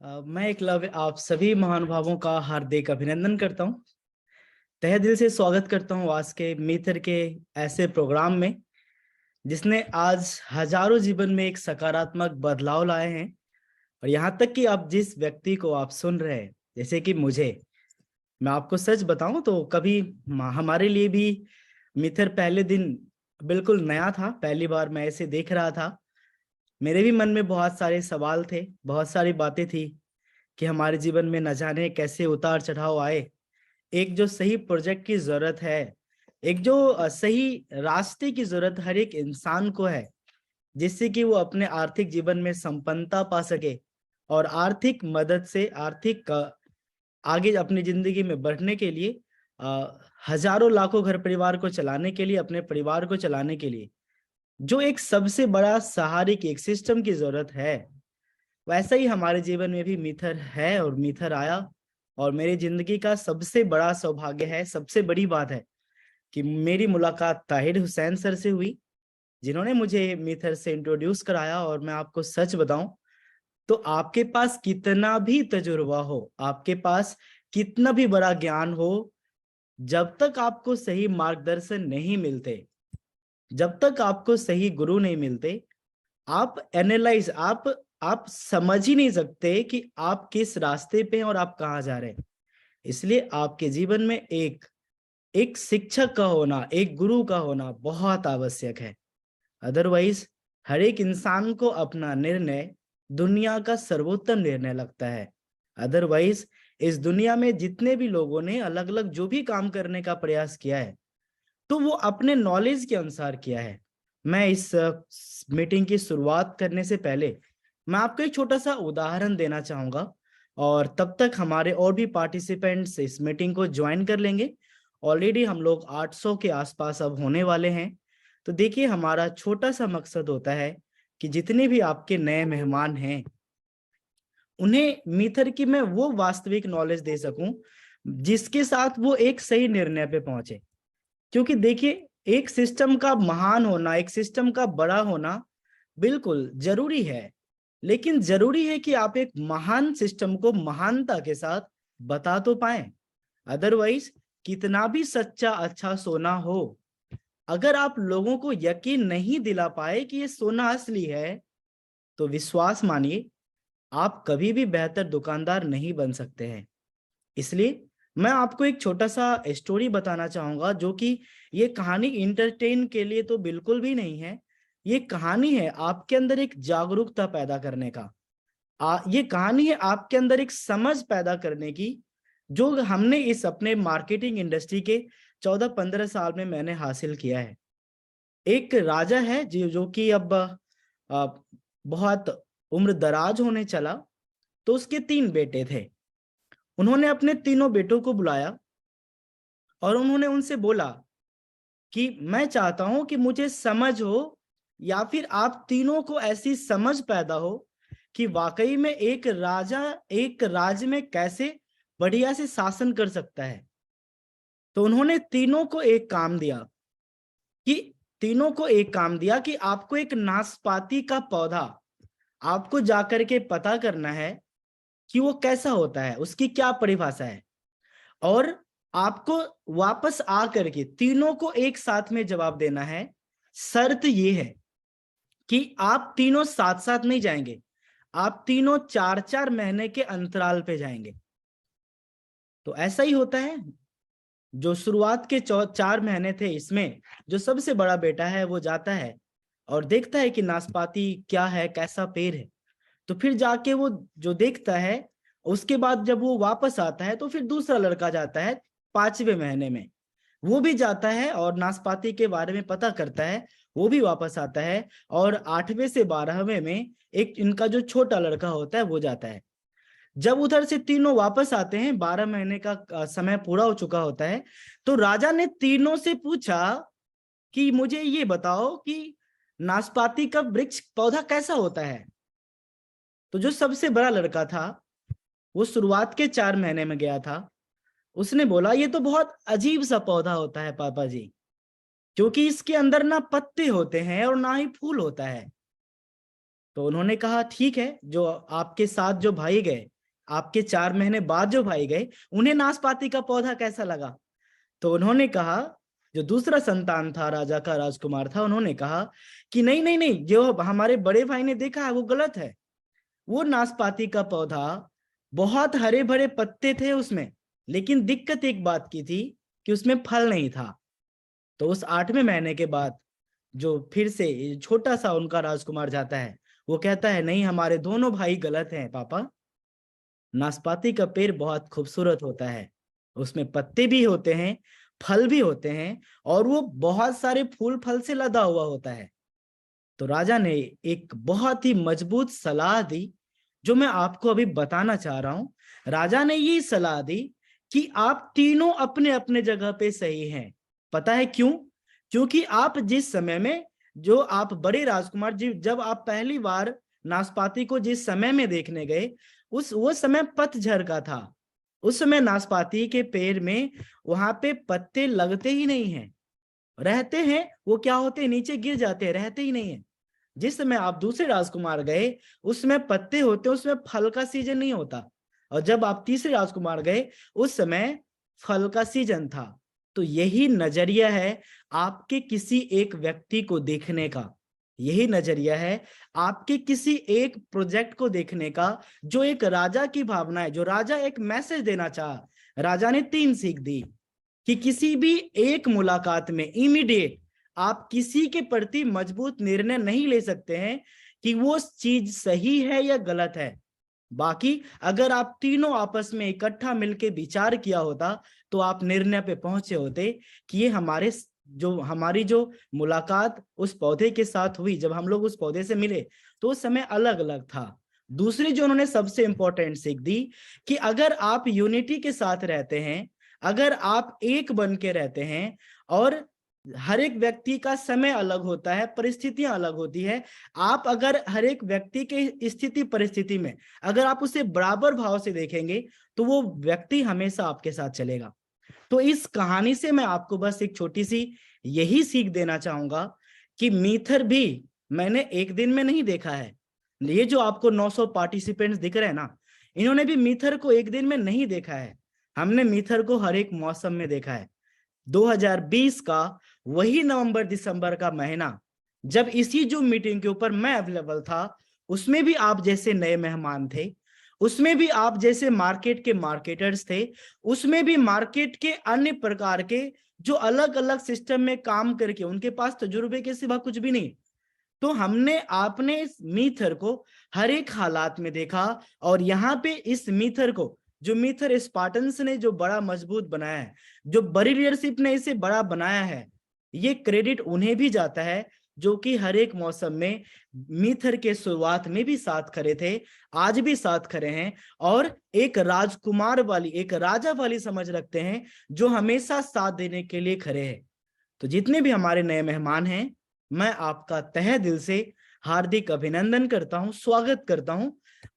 मैं एकलव्य आप सभी महानुभावों का हार्दिक अभिनंदन करता हूं। तहे दिल से स्वागत करता हूं आज के मित्र के ऐसे प्रोग्राम में जिसने आज हजारों जीवन में एक सकारात्मक बदलाव लाए हैं। और यहाँ तक कि आप जिस व्यक्ति को आप सुन रहे हैं, जैसे कि मुझे, मैं आपको सच बताऊं तो कभी हमारे लिए भी मित्र पहले दिन बिल्कुल नया था। पहली बार मैं इसे देख रहा था। मेरे भी मन में बहुत सारे सवाल थे, बहुत सारी बातें थी कि हमारे जीवन में न जाने कैसे उतार चढ़ाव आए। एक जो सही प्रोजेक्ट की जरूरत है, एक जो सही रास्ते की जरूरत हर एक इंसान को है, जिससे कि वो अपने आर्थिक जीवन में संपन्नता पा सके और आर्थिक मदद से आर्थिक आगे अपनी जिंदगी में बढ़ने के लिए, हजारों लाखों घर परिवार को चलाने के लिए, अपने परिवार को चलाने के लिए जो एक सबसे बड़ा सहारे की एक सिस्टम की जरूरत है, वैसा ही हमारे जीवन में भी मिथर है और मिथर आया। और मेरी जिंदगी का सबसे बड़ा सौभाग्य है, सबसे बड़ी बात है कि मेरी मुलाकात ताहिर हुसैन सर से हुई, जिन्होंने मुझे मिथर से इंट्रोड्यूस कराया। और मैं आपको सच बताऊं तो आपके पास कितना भी तजुर्बा हो, आपके पास कितना भी बड़ा ज्ञान हो, जब तक आपको सही मार्गदर्शन नहीं मिलते, जब तक आपको सही गुरु नहीं मिलते, आप एनालाइज आप समझ ही नहीं सकते कि आप किस रास्ते पे हैं और आप कहाँ जा रहे हैं। इसलिए आपके जीवन में एक एक शिक्षक का होना, एक गुरु का होना बहुत आवश्यक है। अदरवाइज हर एक इंसान को अपना निर्णय दुनिया का सर्वोत्तम निर्णय लगता है। अदरवाइज इस दुनिया में जितने भी लोगों ने अलग अलग जो भी काम करने का प्रयास किया है, तो वो अपने नॉलेज के अनुसार किया है। मैं इस मीटिंग की शुरुआत करने से पहले मैं आपको एक छोटा सा उदाहरण देना चाहूंगा, और तब तक हमारे और भी पार्टिसिपेंट्स इस मीटिंग को ज्वाइन कर लेंगे। ऑलरेडी हम लोग 800 के आसपास अब होने वाले हैं। तो देखिए, हमारा छोटा सा मकसद होता है कि जितने भी आपके नए मेहमान हैं, उन्हें मीथर की मैं वो वास्तविक नॉलेज दे सकूं जिसके साथ वो एक सही निर्णय पे पहुंचे। क्योंकि देखिए, एक सिस्टम का महान होना, एक सिस्टम का बड़ा होना बिल्कुल जरूरी है, लेकिन जरूरी है कि आप एक महान सिस्टम को महानता के साथ बता तो पाए। अदरवाइज कितना भी सच्चा अच्छा सोना हो, अगर आप लोगों को यकीन नहीं दिला पाए कि ये सोना असली है, तो विश्वास मानिए, आप कभी भी बेहतर दुकानदार नहीं बन सकते हैं। इसलिए मैं आपको एक छोटा सा स्टोरी बताना चाहूंगा, जो कि ये कहानी इंटरटेन के लिए तो बिल्कुल भी नहीं है। ये कहानी है आपके अंदर एक जागरूकता पैदा करने का। ये कहानी है आपके अंदर एक समझ पैदा करने की, जो हमने इस अपने मार्केटिंग इंडस्ट्री के 14-15 साल में मैंने हासिल किया है। एक राजा है जो कि अब आ, बहुत उम्र दराज होने चला। तो उसके 3 बेटे थे। उन्होंने अपने तीनों बेटों को बुलाया और उन्होंने उनसे बोला कि मैं चाहता हूं कि मुझे समझ हो, या फिर आप तीनों को ऐसी समझ पैदा हो कि वाकई में एक राजा एक राज्य में कैसे बढ़िया से शासन कर सकता है। तो उन्होंने कि तीनों को एक काम दिया कि आपको एक नाशपाती का पौधा आपको जाकर के पता करना है कि वो कैसा होता है, उसकी क्या परिभाषा है। और आपको वापस आकर के तीनों को एक साथ में जवाब देना है। शर्त ये है कि आप तीनों साथ साथ नहीं जाएंगे, आप तीनों 4-4 महीने के अंतराल पे जाएंगे। तो ऐसा ही होता है। जो शुरुआत के 4 महीने थे, इसमें जो सबसे बड़ा बेटा है वो जाता है और देखता है कि नाशपाती क्या है, कैसा पेड़ है। तो फिर जाके वो जो देखता है, उसके बाद जब वो वापस आता है तो फिर दूसरा लड़का जाता है 5वें महीने में। वो भी जाता है और नाशपाती के बारे में पता करता है। वो भी वापस आता है और 8वें से 12वें में एक इनका जो छोटा लड़का होता है वो जाता है। जब उधर से तीनों वापस आते हैं, 12 महीने का समय पूरा हो चुका होता है, तो राजा ने तीनों से पूछा कि मुझे ये बताओ कि नाशपाती का वृक्ष पौधा कैसा होता है। तो जो सबसे बड़ा लड़का था, वो शुरुआत के 4 महीने में गया था। उसने बोला, ये तो बहुत अजीब सा पौधा होता है पापा जी, क्योंकि इसके अंदर ना पत्ते होते हैं और ना ही फूल होता है। तो उन्होंने कहा ठीक है, जो आपके साथ जो भाई गए, आपके 4 महीने बाद जो भाई गए, उन्हें नाशपाती का पौधा कैसा लगा? तो उन्होंने कहा, जो दूसरा संतान था राजा का, राजकुमार था, उन्होंने कहा कि नहीं नहीं नहीं, जो हमारे बड़े भाई ने देखा है वो गलत है। वो नाशपाती का पौधा बहुत हरे भरे पत्ते थे उसमें, लेकिन दिक्कत एक बात की थी कि उसमें फल नहीं था। तो उस 8वें महीने के बाद जो फिर से छोटा सा उनका राजकुमार जाता है, वो कहता है नहीं, हमारे दोनों भाई गलत हैं पापा। नाशपाती का पेड़ बहुत खूबसूरत होता है, उसमें पत्ते भी होते हैं, फल भी होते हैं, और वो बहुत सारे फूल फल से लदा हुआ होता है। तो राजा ने एक बहुत ही मजबूत सलाह दी, जो मैं आपको अभी बताना चाह रहा हूं। राजा ने ये सलाह दी कि आप तीनों अपने अपने जगह पे सही हैं। पता है क्यों? क्योंकि आप जिस समय में, जो आप बड़े राजकुमार जी, जब आप पहली बार नाशपाती को जिस समय में देखने गए, वो समय पतझड़ का था। उस समय नाशपाती के पेड़ में वहां पे पत्ते लगते ही नहीं हैं, रहते हैं वो क्या होते हैं, नीचे गिर जाते हैं, रहते ही नहीं है। जिस समय आप दूसरे राजकुमार गए, उसमें पत्ते होते, उसमें फल का सीजन नहीं होता। और जब आप तीसरे राजकुमार गए, उस समय फल का सीजन था। तो यही नजरिया है आपके किसी एक व्यक्ति को देखने का, यही नजरिया है आपके किसी एक प्रोजेक्ट को देखने का, जो एक राजा की भावना है, जो राजा एक मैसेज देना चाहा। राजा ने 3 सीख दी कि किसी भी एक मुलाकात में इमीडिएट आप किसी के प्रति मजबूत निर्णय नहीं ले सकते हैं कि वो चीज सही है या गलत है। बाकी अगर आप तीनों आपस में इकट्ठा मिलकर विचार किया होता, तो आप निर्णय पे पहुंचे होते कि ये हमारी जो मुलाकात उस पौधे के साथ हुई, जब हम लोग उस पौधे से मिले, तो उस समय अलग अलग था। दूसरी जो उन्होंने सबसे इंपॉर्टेंट सीख दी कि अगर आप यूनिटी के साथ रहते हैं, अगर आप एक बन के रहते हैं, और हर एक व्यक्ति का समय अलग होता है, परिस्थितियां अलग होती है, आप अगर हर एक व्यक्ति के स्थिति परिस्थिति में अगर आप उसे बराबर भाव से देखेंगे, तो वो व्यक्ति हमेशा आपके साथ चलेगा। तो इस कहानी से मैं आपको बस एक छोटी सी यही सीख देना चाहूंगा कि मीथर भी मैंने एक दिन में नहीं देखा है। ये जो आपको 900 पार्टिसिपेंट्स दिख रहे हैं ना, इन्होंने भी मीथर को एक दिन में नहीं देखा है। हमने मीथर को हर एक मौसम में देखा है। 2020 का वही नवंबर दिसंबर का महीना, जब इसी जो मीटिंग के ऊपर मैं अवेलेबल था, उसमें भी आप जैसे नए मेहमान थे, उसमें भी आप जैसे मार्केट के मार्केटर्स थे, उसमें भी मार्केट के अन्य प्रकार के जो अलग अलग सिस्टम में काम करके उनके पास तजुर्बे के सिवा कुछ भी नहीं। तो हमने आपने इस मीथर को हर एक हालात में देखा, और यहाँ पे इस मीथर को, जो मीथर स्पार्टन्स ने जो बड़ा मजबूत बनाया है, जो बड़ी लीडरशिप ने इसे बड़ा बनाया है, ये क्रेडिट उन्हें भी जाता है, जो कि हर एक मौसम में मीथर के शुरुआत में भी साथ खड़े थे, आज भी साथ खड़े हैं, और एक राजकुमार वाली, एक राजा वाली समझ रखते हैं, जो हमेशा साथ देने के लिए खड़े हैं। तो जितने भी हमारे नए मेहमान हैं, मैं आपका तहे दिल से हार्दिक अभिनंदन करता हूं, स्वागत करता हूं।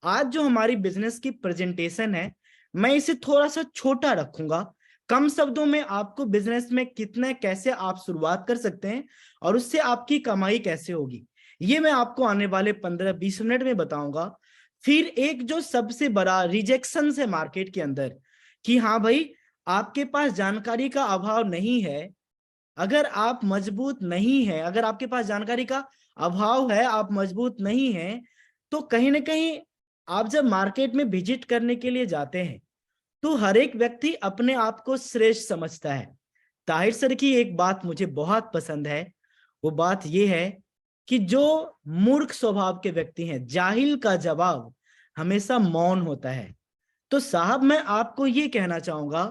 आज जो हमारी बिजनेस की प्रेजेंटेशन है, मैं इसे थोड़ा सा छोटा रखूंगा, कम शब्दों में आपको बिजनेस में कितने कैसे आप शुरुआत कर सकते हैं और उससे आपकी कमाई कैसे होगी, ये मैं आपको आने वाले 15-20 मिनट में बताऊंगा। फिर एक जो सबसे बड़ा रिजेक्शन है मार्केट के अंदर, कि हाँ भाई, आपके पास जानकारी का अभाव नहीं है, अगर आप मजबूत नहीं है, अगर आपके पास जानकारी का अभाव है, आप मजबूत नहीं हैं, तो कहीं ना कहीं आप जब मार्केट में विजिट करने के लिए जाते हैं, तो हर एक व्यक्ति अपने आप को श्रेष्ठ समझता है। ताहिर सर की एक बात मुझे बहुत पसंद है, वो बात ये है कि जो मूर्ख स्वभाव के व्यक्ति हैं, जाहिल का जवाब हमेशा मौन होता है। तो साहब, मैं आपको ये कहना चाहूंगा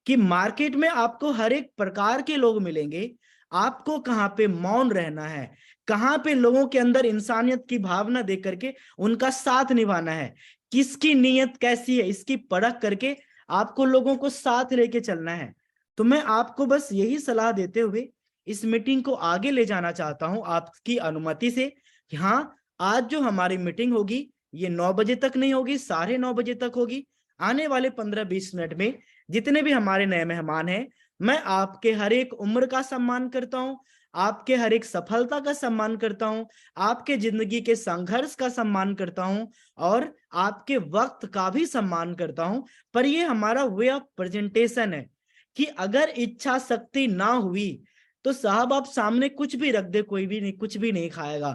कि मार्केट में आपको हर एक प्रकार के लोग मिलेंगे, आपको कहाँ पे मौन रहना है, कहाँ पे लोगों के अंदर इंसानियत की भावना देख करके उनका साथ निभाना है, किसकी नीयत कैसी है, इसकी परख करके आपको लोगों को साथ लेके चलना है। तो मैं आपको बस यही सलाह देते हुए इस मीटिंग को आगे ले जाना चाहता हूं, आपकी अनुमति से, कि हाँ, आज जो हमारी मीटिंग होगी, ये 9 बजे तक नहीं होगी, 9:30 बजे तक होगी। आने वाले 15-20 मिनट में जितने भी हमारे नए मेहमान हैं, मैं आपके हर एक उम्र का सम्मान करता हूं, आपके हर एक सफलता का सम्मान करता हूं, आपके जिंदगी के संघर्ष का सम्मान करता हूं और आपके वक्त का भी सम्मान करता हूं। पर ये हमारा वे ऑफ प्रेजेंटेशन है कि अगर इच्छा शक्ति ना हुई तो साहब आप सामने कुछ भी रख दे, कोई भी नहीं, कुछ भी नहीं खाएगा।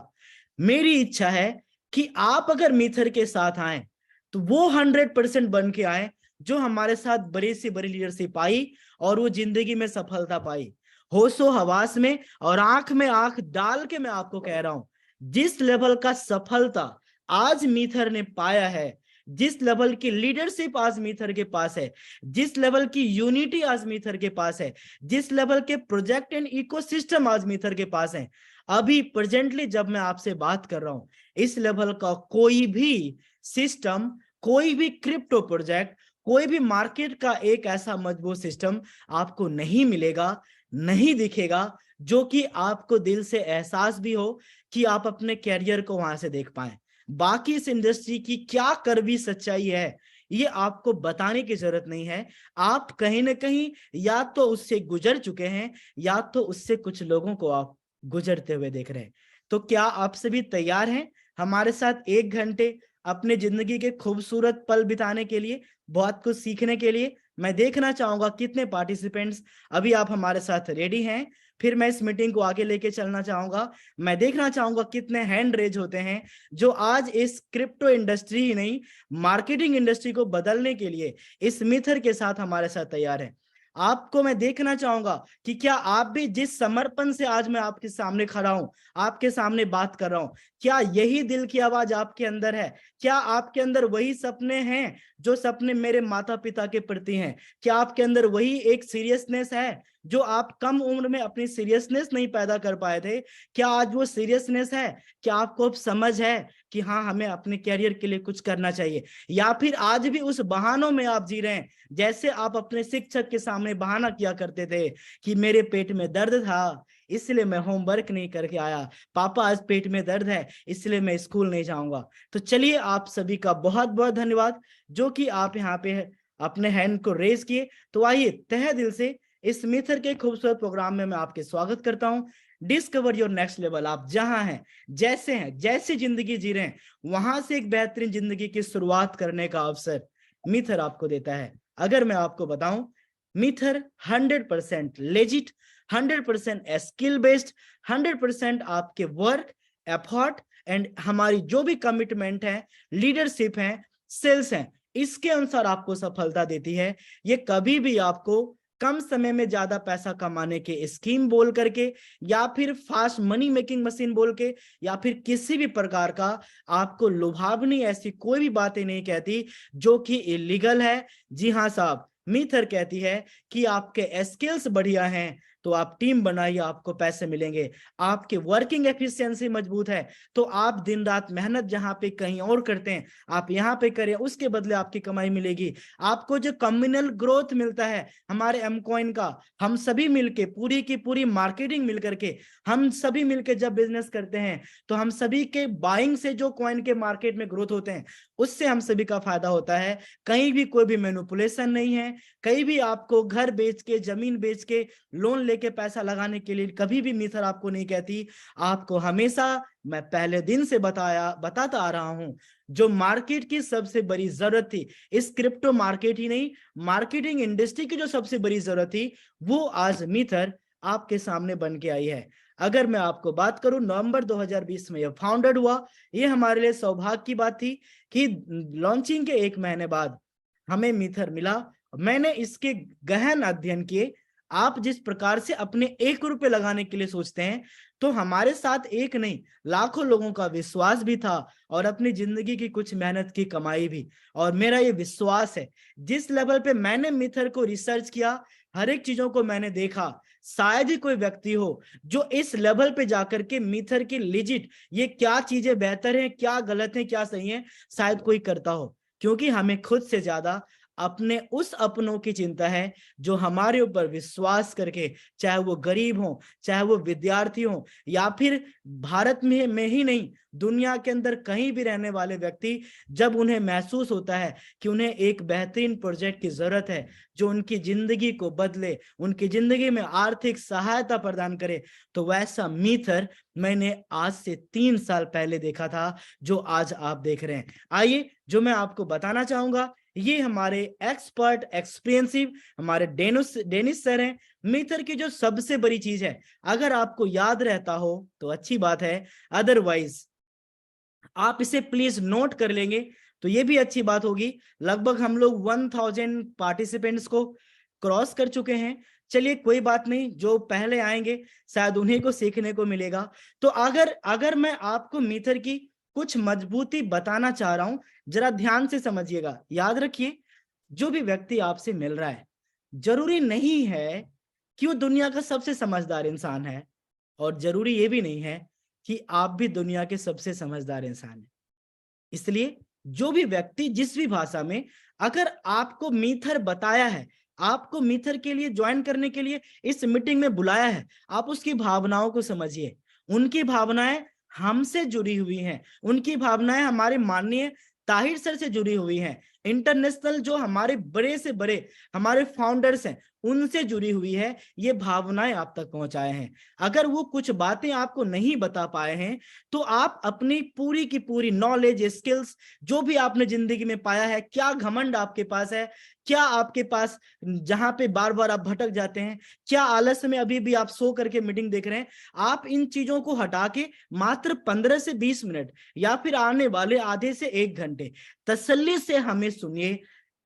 मेरी इच्छा है कि आप अगर मिथर के साथ आए तो वो 100% बन के आए जो हमारे साथ बड़ी से बड़ी लीडरशिप आई और वो जिंदगी में सफलता पाई, होशो हवास में और आंख में आंख डाल के। मैं आपको कह रहा हूं, जिस लेवल का सफलता आज मिथर ने पाया है, जिस लेवल की लीडरशिप आज मिथर के पास है, जिस लेवल की यूनिटी आज मिथर के पास है, जिस लेवल के प्रोजेक्ट एंड इकोसिस्टम आज मिथर के पास है, अभी प्रेजेंटली जब मैं आपसे बात कर रहा हूं, इस लेवल का कोई भी सिस्टम, कोई भी क्रिप्टो प्रोजेक्ट, कोई भी मार्केट का एक ऐसा मजबूत सिस्टम आपको नहीं मिलेगा, नहीं दिखेगा, जो कि आपको दिल से एहसास भी हो कि आप अपने कैरियर को वहां से देख पाए। बाकी इस इंडस्ट्री की क्या कड़वी सच्चाई है ये आपको बताने की जरूरत नहीं है। आप कहीं ना कहीं या तो उससे गुजर चुके हैं या तो उससे कुछ लोगों को आप गुजरते हुए देख रहे हैं। तो क्या आप सभी तैयार हैं हमारे साथ 1 घंटे अपने जिंदगी के खूबसूरत पल बिताने के लिए, बहुत कुछ सीखने के लिए? मैं देखना चाहूंगा कितने पार्टिसिपेंट्स अभी आप हमारे साथ रेडी हैं, फिर मैं इस मीटिंग को आगे लेके चलना चाहूंगा। मैं देखना चाहूंगा कितने हैंड रेज होते हैं जो आज इस क्रिप्टो इंडस्ट्री ही नहीं, मार्केटिंग इंडस्ट्री को बदलने के लिए इस मिथर के साथ हमारे साथ तैयार है। आपको मैं देखना चाहूंगा कि क्या आप भी जिस समर्पण से आज मैं आपके सामने खड़ा हूं, आपके सामने बात कर रहा हूं, क्या यही दिल की आवाज आपके अंदर है? क्या आपके अंदर वही सपने हैं जो सपने मेरे माता पिता के प्रति हैं? क्या आपके अंदर वही एक सीरियसनेस है जो आप कम उम्र में अपनी सीरियसनेस नहीं पैदा कर पाए थे? क्या आज वो सीरियसनेस है? क्या आपको अब समझ है कि हाँ हमें अपने कैरियर के लिए कुछ करना चाहिए? या फिर आज भी उस बहानों में आप जी रहे हैं जैसे आप अपने शिक्षक के सामने बहाना किया करते थे कि मेरे पेट में दर्द था इसलिए मैं होमवर्क नहीं करके आया, पापा आज पेट में दर्द है इसलिए मैं स्कूल नहीं जाऊंगा। तो चलिए आप सभी का बहुत बहुत धन्यवाद जो कि आप यहाँ पे अपने हैंड को रेज किए। तो आइए तहे दिल से इस मिथर के खूबसूरत प्रोग्राम में मैं आपके स्वागत करता हूं। Discover your next level. आप जहां हैं, जैसी जिंदगी जी रहे हैं, वहां से एक बेहतरीन जिंदगी की शुरुआत करने का अवसर मिथर आपको देता है। अगर मैं आपको बताऊं, मिथर 100% लेजिट, 100% स्किल बेस्ड, 100% आपके वर्क एफर्ट एंड हमारी जो भी कमिटमेंट है, लीडरशिप है, सेल्स है, इसके अनुसार आपको सफलता देती है। ये कभी भी आपको कम समय में ज्यादा पैसा कमाने के स्कीम बोल करके या फिर फास्ट मनी मेकिंग मशीन बोल के या फिर किसी भी प्रकार का आपको लुभावनी ऐसी कोई भी बातें नहीं कहती जो कि इलीगल है। जी हाँ साहब, मिथर कहती है कि आपके स्किल्स बढ़िया हैं तो आप टीम बनाइए, आपको पैसे मिलेंगे। आपकी वर्किंग एफिशिएंसी मजबूत है तो आप दिन रात मेहनत जहां पे कहीं और करते हैं आप यहाँ पे करें, उसके बदले आपकी कमाई मिलेगी। आपको जो कम्युनल ग्रोथ मिलता है हमारे एम कॉइन का, हम सभी मिलके पूरी की पूरी मार्केटिंग मिल करके हम सभी मिलके जब बिजनेस करते हैं तो हम सभी के बाइंग से जो कॉइन के मार्केट में ग्रोथ होते हैं उससे हम सभी का फायदा होता है। कहीं भी कोई भी मैनिपुलेशन नहीं है, कहीं भी आपको घर बेच के, जमीन बेच के, लोन लेके पैसा लगाने के लिए कभी भी मिथर आपको नहीं कहती। आपको हमेशा मैं पहले दिन से बताता आ रहा हूं, जो मार्केट की सबसे बड़ी जरूरत थी, इस क्रिप्टो मार्केट ही नहीं, मार्केटिंग इंडस्ट्री की जो सबसे बड़ी जरूरत थी वो आज मिथर आपके सामने बन के आई है। अगर मैं आपको बात करूं, नवंबर 2020 में यह फाउंडेड हुआ। ये हमारे लिए सौभाग्य की बात थी कि लॉन्चिंग के 1 महीने बाद हमें मिथर मिला। मैंने इसके गहन अध्ययन किए। आप जिस प्रकार से अपने 1 रुपए लगाने के लिए सोचते हैं, तो हमारे साथ एक नहीं लाखों लोगों का विश्वास भी था और अपनी जिंदगी की कुछ मेहनत की कमाई भी। और मेरा ये विश्वास है, जिस लेवल पे मैंने मिथर को रिसर्च किया, हर एक चीजों को मैंने देखा, शायद ही कोई व्यक्ति हो जो इस लेवल पे जाकर के मिथर की लिजिट ये क्या चीजें बेहतर हैं, क्या गलत है, क्या सही है, शायद कोई करता हो। क्योंकि हमें खुद से ज्यादा अपने उस अपनों की चिंता है जो हमारे ऊपर विश्वास करके, चाहे वो गरीब हो, चाहे वो विद्यार्थी हो, या फिर भारत में ही नहीं, दुनिया के अंदर कहीं भी रहने वाले व्यक्ति, जब उन्हें महसूस होता है कि उन्हें एक बेहतरीन प्रोजेक्ट की जरूरत है जो उनकी जिंदगी को बदले, उनकी जिंदगी में आर्थिक सहायता प्रदान करे, तो वैसा मीथर मैंने आज से 3 साल पहले देखा था, जो आज आप देख रहे हैं। आइए, जो मैं आपको बताना चाहूंगा, ये हमारे एक्सपर्ट एक्सपीरियंसिव हमारे डेनिस सर हैं। मीथर की जो सबसे बड़ी चीज है, अगर आपको याद रहता हो तो अच्छी बात है, अदरवाइज आप इसे प्लीज नोट कर लेंगे तो ये भी अच्छी बात होगी। लगभग हम लोग 1000 पार्टिसिपेंट्स को क्रॉस कर चुके हैं। चलिए कोई बात नहीं, जो पहले आएंगे शायद उन्हीं को सीखने को मिलेगा। तो अगर मैं आपको मीथर की कुछ मजबूती बताना चाह रहा हूं, जरा ध्यान से समझिएगा। याद रखिए, जो भी व्यक्ति आपसे मिल रहा है, जरूरी नहीं है कि वो दुनिया का सबसे समझदार इंसान है, और जरूरी ये भी नहीं है कि आप भी दुनिया के सबसे समझदार इंसान हैं। इसलिए जो भी व्यक्ति जिस भी भाषा में, अगर आपको मीथर बताया है, आपको मीथर के लिए ज्वाइन करने के लिए इस मीटिंग में बुलाया है, आप उसकी भावनाओं को समझिए। उनकी भावनाएं हमसे जुड़ी हुई हैं, उनकी भावनाएं हमारे माननीय ताहिर सर से जुड़ी हुई हैं, इंटरनेशनल जो हमारे बड़े से बड़े हमारे फाउंडर्स हैं उनसे जुड़ी हुई है। ये भावनाएं आप तक पहुंचाए हैं। अगर वो कुछ बातें आपको नहीं बता पाए हैं, तो आप अपनी पूरी की पूरी नॉलेज, स्किल्स, जो भी आपने जिंदगी में पाया है, क्या घमंड आपके पास है, क्या आपके पास जहां पे बार बार आप भटक जाते हैं, क्या आलस्य में अभी भी आप सो करके मीटिंग देख रहे हैं, आप इन चीजों को हटा के मात्र 15 से 20 मिनट या फिर आने वाले आधे से 1 घंटे तसल्ली से हमें सुनिए,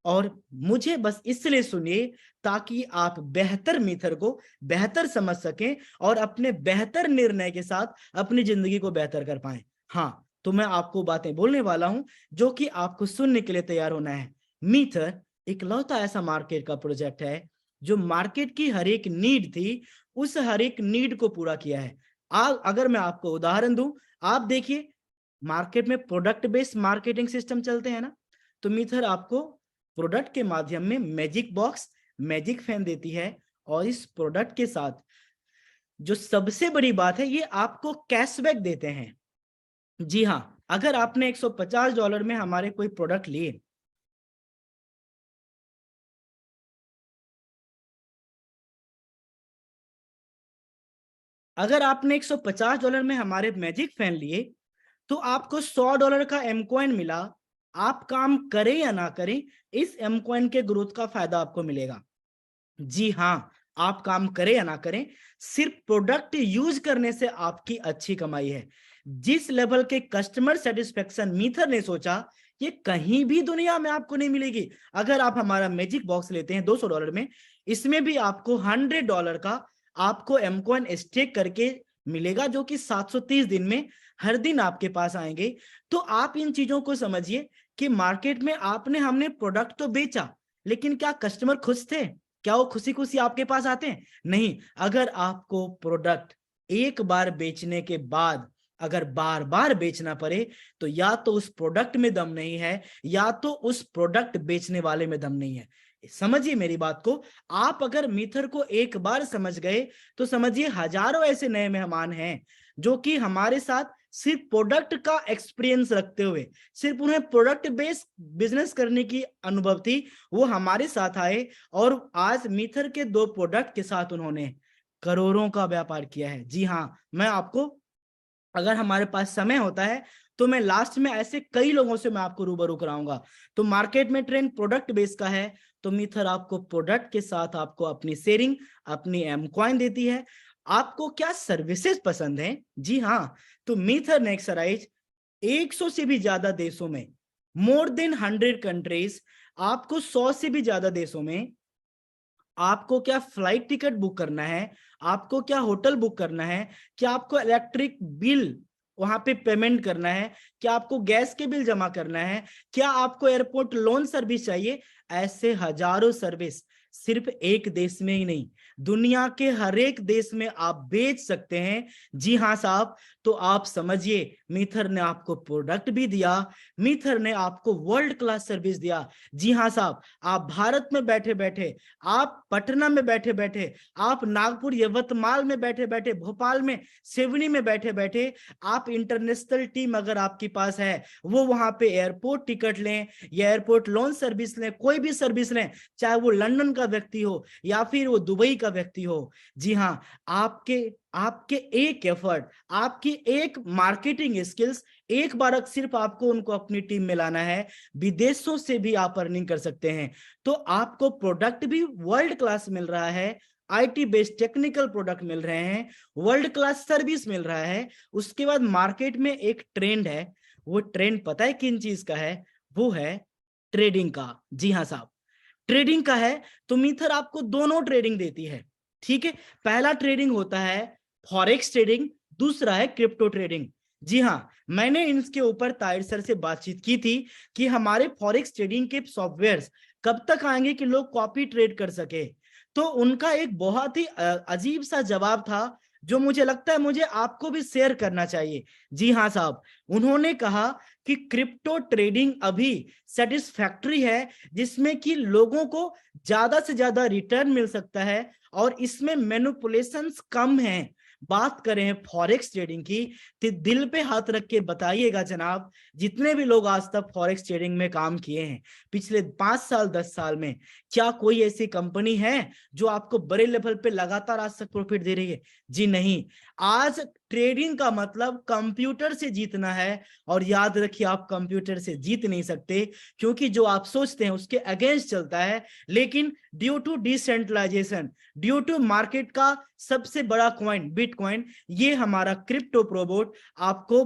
और मुझे बस इसलिए सुनिए ताकि आप बेहतर मीथर को बेहतर समझ सकें और अपने बेहतर निर्णय के साथ अपनी जिंदगी को बेहतर कर पाएं। हाँ, तो मैं आपको बातें बोलने वाला हूं जो कि आपको सुनने के लिए तैयार होना है। मीथर इकलौता ऐसा मार्केट का प्रोजेक्ट है जो मार्केट की हर एक नीड थी, उस हर एक नीड को पूरा किया है। अगर मैं आपको उदाहरण दूं, आप देखिए, मार्केट में प्रोडक्ट बेस्ड मार्केटिंग सिस्टम चलते हैं ना, तो मीथर आपको प्रोडक्ट के माध्यम में मैजिक बॉक्स, मैजिक फैन देती है, और इस प्रोडक्ट के साथ जो सबसे बड़ी बात है, ये आपको कैशबैक देते हैं। जी हाँ, अगर आपने $150 में हमारे कोई प्रोडक्ट लिए, अगर आपने $150 में हमारे मैजिक फैन लिए, तो आपको $100 का एम कॉइन मिला। आप काम करें या ना करें, इस एम कॉइन के ग्रोथ का फायदा आपको मिलेगा। जी हाँ, आप काम करें या ना करें, सिर्फ प्रोडक्ट यूज करने से आपकी अच्छी कमाई है। जिस लेवल के कस्टमर सेटिस्फेक्शन मीथर ने सोचा, ये कहीं भी दुनिया में आपको नहीं मिलेगी। अगर आप हमारा मैजिक बॉक्स लेते हैं $200 में, इसमें भी आपको $100 का आपको एम कॉइन स्टेक करके मिलेगा, जो कि 730 दिन में हर दिन आपके पास आएंगे। तो आप इन चीजों को समझिए कि मार्केट में हमने प्रोडक्ट तो बेचा, लेकिन क्या कस्टमर खुश थे? क्या वो खुशी खुशी आपके पास आते हैं? नहीं। अगर आपको प्रोडक्ट एक बार बेचने के बाद अगर बार बार बेचना पड़े, तो या तो उस प्रोडक्ट में दम नहीं है, या तो उस प्रोडक्ट बेचने वाले में दम नहीं है। समझिए मेरी बात को। आप अगर मीथर को एक बार समझ गए, तो समझिए हजारों ऐसे नए मेहमान हैं जो कि हमारे साथ सिर्फ प्रोडक्ट का एक्सपीरियंस रखते हुए, सिर्फ उन्हें प्रोडक्ट बेस्ड बिजनेस करने की अनुभव थी, वो हमारे साथ आए, और आज मीथर के 2 प्रोडक्ट के साथ उन्होंने करोड़ों का व्यापार किया है। जी हाँ, मैं आपको, अगर हमारे पास समय होता है तो मैं लास्ट में ऐसे कई लोगों से मैं आपको रूबरू कराऊंगा। तो मार्केट में ट्रेंड प्रोडक्ट बेस का है, तो मीथर आपको प्रोडक्ट के साथ आपको अपनी शेयरिंग, अपनी एम कॉइन देती है। आपको क्या सर्विसेज पसंद है? जी हाँ, तो मीथर नेक्सराइज 100 से भी ज्यादा देशों में, मोर देन 100 कंट्रीज, आपको 100 से भी ज्यादा देशों में, आपको क्या फ्लाइट टिकट बुक करना है, आपको क्या होटल बुक करना है, क्या आपको इलेक्ट्रिक बिल वहां पे पेमेंट करना है, क्या आपको गैस के बिल जमा करना है, क्या आपको एयरपोर्ट लोन सर्विस चाहिए, ऐसे हजारों सर्विस सिर्फ एक देश में ही नहीं, दुनिया के हर एक देश में आप बेच सकते हैं। जी हाँ साहब, तो आप समझिए, मीथर ने आपको प्रोडक्ट भी दिया, मीथर ने आपको वर्ल्ड क्लास सर्विस दिया। जी हाँ साहब, आप भारत में बैठे बैठे, आप पटना में बैठे बैठे, आप नागपुर यवतमाल में बैठे बैठे, भोपाल में सिवनी में बैठे बैठे, आप इंटरनेशनल टीम अगर आपके पास है, वो वहां पे एयरपोर्ट टिकट लें या एयरपोर्ट लोन सर्विस लें, कोई भी सर्विस लें, चाहे वो लंदन का व्यक्ति हो या फिर वो दुबई का व्यक्ति हो। जी हाँ, आपके आपके एक एफर्ट, आपकी एक मार्केटिंग स्किल्स, एक बार सिर्फ आपको उनको अपनी टीम में लाना है, विदेशों से भी आप अर्निंग कर सकते हैं। तो आपको प्रोडक्ट भी वर्ल्ड क्लास मिल रहा है, आईटी बेस्ड टेक्निकल प्रोडक्ट मिल रहे हैं, वर्ल्ड क्लास सर्विस मिल रहा है। उसके बाद मार्केट में एक ट्रेंड है, वो ट्रेंड पता है किन चीज का है? वो है ट्रेडिंग का। जी हाँ साहब, ट्रेडिंग का है। तो मीथर आपको दोनों ट्रेडिंग देती है, ठीक है। पहला ट्रेडिंग होता है फॉरेक्स ट्रेडिंग, दूसरा है क्रिप्टो ट्रेडिंग। जी हाँ, मैंने इनके ऊपर ताहिर सर से बातचीत की थी कि हमारे फॉरेक्स ट्रेडिंग के सॉफ्टवेयर्स कब तक आएंगे कि लोग कॉपी ट्रेड कर सके। तो उनका एक बहुत ही अजीब सा जवाब था, जो मुझे लगता है मुझे आपको भी शेयर करना चाहिए। जी हाँ साहब, उन्होंने कहा कि क्रिप्टो ट्रेडिंग अभी सेटिस्फैक्टरी है, जिसमें कि लोगों को ज्यादा से ज्यादा रिटर्न मिल सकता है और इसमें मैनिपुलेशंस कम हैं। बात करें फॉरेक्स ट्रेडिंग की, तो दिल पे हाथ रख के बताइएगा जनाब, जितने भी लोग आज तक फॉरेक्स ट्रेडिंग में काम किए हैं पिछले 5 साल 10 साल में, क्या कोई ऐसी कंपनी है जो आपको बड़े लेवल पे लगातार आज तक प्रॉफिट दे रही है? जी नहीं। आज ट्रेडिंग का मतलब कंप्यूटर से जीतना है, और याद रखिए आप कंप्यूटर से जीत नहीं सकते, क्योंकि जो आप सोचते हैं उसके अगेंस्ट चलता है। लेकिन due to decentralisation, due to market का सबसे बड़ा कॉइन बिटकॉइन, ये हमारा क्रिप्टो प्रोबोट आपको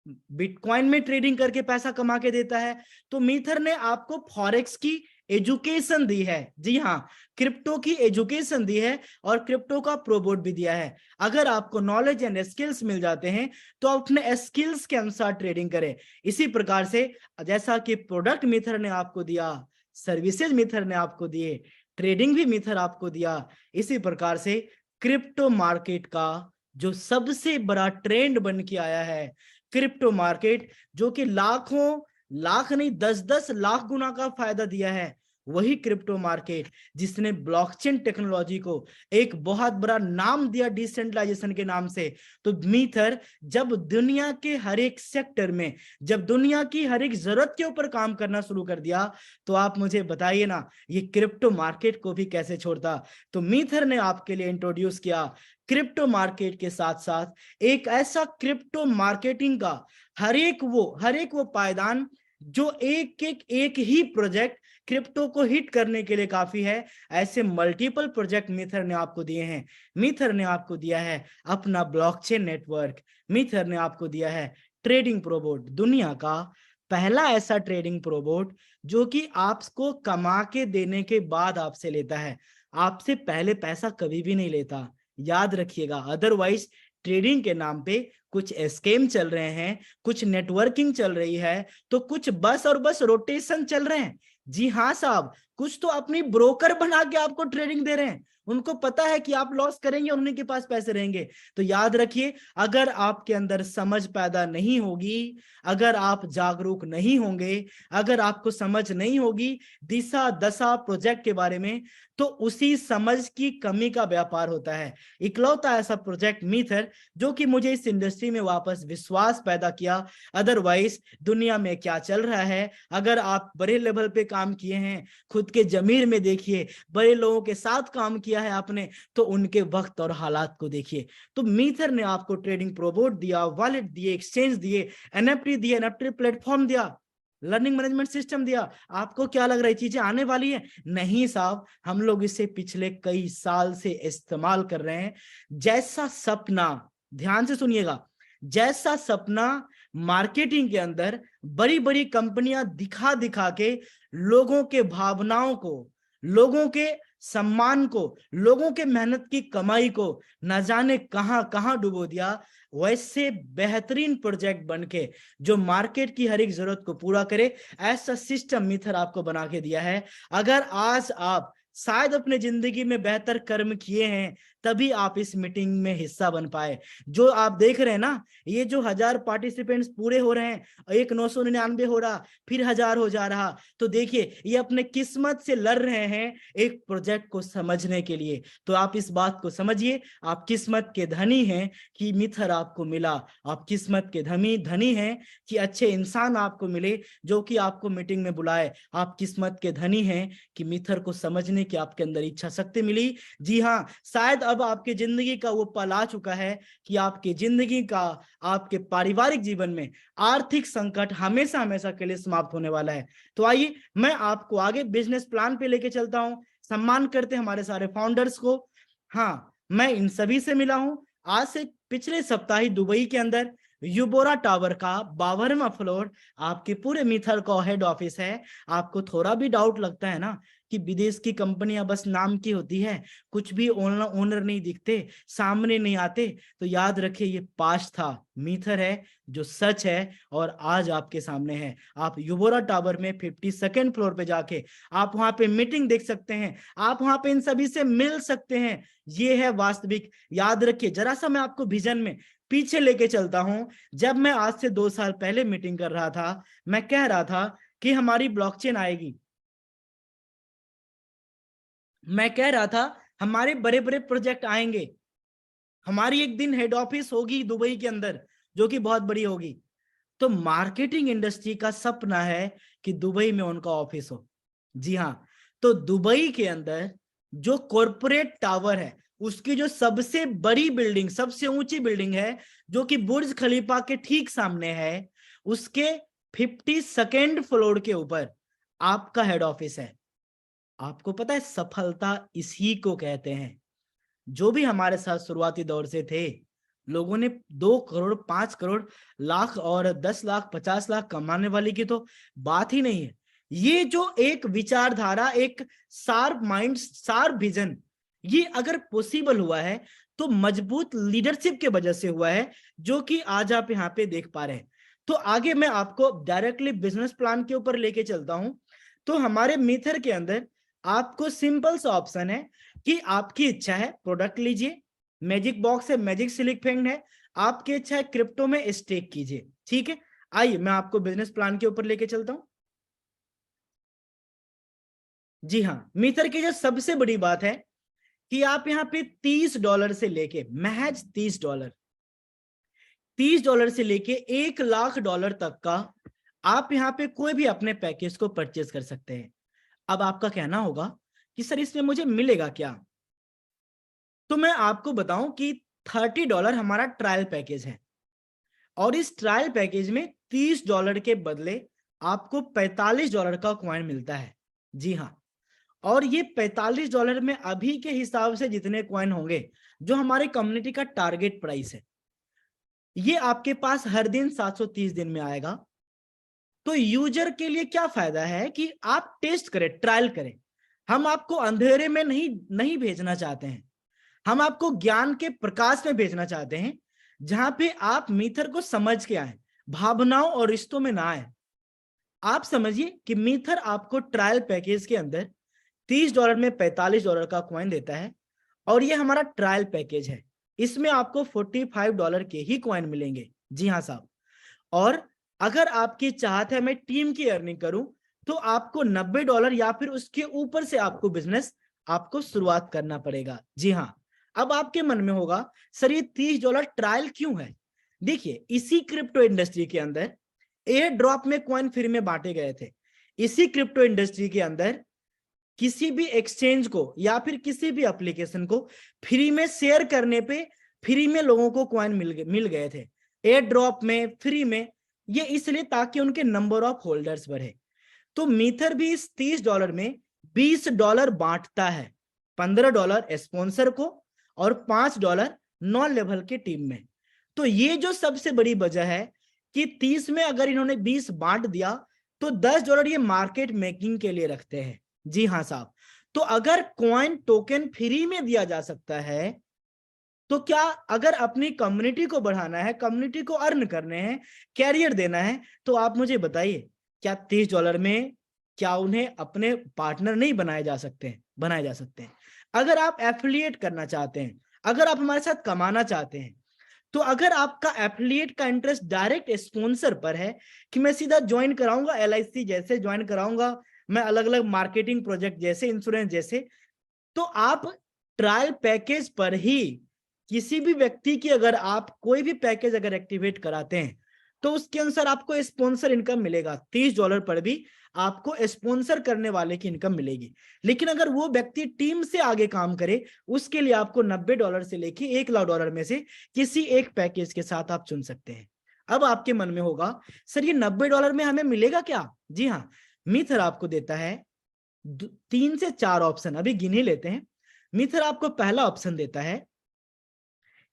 बिटकॉइन में ट्रेडिंग करके पैसा कमा के देता है। तो मीथर ने आपको फॉरेक्स की एजुकेशन दी है। जी हाँ, क्रिप्टो की एजुकेशन दी है और क्रिप्टो का प्रोबोट भी दिया है। अगर आपको नॉलेज एंड स्किल्स मिल जाते हैं तो अपने स्किल्स के अनुसार ट्रेडिंग करें। इसी प्रकार से जैसा कि प्रोडक्ट मीथर ने आपको दिया, सर्विसेज मीथर ने आपको दिए, ट्रेडिंग भी मीथर आपको दिया, इसी प्रकार से क्रिप्टो मार्केट का जो सबसे बड़ा ट्रेंड बन के आया है, क्रिप्टो मार्केट, जो कि लाखों लाख नहीं 10-10 लाख गुना का फायदा दिया है, वही क्रिप्टो मार्केट जिसने ब्लॉकचेन टेक्नोलॉजी को एक बहुत बड़ा नाम दिया डिसेंट्रलाइजेशन के नाम से। तो मीथर जब दुनिया के हर एक सेक्टर में, जब दुनिया की हर एक जरूरत के ऊपर काम करना शुरू कर दिया, तो आप मुझे बताइए ना, ये क्रिप्टो मार्केट को भी कैसे छोड़ता। तो मीथर ने आपके लिए इंट्रोड्यूस किया क्रिप्टो मार्केट के साथ साथ एक ऐसा क्रिप्टो मार्केटिंग का हर एक वो पायदान, जो एक ही प्रोजेक्ट क्रिप्टो को हिट करने के लिए काफी है। ऐसे मल्टीपल प्रोजेक्ट मीथर ने आपको दिए हैं। मीथर ने आपको दिया है अपना ब्लॉकचेन नेटवर्क, मीथर ने आपको दिया है ट्रेडिंग प्रोबोट, दुनिया का पहला ऐसा ट्रेडिंग प्रोबोट जो कि आपको कमा के देने के बाद आपसे लेता है, आपसे पहले पैसा कभी भी नहीं लेता। याद रखिएगा, अदरवाइज ट्रेडिंग के नाम पे कुछ स्कैम चल रहे हैं, कुछ नेटवर्किंग चल रही है, तो कुछ बस और बस रोटेशन चल रहे हैं। जी हाँ साहब, कुछ तो अपनी ब्रोकर बना के आपको ट्रेडिंग दे रहे हैं, उनको पता है कि आप लॉस करेंगे और उन्हीं के पास पैसे रहेंगे। तो याद रखिए, अगर आपके अंदर समझ पैदा नहीं होगी, अगर आप जागरूक नहीं होंगे, अगर आपको समझ नहीं होगी दिशा दशा प्रोजेक्ट के बारे में, तो उसी समझ की कमी का व्यापार होता है। इकलौता ऐसा प्रोजेक्ट मीथर जो कि मुझे इस इंडस्ट्री में वापस विश्वास पैदा किया। अदरवाइज दुनिया में क्या चल रहा है, अगर आप बड़े लेवल पे काम किए हैं, खुद के जमीर में देखिए, बड़े लोगों के साथ काम किया है आपने, तो उनके वक्त और हालात को देखिए। तो मीथर ने आपको ट्रेडिंग प्रोबोट दिया, वॉलेट दिए, एक्सचेंज दिए, एनएफटी दिए, एनएफटी प्लेटफॉर्म दिया, लर्निंग मैनेजमेंट सिस्टम दिया। आपको क्या लग रहा है चीजें आने वाली है? नहीं साहब, हम लोग इसे पिछले कई साल से इस्तेमाल कर रहे हैं। जैसा सपना, ध्यान से सुनिएगा, जैसा सपना मार्केटिंग के अंदर बड़ी बड़ी कंपनियां दिखा दिखा के लोगों के भावनाओं को, लोगों के सम्मान को, लोगों के मेहनत की कमाई को न जाने कहां कहां डुबो दिया, वैसे बेहतरीन प्रोजेक्ट बनके जो मार्केट की हर एक जरूरत को पूरा करे, ऐसा सिस्टम मीथर आपको बना के दिया है। अगर आज आप शायद अपने जिंदगी में बेहतर कर्म किए हैं, तभी आप इस मीटिंग में हिस्सा बन पाए। जो आप देख रहे हैं ना, ये जो 1000 पार्टिसिपेंट्स पूरे हो रहे हैं, एक 999 हो रहा, फिर 1000 हो जा रहा, तो देखिए ये अपने किस्मत से लड़ रहे हैं एक प्रोजेक्ट को समझने के लिए। तो आप इस बात को समझिए, आप किस्मत के धनी हैं कि मिथर आपको मिला। आप किस्मत के धनी हैं कि अच्छे इंसान आपको मिले जो कि आपको मीटिंग में बुलाए। आप किस्मत के धनी हैं कि मिथर को समझने की आपके अंदर इच्छा शक्ति मिली। जी हाँ, शायद अब आपकी जिंदगी का वो पल आ चुका है कि आपकी जिंदगी का, आपके पारिवारिक जीवन में आर्थिक संकट हमेशा हमेशा के लिए समाप्त होने वाला है। तो आइए मैं आपको आगे बिजनेस प्लान पे लेके चलता हूं। सम्मान करते हैं हमारे सारे फाउंडर्स को। हाँ, मैं इन सभी से मिला हूं आज से पिछले सप्ताह ही दुबई के अंदर युबोरा टावर का 52वां फ्लोर आपके पूरे मिथर का हेड ऑफिस है। आपको थोड़ा भी डाउट लगता है ना कि विदेश की कंपनियां बस नाम की होती है, कुछ भी ओनर नहीं दिखते, सामने नहीं आते, तो याद रखिए ये पास्ट था, मिथर है जो सच है और आज आपके सामने है। आप युबोरा टावर में 52nd फ्लोर पे जाके आप वहां पे मीटिंग देख सकते हैं, आप वहां पे इन सभी से मिल सकते हैं। ये है वास्तविक। याद रखिए, जरा सा मैं आपको विजन में पीछे लेके चलता हूं। जब मैं आज से 2 साल पहले मीटिंग कर रहा था, मैं कह रहा था कि हमारी ब्लॉकचेन आएगी, मैं कह रहा था हमारे बड़े बड़े प्रोजेक्ट आएंगे, हमारी एक दिन हेड ऑफिस होगी दुबई के अंदर जो कि बहुत बड़ी होगी। तो मार्केटिंग इंडस्ट्री का सपना है कि दुबई में उनका ऑफिस हो। जी हाँ, तो दुबई के अंदर जो कॉरपोरेट टावर है, उसकी जो सबसे बड़ी बिल्डिंग, सबसे ऊंची बिल्डिंग है जो कि बुर्ज खलीफा के ठीक सामने है, उसके 52nd फ्लोर के ऊपर आपका हेड ऑफिस है। आपको पता है सफलता इसी को कहते हैं। जो भी हमारे साथ शुरुआती दौर से थे, लोगों ने 2 करोड़ 5 करोड़ लाख और 10 लाख 50 लाख कमाने वाली की तो बात ही नहीं है। ये जो एक विचारधारा, एक शार्प माइंड, शार्प विजन, ये अगर पॉसिबल हुआ है तो मजबूत लीडरशिप के वजह से हुआ है, जो कि आज आप यहाँ पे देख पा रहे हैं। तो आगे मैं आपको डायरेक्टली बिजनेस प्लान के ऊपर लेके चलता हूं। तो हमारे मीथर के अंदर आपको सिंपल सा ऑप्शन है कि आपकी इच्छा है प्रोडक्ट लीजिए, मैजिक बॉक्स है, मैजिक सिलिक फैंग है, आपकी इच्छा है क्रिप्टो में स्टेक कीजिए। ठीक है, आइए मैं आपको बिजनेस प्लान के ऊपर लेके चलता हूं। जी हाँ, मीथर की जो सबसे बड़ी बात है कि आप यहाँ पे $30 से लेके, महज $30, $30 से लेके $1,00,000 तक का आप यहाँ पे कोई भी अपने पैकेज को परचेज कर सकते हैं। अब आपका कहना होगा कि सर इसमें मुझे मिलेगा क्या? तो मैं आपको बताऊं कि $30 हमारा ट्रायल पैकेज है और इस ट्रायल पैकेज में $30 के बदले आपको $45 का कॉइन मिलता है। जी हाँ, और ये $45 में अभी के हिसाब से जितने कॉइन होंगे, जो हमारे कम्युनिटी का टारगेट प्राइस है, ये आपके पास हर दिन 730 दिन में आएगा। तो यूजर के लिए क्या फायदा है कि आप टेस्ट करें, ट्रायल करें। हम आपको अंधेरे में नहीं भेजना चाहते हैं, हम आपको ज्ञान के प्रकाश में भेजना चाहते हैं, जहां पे आप मीथर को समझ के आए, भावनाओं और रिश्तों में ना आए। आप समझिए कि मीथर आपको ट्रायल पैकेज के अंदर $30 में $45 का कॉइन देता है और ये हमारा ट्रायल पैकेज है। इसमें आपको $45 के ही कॉइन मिलेंगे। जी हाँ साहब, और अगर आपकी चाहत है मैं टीम की अर्निंग करूं, तो आपको $90 या फिर उसके ऊपर से आपको बिजनेस आपको शुरुआत करना पड़ेगा। जी हाँ, अब आपके मन में होगा सर ये $30 ट्रायल क्यों है? देखिए, इसी क्रिप्टो इंडस्ट्री के अंदर एयर ड्रॉप में कॉइन फ्री में बांटे गए थे। इसी क्रिप्टो इंडस्ट्री के अंदर किसी भी एक्सचेंज को या फिर किसी भी एप्लीकेशन को फ्री में शेयर करने पे फ्री में लोगों को कॉइन मिल गए थे, एयर ड्रॉप में, फ्री में। ये इसलिए ताकि उनके नंबर ऑफ होल्डर्स बढ़े। तो मीथर भी इस $30 में $20 बांटता है, $15 स्पॉन्सर को और $5 नॉन लेवल के टीम में। तो ये जो सबसे बड़ी वजह है कि 30 में अगर इन्होंने 20 बांट दिया तो $10 ये मार्केट मेकिंग के लिए रखते हैं। जी हाँ साहब, तो अगर कॉइन टोकन फ्री में दिया जा सकता है, तो क्या अगर अपनी कम्युनिटी को बढ़ाना है, कम्युनिटी को अर्न करने हैं, कैरियर देना है, तो आप मुझे बताइए क्या $30 में क्या उन्हें अपने पार्टनर नहीं बनाए जा सकते हैं? बनाए जा सकते हैं। अगर आप एफिलिएट करना चाहते हैं, अगर आप हमारे साथ कमाना चाहते हैं, तो अगर आपका एफिलिएट का इंटरेस्ट डायरेक्ट स्पॉन्सर पर है कि मैं सीधा ज्वाइन कराऊंगा LIC जैसे, ज्वाइन कराऊंगा मैं अलग अलग मार्केटिंग प्रोजेक्ट जैसे, इंश्योरेंस जैसे, तो आप ट्रायल पैकेज पर ही किसी भी व्यक्ति की अगर आप कोई भी पैकेज अगर एक्टिवेट कराते हैं तो उसके अनुसार आपको स्पॉन्सर इनकम मिलेगा। $30 पर भी आपको स्पॉन्सर करने वाले की इनकम मिलेगी। लेकिन अगर वो व्यक्ति टीम से आगे काम करे, उसके लिए आपको $90 से लेके $1,00,000 में से किसी एक पैकेज के साथ आप चुन सकते हैं। अब आपके मन में होगा सर ये $90 में हमें मिलेगा क्या? जी हाँ, मिथर आपको देता है 3 से 4 ऑप्शन, अभी गिन ही लेते हैं। मिथर आपको पहला ऑप्शन देता है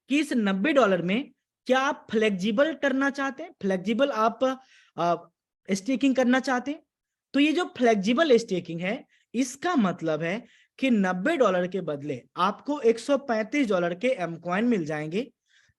कि इस $90 में क्या आप फ्लेक्सिबल करना चाहते हैं, फ्लेक्सिबल आप स्टेकिंग करना चाहते हैं। तो ये जो फ्लेक्सिबल स्टेकिंग है इसका मतलब है कि $90 के बदले आपको $135 के एमकॉइन मिल जाएंगे,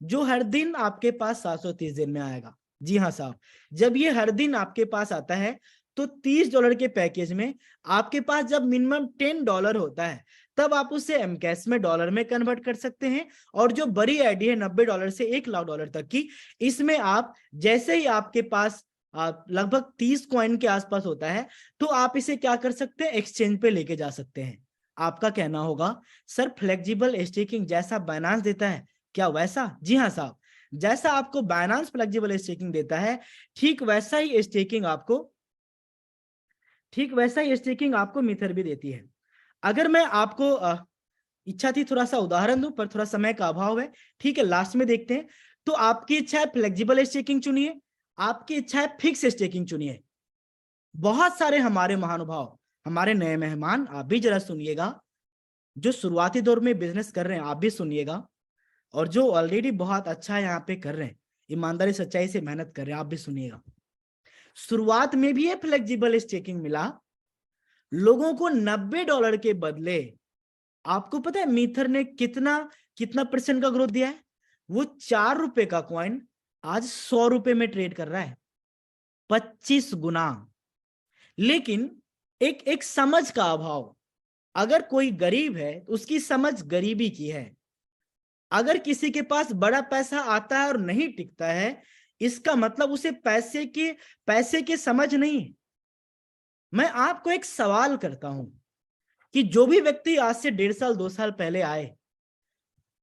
जो हर दिन आपके पास 730 दिन में आएगा। जी हाँ साहब, जब ये हर दिन आपके पास आता है तो $30 के पैकेज में आपके पास जब मिनिमम $10 होता है तब आप उसे एम कैश में डॉलर में कन्वर्ट कर सकते हैं। और जो बड़ी आईडी है $90 से $1,00,000 तक की, इसमें आप जैसे ही आपके पास लगभग 30 कॉइन के आसपास होता है तो आप इसे क्या कर सकते हैं, एक्सचेंज पे लेके जा सकते हैं। आपका कहना होगा सर फ्लेक्सिबल स्टेकिंग जैसा बाइनेंस देता है क्या वैसा? जी हाँ साहब, जैसा आपको बाइनेंस फ्लेक्सिबल स्टेकिंग देता है ठीक वैसा ही स्टेकिंग आपको मिथर भी देती है। अगर मैं आपको इच्छा थी थोड़ा सा उदाहरण दूं, पर थोड़ा समय का अभाव है, ठीक है लास्ट में देखते हैं। तो आपकी इच्छा है फ्लेक्सिबल स्टेकिंग चुनिए, आपकी इच्छा है फिक्स स्टेकिंग चुनिए। बहुत सारे हमारे महानुभाव, हमारे नए मेहमान, आप भी जरा सुनिएगा, जो शुरुआती दौर में बिजनेस कर रहे हैं आप भी सुनिएगा, और जो ऑलरेडी बहुत अच्छा यहाँ पे कर रहे हैं, ईमानदारी सच्चाई से मेहनत कर रहे हैं, आप भी सुनिएगा। शुरुआत में भी ये फ्लेक्सिबल स्टेकिंग मिला लोगों को $90 के बदले। आपको पता है मीथर ने कितना परसेंट का ग्रोथ दिया है? वो ₹4 का कॉइन आज ₹100 में ट्रेड कर रहा है, 25 गुना। लेकिन एक समझ का अभाव, अगर कोई गरीब है तो उसकी समझ गरीबी की है। अगर किसी के पास बड़ा पैसा आता है और नहीं टिकता है, इसका मतलब उसे पैसे की समझ नहीं है। मैं आपको एक सवाल करता हूं कि जो भी व्यक्ति आज से 1.5 साल 2 साल पहले आए,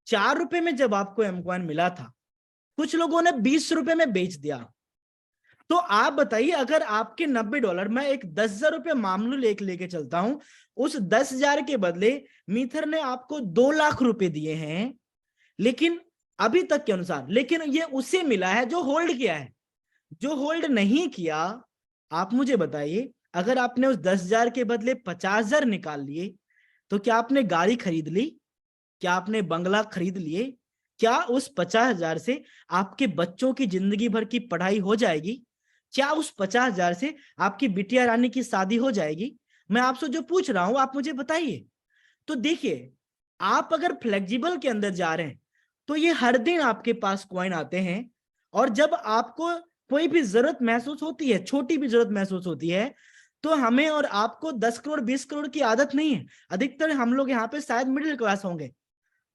₹4 में जब आपको एमकॉइन मिला था, कुछ लोगों ने ₹20 में बेच दिया। तो आप बताइए, अगर आपके $90, मैं एक ₹10,000 मामूल लेके चलता हूं, उस 10,000 के बदले मीथर ने आपको ₹2,00,000 दिए हैं, लेकिन अभी तक के अनुसार, लेकिन ये उसे मिला है जो होल्ड किया है। जो होल्ड नहीं किया, आप मुझे बताइए, अगर आपने उस 10,000 के बदले 50,000 निकाल लिए तो क्या आपने गाड़ी खरीद ली? क्या आपने बंगला खरीद लिए? क्या उस 50,000 से आपके बच्चों की जिंदगी भर की पढ़ाई हो जाएगी? क्या उस 50,000 से आपकी बिटिया रानी की शादी हो जाएगी? मैं आपसे जो पूछ रहा हूं आप मुझे बताइए। तो देखिए, आप अगर फ्लेक्सिबल के अंदर जा रहे हैं तो ये हर दिन आपके पास कॉइन आते हैं, और जब आपको कोई भी जरूरत महसूस होती है, छोटी भी जरूरत महसूस होती है, तो हमें और आपको 10 करोड़ 20 करोड़ की आदत नहीं है। अधिकतर हम लोग यहाँ पे शायद मिडिल क्लास होंगे,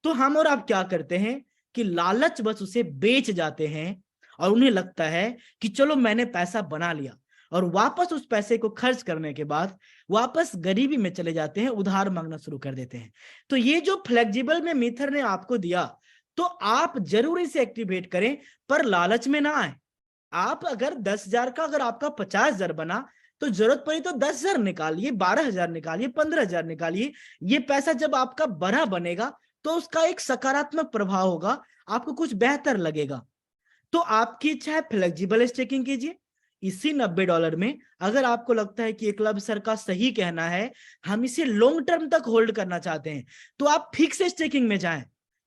तो हम और आप क्या करते हैं कि लालच बस उसे बेच जाते हैं, और उन्हें लगता है कि चलो मैंने पैसा बना लिया, और वापस उस पैसे को खर्च करने के बाद वापस गरीबी में चले जाते हैं, उधार मांगना शुरू कर देते हैं। तो ये जो फ्लेक्सिबल में मीथर ने आपको दिया, तो आप जरूर इसे एक्टिवेट करें, पर लालच में ना आए। आप अगर 10,000 का अगर आपका 50,000 बना, तो जरूरत पड़ी तो 10,000 निकालिए, 12,000 निकालिए, 15,000 निकालिए। ये पैसा जब आपका बड़ा बनेगा तो उसका एक सकारात्मक प्रभाव होगा, आपको कुछ बेहतर लगेगा। तो आपकी इच्छा है फ्लेक्सिबल स्टेकिंग कीजिए इसी $90 में। अगर आपको लगता है कि एकलव्य सर का सही कहना है, हम इसे लॉन्ग टर्म तक होल्ड करना चाहते हैं, तो आप फिक्स स्टेकिंग में जाएं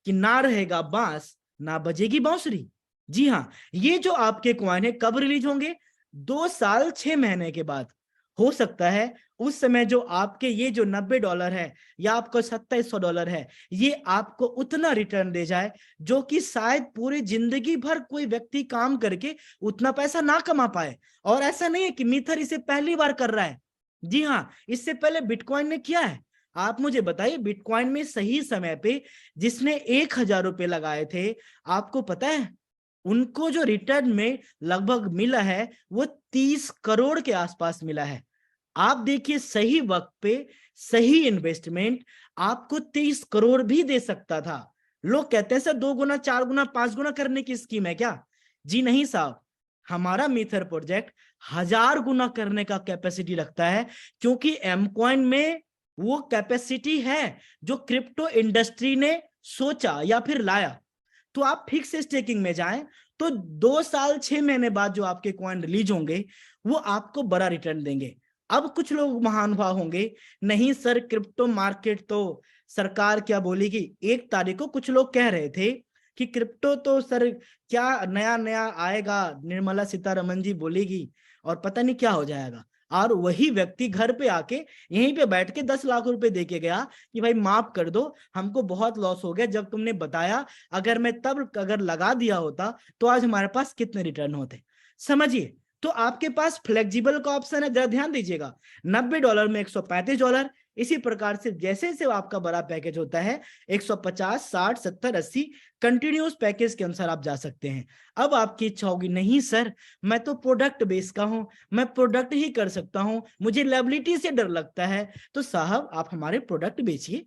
कि ना रहेगा बांस ना बजेगी बांसुरी। जी हाँ, ये जो आपके कॉइन है कब रिलीज होंगे? 2 साल 6 महीने के बाद। हो सकता है उस समय जो आपके ये जो $90 है या आपका $2,700 है, ये आपको उतना रिटर्न दे जाए जो कि शायद पूरी जिंदगी भर कोई व्यक्ति काम करके उतना पैसा ना कमा पाए। और ऐसा नहीं है कि मीथर इसे पहली बार कर रहा है। जी हाँ, इससे पहले बिटकॉइन ने किया है। आप मुझे बताइए, बिटकॉइन में सही समय पे जिसने 1,000 रुपए लगाए थे, आपको पता है उनको जो रिटर्न में लगभग मिला है वो 30 करोड़ के आसपास मिला है। आप देखिए, सही वक्त पे सही इन्वेस्टमेंट आपको 30 करोड़ भी दे सकता था। लोग कहते हैं सर 2 गुना 4 गुना 5 गुना करने की स्कीम है क्या? जी नहीं साहब, हमारा मीथर प्रोजेक्ट 1000 गुना करने का कैपेसिटी रखता है, क्योंकि एमकॉइन में वो कैपेसिटी है जो क्रिप्टो इंडस्ट्री ने सोचा या फिर लाया। तो आप फिक्स स्टेकिंग में जाएं तो 2 साल 6 महीने बाद जो आपके कॉइन रिलीज होंगे वो आपको बड़ा रिटर्न देंगे। अब कुछ लोग महानुभाव होंगे, नहीं सर क्रिप्टो मार्केट तो सरकार क्या बोलेगी। 1 तारीख को कुछ लोग कह रहे थे कि क्रिप्टो तो सर क्या नया नया आएगा, निर्मला सीतारमन जी बोलेगी और पता नहीं क्या हो जाएगा। और वही व्यक्ति घर पे आके यहीं पे बैठ के 10 लाख रुपए दे के गया कि भाई माफ कर दो, हमको बहुत लॉस हो गया, जब तुमने बताया अगर मैं तब अगर लगा दिया होता तो आज हमारे पास कितने रिटर्न होते। समझिए, तो आपके पास फ्लेक्सिबल का ऑप्शन है, जरा ध्यान दीजिएगा। $90 में $135, इसी प्रकार से जैसे जैसे आपका बड़ा पैकेज होता है 150, 60, 70, 80 कंटिन्यूस पैकेज के अनुसार आप जा सकते हैं। अब आपकी इच्छा होगी, नहीं सर मैं तो प्रोडक्ट बेस का हूं, मैं प्रोडक्ट ही कर सकता हूं, मुझे लायबिलिटी से डर लगता है, तो साहब आप हमारे प्रोडक्ट बेचिए।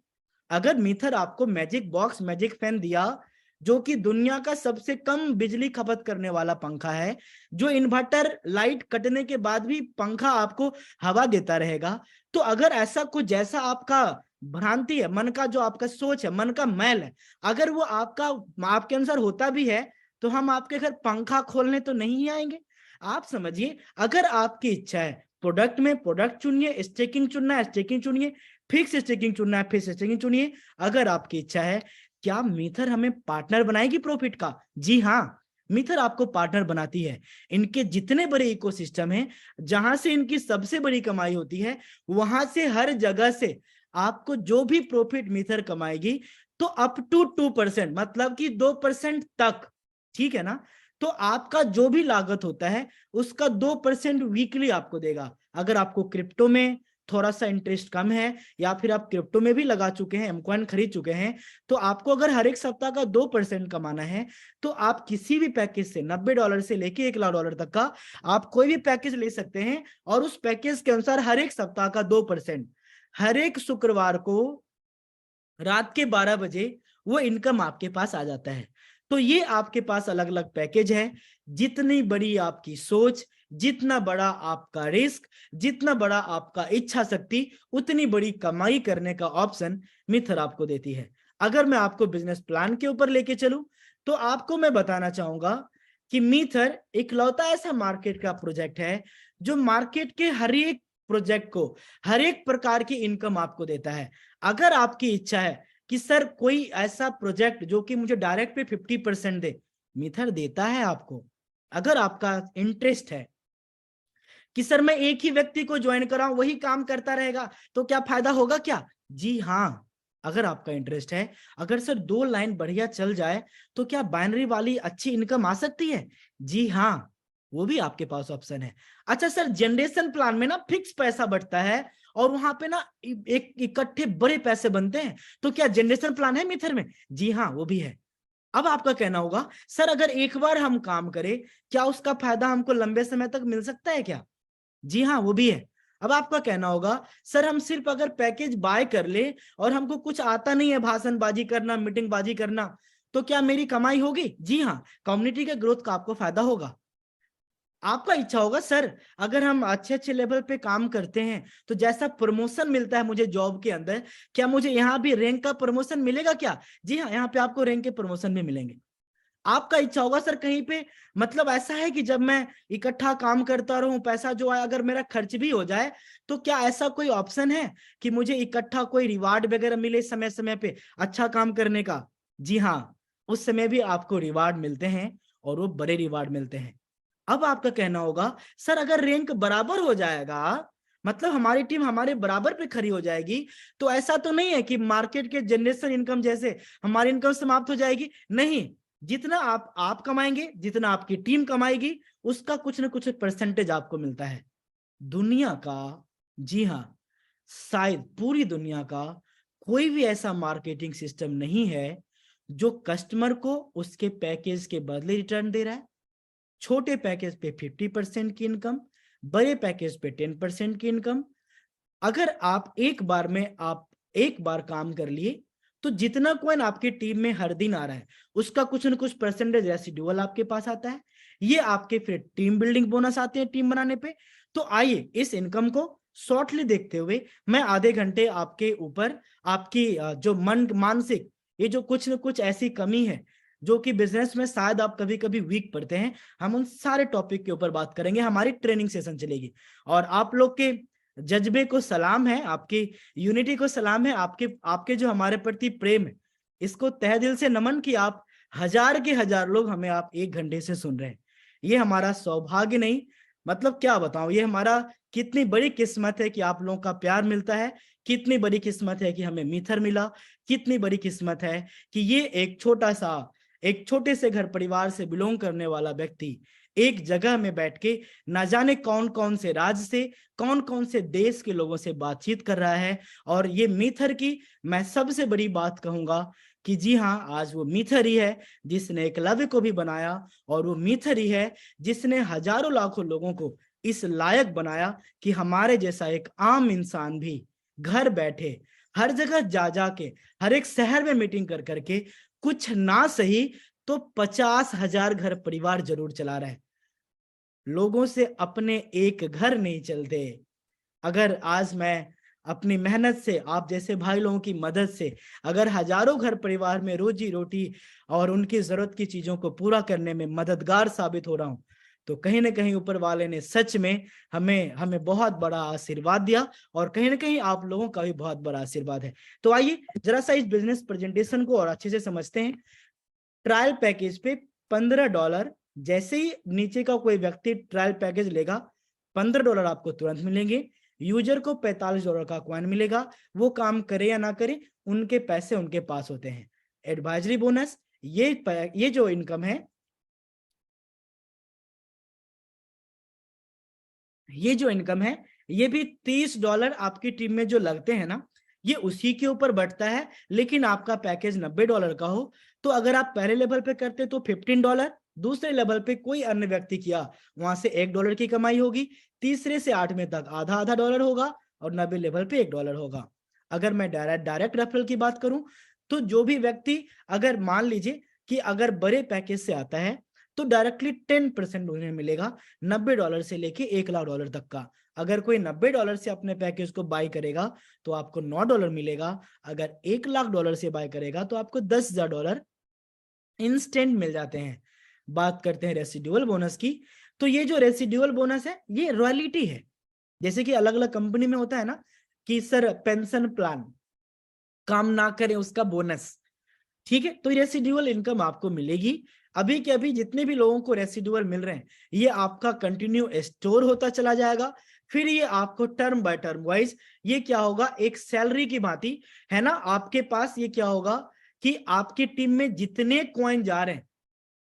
अगर मीथर आपको मैजिक बॉक्स मैजिक फैन दिया, जो कि दुनिया का सबसे कम बिजली खपत करने वाला पंखा है, जो इन्वर्टर लाइट कटने के बाद भी पंखा आपको हवा देता रहेगा, तो अगर ऐसा कुछ जैसा आपका भ्रांति है, मन का जो आपका सोच है, मन का मैल है, अगर वो आपका आपके अनुसार होता भी है, तो हम आपके घर पंखा खोलने तो नहीं आएंगे। आप समझिए, अगर आपकी इच्छा है प्रोडक्ट में प्रोडक्ट चुनिए, स्टेकिंग चुनना है स्टेकिंग चुनिए, फिक्स स्टेकिंग चुनना है फिक्स स्टेकिंग चुनिए। अगर आपकी इच्छा है, क्या मीथर हमें पार्टनर बनाएगी प्रॉफिट का? जी हाँ, मीथर आपको पार्टनर बनाती है। इनके जितने बड़े इकोसिस्टम हैं, जहां से इनकी सबसे बड़ी कमाई होती है, वहां से हर जगह से आपको जो भी प्रॉफिट मीथर कमाएगी, तो अप टू 2%, मतलब कि 2% तक, ठीक है ना? तो आपका जो भी लागत होता है उसका 2% वीकली आपको देगा। अगर आपको क्रिप्टो में थोड़ा सा इंटरेस्ट कम है, या फिर आप क्रिप्टो में भी लगा चुके हैं, एमकॉइन खरीद चुके हैं, तो आपको अगर हर एक सप्ताह का 2% कमाना है, तो आप किसी भी पैकेज से $90 से लेके $1,00,000 तक का आप कोई भी पैकेज ले सकते हैं, और उस पैकेज के अनुसार हर एक सप्ताह का 2%, हर एक शुक्रवार को रात के 12 बजे वो इनकम आपके पास आ जाता है। तो ये आपके पास अलग अलग पैकेज है। जितनी बड़ी आपकी सोच, जितना बड़ा आपका रिस्क, जितना बड़ा आपका इच्छा शक्ति, उतनी बड़ी कमाई करने का ऑप्शन मिथर आपको देती है। अगर मैं आपको बिजनेस प्लान के ऊपर लेके चलूं, तो आपको मैं बताना चाहूंगा कि मिथर इकलौता ऐसा मार्केट का प्रोजेक्ट है जो मार्केट के हर एक प्रोजेक्ट को हर एक प्रकार की इनकम आपको देता है। अगर आपकी इच्छा है कि सर कोई ऐसा प्रोजेक्ट जो कि मुझे डायरेक्ट पे 50% दे, मिथर देता है आपको। अगर आपका इंटरेस्ट है कि सर मैं एक ही व्यक्ति को ज्वाइन कराऊं, वही काम करता रहेगा, तो क्या फायदा होगा क्या? जी हाँ, अगर आपका इंटरेस्ट है, अगर सर 2 लाइन बढ़िया चल जाए, तो क्या बाइनरी वाली अच्छी इनकम आ सकती है? जी हाँ, वो भी आपके पास ऑप्शन है। अच्छा सर, जनरेशन प्लान में ना फिक्स पैसा बढ़ता है और वहां पे ना एक इकट्ठे बड़े पैसे बनते हैं, तो क्या जनरेशन प्लान है मिथर में? जी हाँ, वो भी है। अब आपका कहना होगा, सर अगर एक बार हम काम करें, क्या उसका फायदा हमको लंबे समय तक मिल सकता है क्या? जी हाँ, वो भी है। अब आपका कहना होगा, सर हम सिर्फ अगर पैकेज बाय कर ले और हमको कुछ आता नहीं है भाषणबाजी करना, मीटिंग बाजी करना, तो क्या मेरी कमाई होगी? जी हाँ, कम्युनिटी के ग्रोथ का आपको फायदा होगा। आपका इच्छा होगा, सर अगर हम अच्छे अच्छे लेवल पे काम करते हैं, तो जैसा प्रमोशन मिलता है मुझे जॉब के अंदर, क्या मुझे यहाँ भी रैंक का प्रमोशन मिलेगा क्या? जी हाँ, यहाँ पे आपको रैंक के प्रमोशन भी मिलेंगे। आपका इच्छा होगा, सर कहीं पे मतलब ऐसा है कि जब मैं इकट्ठा काम करता रहूं, पैसा जो आए अगर मेरा खर्च भी हो जाए, तो क्या ऐसा कोई ऑप्शन है कि मुझे इकट्ठा कोई रिवार्ड वगैरह मिले समय समय पे अच्छा काम करने का? जी हाँ, उस समय भी आपको रिवार्ड मिलते हैं, और वो बड़े रिवार्ड मिलते हैं। अब आपका कहना होगा, सर अगर रैंक बराबर हो जाएगा, मतलब हमारी टीम हमारे बराबर पे खड़ी हो जाएगी, तो ऐसा तो नहीं है कि मार्केट के जनरेशन इनकम जैसे हमारी इनकम समाप्त हो जाएगी? नहीं, जितना आप कमाएंगे, जितना आपकी टीम कमाएगी, उसका कुछ ना कुछ परसेंटेज आपको मिलता है। दुनिया का, जी हाँ, शायद पूरी दुनिया का कोई भी ऐसा मार्केटिंग सिस्टम नहीं है जो कस्टमर को उसके पैकेज के बदले रिटर्न दे रहा है। छोटे पैकेज पे 50% की इनकम, बड़े पैकेज पे 10% की इनकम। अगर आप एक बार काम कर लिए तो जितना कॉइन आपकी टीम में हर दिन आ रहा है उसका कुछ न कुछ परसेंटेज रेसिडुअल आपके पास आता है। ये आपके फिर टीम बिल्डिंग बोनस आते हैं टीम बनाने पे। तो आइए इस इनकम को शॉर्टली देखते हुए मैं आधे घंटे आपके ऊपर आपकी जो मानसिक ये जो कुछ न कुछ ऐसी कमी है जो कि बिजनेस में शायद आप कभी कभी वीक पड़ते हैं, हम उन सारे टॉपिक के ऊपर बात करेंगे। हमारी ट्रेनिंग सेशन चलेगी और आप लोग के जज्बे को सलाम है, आपकी यूनिटी को सलाम है, आपके आपके जो हमारे प्रति प्रेम है इसको तहे दिल से नमन कि आप हजार के हजार लोग हमें आप 1 घंटे से सुन रहे हैं। ये हमारा सौभाग्य नहीं, मतलब क्या बताऊं, ये हमारा कितनी बड़ी किस्मत है कि आप लोगों का प्यार मिलता है, कितनी बड़ी किस्मत है कि हमें मिथर मिला, कितनी बड़ी किस्मत है कि ये एक छोटे से घर परिवार से बिलोंग करने वाला व्यक्ति एक जगह में बैठ के ना जाने कौन कौन से राज्य से कौन कौन से देश के लोगों से बातचीत कर रहा है। और ये मीथर की मैं सबसे बड़ी बात कहूंगा कि जी हाँ, आज वो मीथर ही है जिसने एकलव्य को भी बनाया, और वो मीथर ही है जिसने हजारों लाखों लोगों को इस लायक बनाया कि हमारे जैसा एक आम इंसान भी घर बैठे हर जगह जा जाके हर एक शहर में मीटिंग कर करके कुछ ना सही तो 50,000 घर परिवार जरूर चला रहा है। लोगों से अपने एक घर नहीं चलते। अगर आज मैं अपनी मेहनत से आप जैसे भाई लोगों की मदद से अगर हजारों घर परिवार में रोजी रोटी और उनकी जरूरत की चीजों को पूरा करने में मददगार साबित हो रहा हूं तो कहीं ना कहीं ऊपर वाले ने सच में हमें हमें बहुत बड़ा आशीर्वाद दिया, और कहीं ना कहीं आप लोगों का भी बहुत बड़ा आशीर्वाद है। तो आइए जरा सा इस बिजनेस प्रेजेंटेशन को और अच्छे से समझते हैं। ट्रायल पैकेज पे $15, जैसे ही नीचे का कोई व्यक्ति ट्रायल पैकेज लेगा $15 आपको तुरंत मिलेंगे। यूजर को $45 का कॉइन मिलेगा, वो काम करे या ना करे उनके पैसे उनके पास होते हैं। एडवाइजरी बोनस, ये जो इनकम है, ये जो इनकम है ये भी $30 आपकी टीम में जो लगते हैं ना, ये उसी के ऊपर बढ़ता है। लेकिन आपका पैकेज $90 का हो तो अगर आप पहले लेवल पे करते तो $15, दूसरे लेवल पे कोई अन्य व्यक्ति किया वहां से $1 की कमाई होगी, तीसरे से 8वें तक आधा आधा डॉलर होगा और 90 लेवल पे $1 होगा। अगर मैं डायरेक्ट रेफरल की बात करूं तो जो भी व्यक्ति अगर मान लीजिए कि अगर बड़े पैकेज से आता है तो डायरेक्टली 10% उन्हें मिलेगा $90 से लेके $1,00,000 तक का। अगर कोई $90 से अपने पैकेज को बाय करेगा तो आपको $9 मिलेगा, अगर $1,00,000 से बाय करेगा तो आपको $10,000 इंस्टेंट मिल जाते हैं। बात करते हैं रेसिडुअल बोनस की, तो ये जो रेसिडुअल बोनस है ये रॉयल्टी है। जैसे कि अलग अलग कंपनी में होता है ना कि सर पेंशन प्लान काम ना करे उसका बोनस, ठीक है, तो रेसिडुअल इनकम आपको मिलेगी। अभी के अभी जितने भी लोगों को रेसिडुअल मिल रहे हैं ये आपका कंटिन्यू स्टोर होता चला जाएगा। फिर ये आपको टर्म बाय टर्म वाइज ये क्या होगा, एक सैलरी की भांति है ना, आपके पास ये क्या होगा कि आपकी टीम में जितने कॉइन जा रहे हैं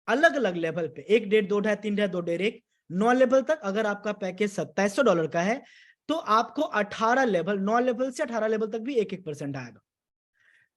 अलग अलग लेवल पे, 1, 1.5, 2, 2.5, 3, 2, 1.5, 9 लेवल तक, अगर आपका पैकेज $2700 का है तो आपको 18 लेवल, 9 लेवल से 18 लेवल तक भी 1-1% आएगा।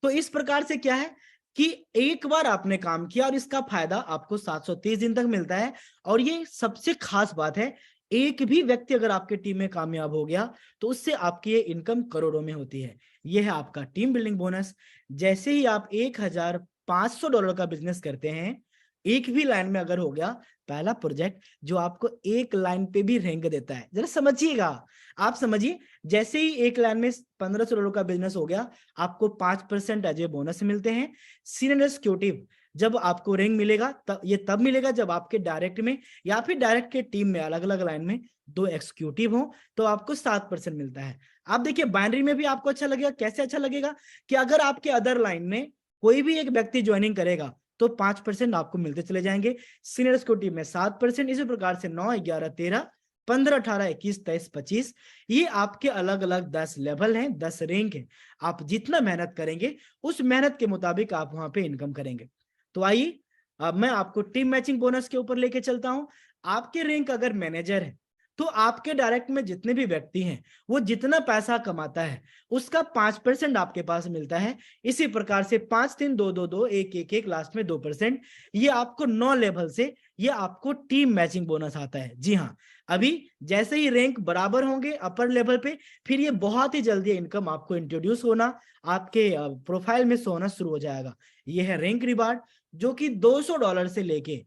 तो इस प्रकार से क्या है कि एक बार आपने काम किया और इसका फायदा आपको 730 दिन तक मिलता है। और ये सबसे खास बात है, एक भी व्यक्ति अगर आपके टीम में कामयाब हो गया तो उससे आपकी ये इनकम करोड़ों में होती है। ये है आपका टीम बिल्डिंग बोनस। जैसे ही आप $1,500 का बिजनेस करते हैं, एक भी लाइन में अगर हो गया, पहला प्रोजेक्ट जो आपको एक लाइन पे भी रैंक देता है, जरा समझिएगा, आप समझिए, जैसे ही एक लाइन में $1,500 का बिजनेस हो गया आपको 5% एज ए बोनस मिलते हैं। सीनियर एग्जीक्यूटिव जब आपको रैंक मिलेगा तब मिलेगा जब आपके डायरेक्ट में या फिर डायरेक्ट के टीम में अलग अलग लाइन में 2 एग्जीक्यूटिव हो तो आपको 7% मिलता है। आप देखिए बाइनरी में भी आपको अच्छा लगेगा, कैसे अच्छा लगेगा कि अगर आपके अदर लाइन में कोई भी एक व्यक्ति ज्वाइनिंग करेगा तो 5% आपको मिलते चले जाएंगे। सीनियर एग्जीक्यूटिव में 7%, इसी प्रकार से 9, 11, 13, 15, 18, 21, 23, 25, ये आपके अलग अलग 10 लेवल हैं, 10 रैंक हैं। आप जितना मेहनत करेंगे उस मेहनत के मुताबिक आप वहां पे इनकम करेंगे। तो आइए अब मैं आपको टीम मैचिंग बोनस के ऊपर लेके चलता हूं। आपके रैंक अगर मैनेजर है तो आपके डायरेक्ट में जितने भी व्यक्ति हैं वो जितना पैसा कमाता है उसका 5% आपके पास मिलता है। इसी प्रकार से 5 3 2 2 2 1 1 1 लास्ट में 2%, ये आपको 9 लेवल से ये आपको टीम मैचिंग बोनस आता है। जी हाँ, अभी जैसे ही रैंक बराबर होंगे अपर लेवल पे, फिर ये बहुत ही जल्दी इनकम आपको इंट्रोड्यूस होना, आपके प्रोफाइल में शो होना शुरू हो जाएगा। ये है रैंक रिवार्ड, जो कि $200 से लेके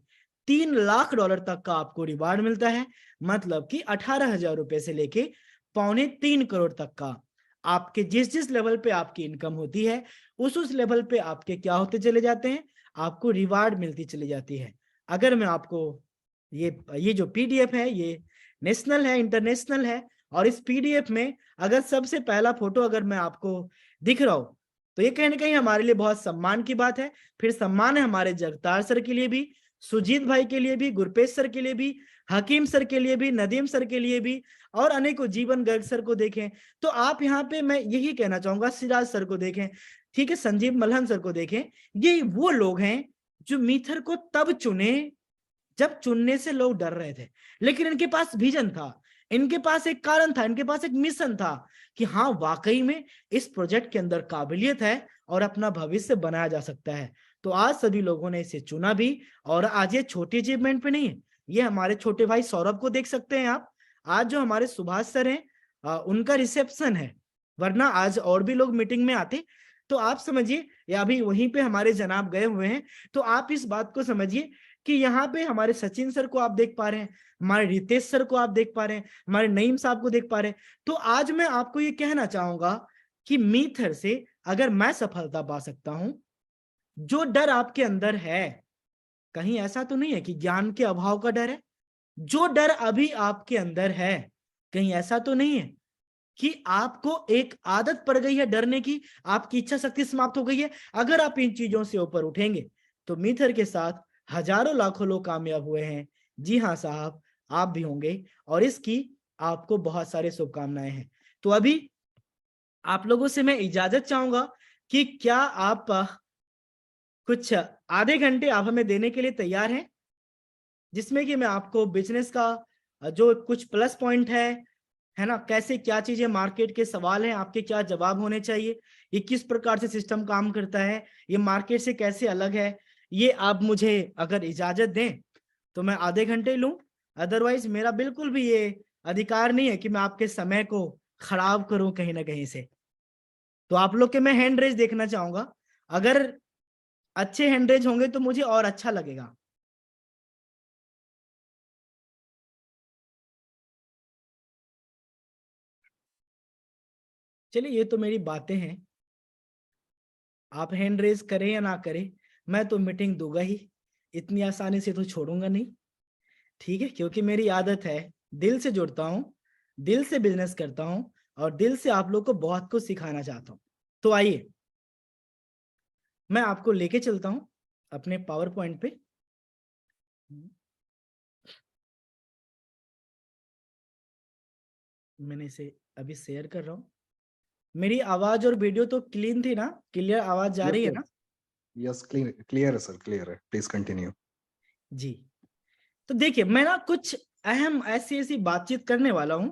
$3 लाख तक का आपको रिवार्ड मिलता है। मतलब कि 18,000 रुपए से लेके 2.25 करोड़ तक का आपके जिस जिस लेवल पे आपकी इनकम होती है उस लेवल पे आपके क्या होते चले जाते हैं, आपको रिवार्ड मिलती चली जाती है। अगर मैं आपको ये जो पीडीएफ है ये नेशनल है, इंटरनेशनल है, और इस पीडीएफ में अगर सबसे पहला फोटो अगर मैं आपको दिख रहा हूं तो ये कहीं ना कहीं हमारे लिए बहुत सम्मान की बात है। फिर सम्मान है हमारे जगतार सर के लिए भी, सुजीत भाई के लिए भी, गुरपेश सर के लिए भी, हकीम सर के लिए भी, नदीम सर के लिए भी, और अनेकों जीवन गर्ग सर को देखें तो आप यहाँ पे मैं यही कहना चाहूंगा, सिराज सर को देखें, ठीक है, संजीव मल्हन सर को देखें। ये वो लोग हैं जो मीथर को तब चुने जब चुनने से लोग डर रहे थे, लेकिन इनके पास विजन था, इनके पास एक कारण था, इनके पास एक मिशन था कि हाँ वाकई में इस प्रोजेक्ट के अंदर काबिलियत है और अपना भविष्य बनाया जा सकता है। तो आज सभी लोगों ने इसे चुना भी, और आज ये छोटी अचीवमेंट पे नहीं है, ये हमारे छोटे भाई सौरभ को देख सकते हैं आप, आज जो हमारे सुभाष सर हैं उनका रिसेप्शन है, वरना आज और भी लोग मीटिंग में आते। तो आप समझिए, या अभी वहीं पे हमारे जनाब गए हुए हैं, तो आप इस बात को समझिए कि यहाँ पे हमारे सचिन सर को आप देख पा रहे हैं, हमारे रितेश सर को आप देख पा रहे हैं, हमारे नईम साहब को देख पा रहे हैं। तो आज मैं आपको ये कहना चाहूंगा कि मीथर से अगर मैं सफलता पा सकता हूं, जो डर आपके अंदर है, कहीं ऐसा तो नहीं है कि ज्ञान के अभाव का डर है, जो डर अभी आपके अंदर है कहीं ऐसा तो नहीं है कि आपको एक आदत पड़ गई है डरने की, आपकी इच्छा शक्ति समाप्त हो गई है। अगर आप इन चीजों से ऊपर उठेंगे तो मीथर के साथ हजारों लाखों लोग कामयाब हुए हैं। जी हाँ साहब, आप भी होंगे, और इसकी आपको बहुत सारी शुभकामनाएं हैं। तो अभी आप लोगों से मैं इजाजत चाहूंगा कि क्या आप कुछ आधे घंटे आप हमें देने के लिए तैयार हैं, जिसमें कि मैं आपको बिजनेस का जो कुछ प्लस पॉइंट है ना, कैसे क्या चीजें मार्केट के सवाल हैं आपके क्या जवाब होने चाहिए, ये किस प्रकार से सिस्टम काम करता है, ये मार्केट से कैसे अलग है, ये आप मुझे अगर इजाजत दें तो मैं आधे घंटे लूं। अदरवाइज मेरा बिल्कुल भी ये अधिकार नहीं है कि मैं आपके समय को खराब करूं कहीं ना कहीं से। तो आप लोग के मैं हैंड रेज देखना चाहूंगा, अगर अच्छे हैंड रेज होंगे तो मुझे और अच्छा लगेगा। चलिए, ये तो मेरी बातें हैं, आप हैंड रेज करें या ना करें मैं तो मीटिंग दूंगा ही, इतनी आसानी से तो छोड़ूंगा नहीं, ठीक है, क्योंकि मेरी आदत है, दिल से जुड़ता हूं, दिल से बिजनेस करता हूं, और दिल से आप लोग को बहुत कुछ सिखाना चाहता हूं। तो आइए मैं आपको लेके चलता हूं अपने पावर पॉइंट पे। मैंने इसे अभी शेयर कर रहा हूं। मेरी आवाज और वीडियो तो क्लीन थी ना, क्लियर आवाज जा रही है ना? यस, क्लियर है सर, क्लियर है, प्लीज कंटिन्यू। जी, तो देखिए मैं ना कुछ अहम ऐसी ऐसी बातचीत करने वाला हूं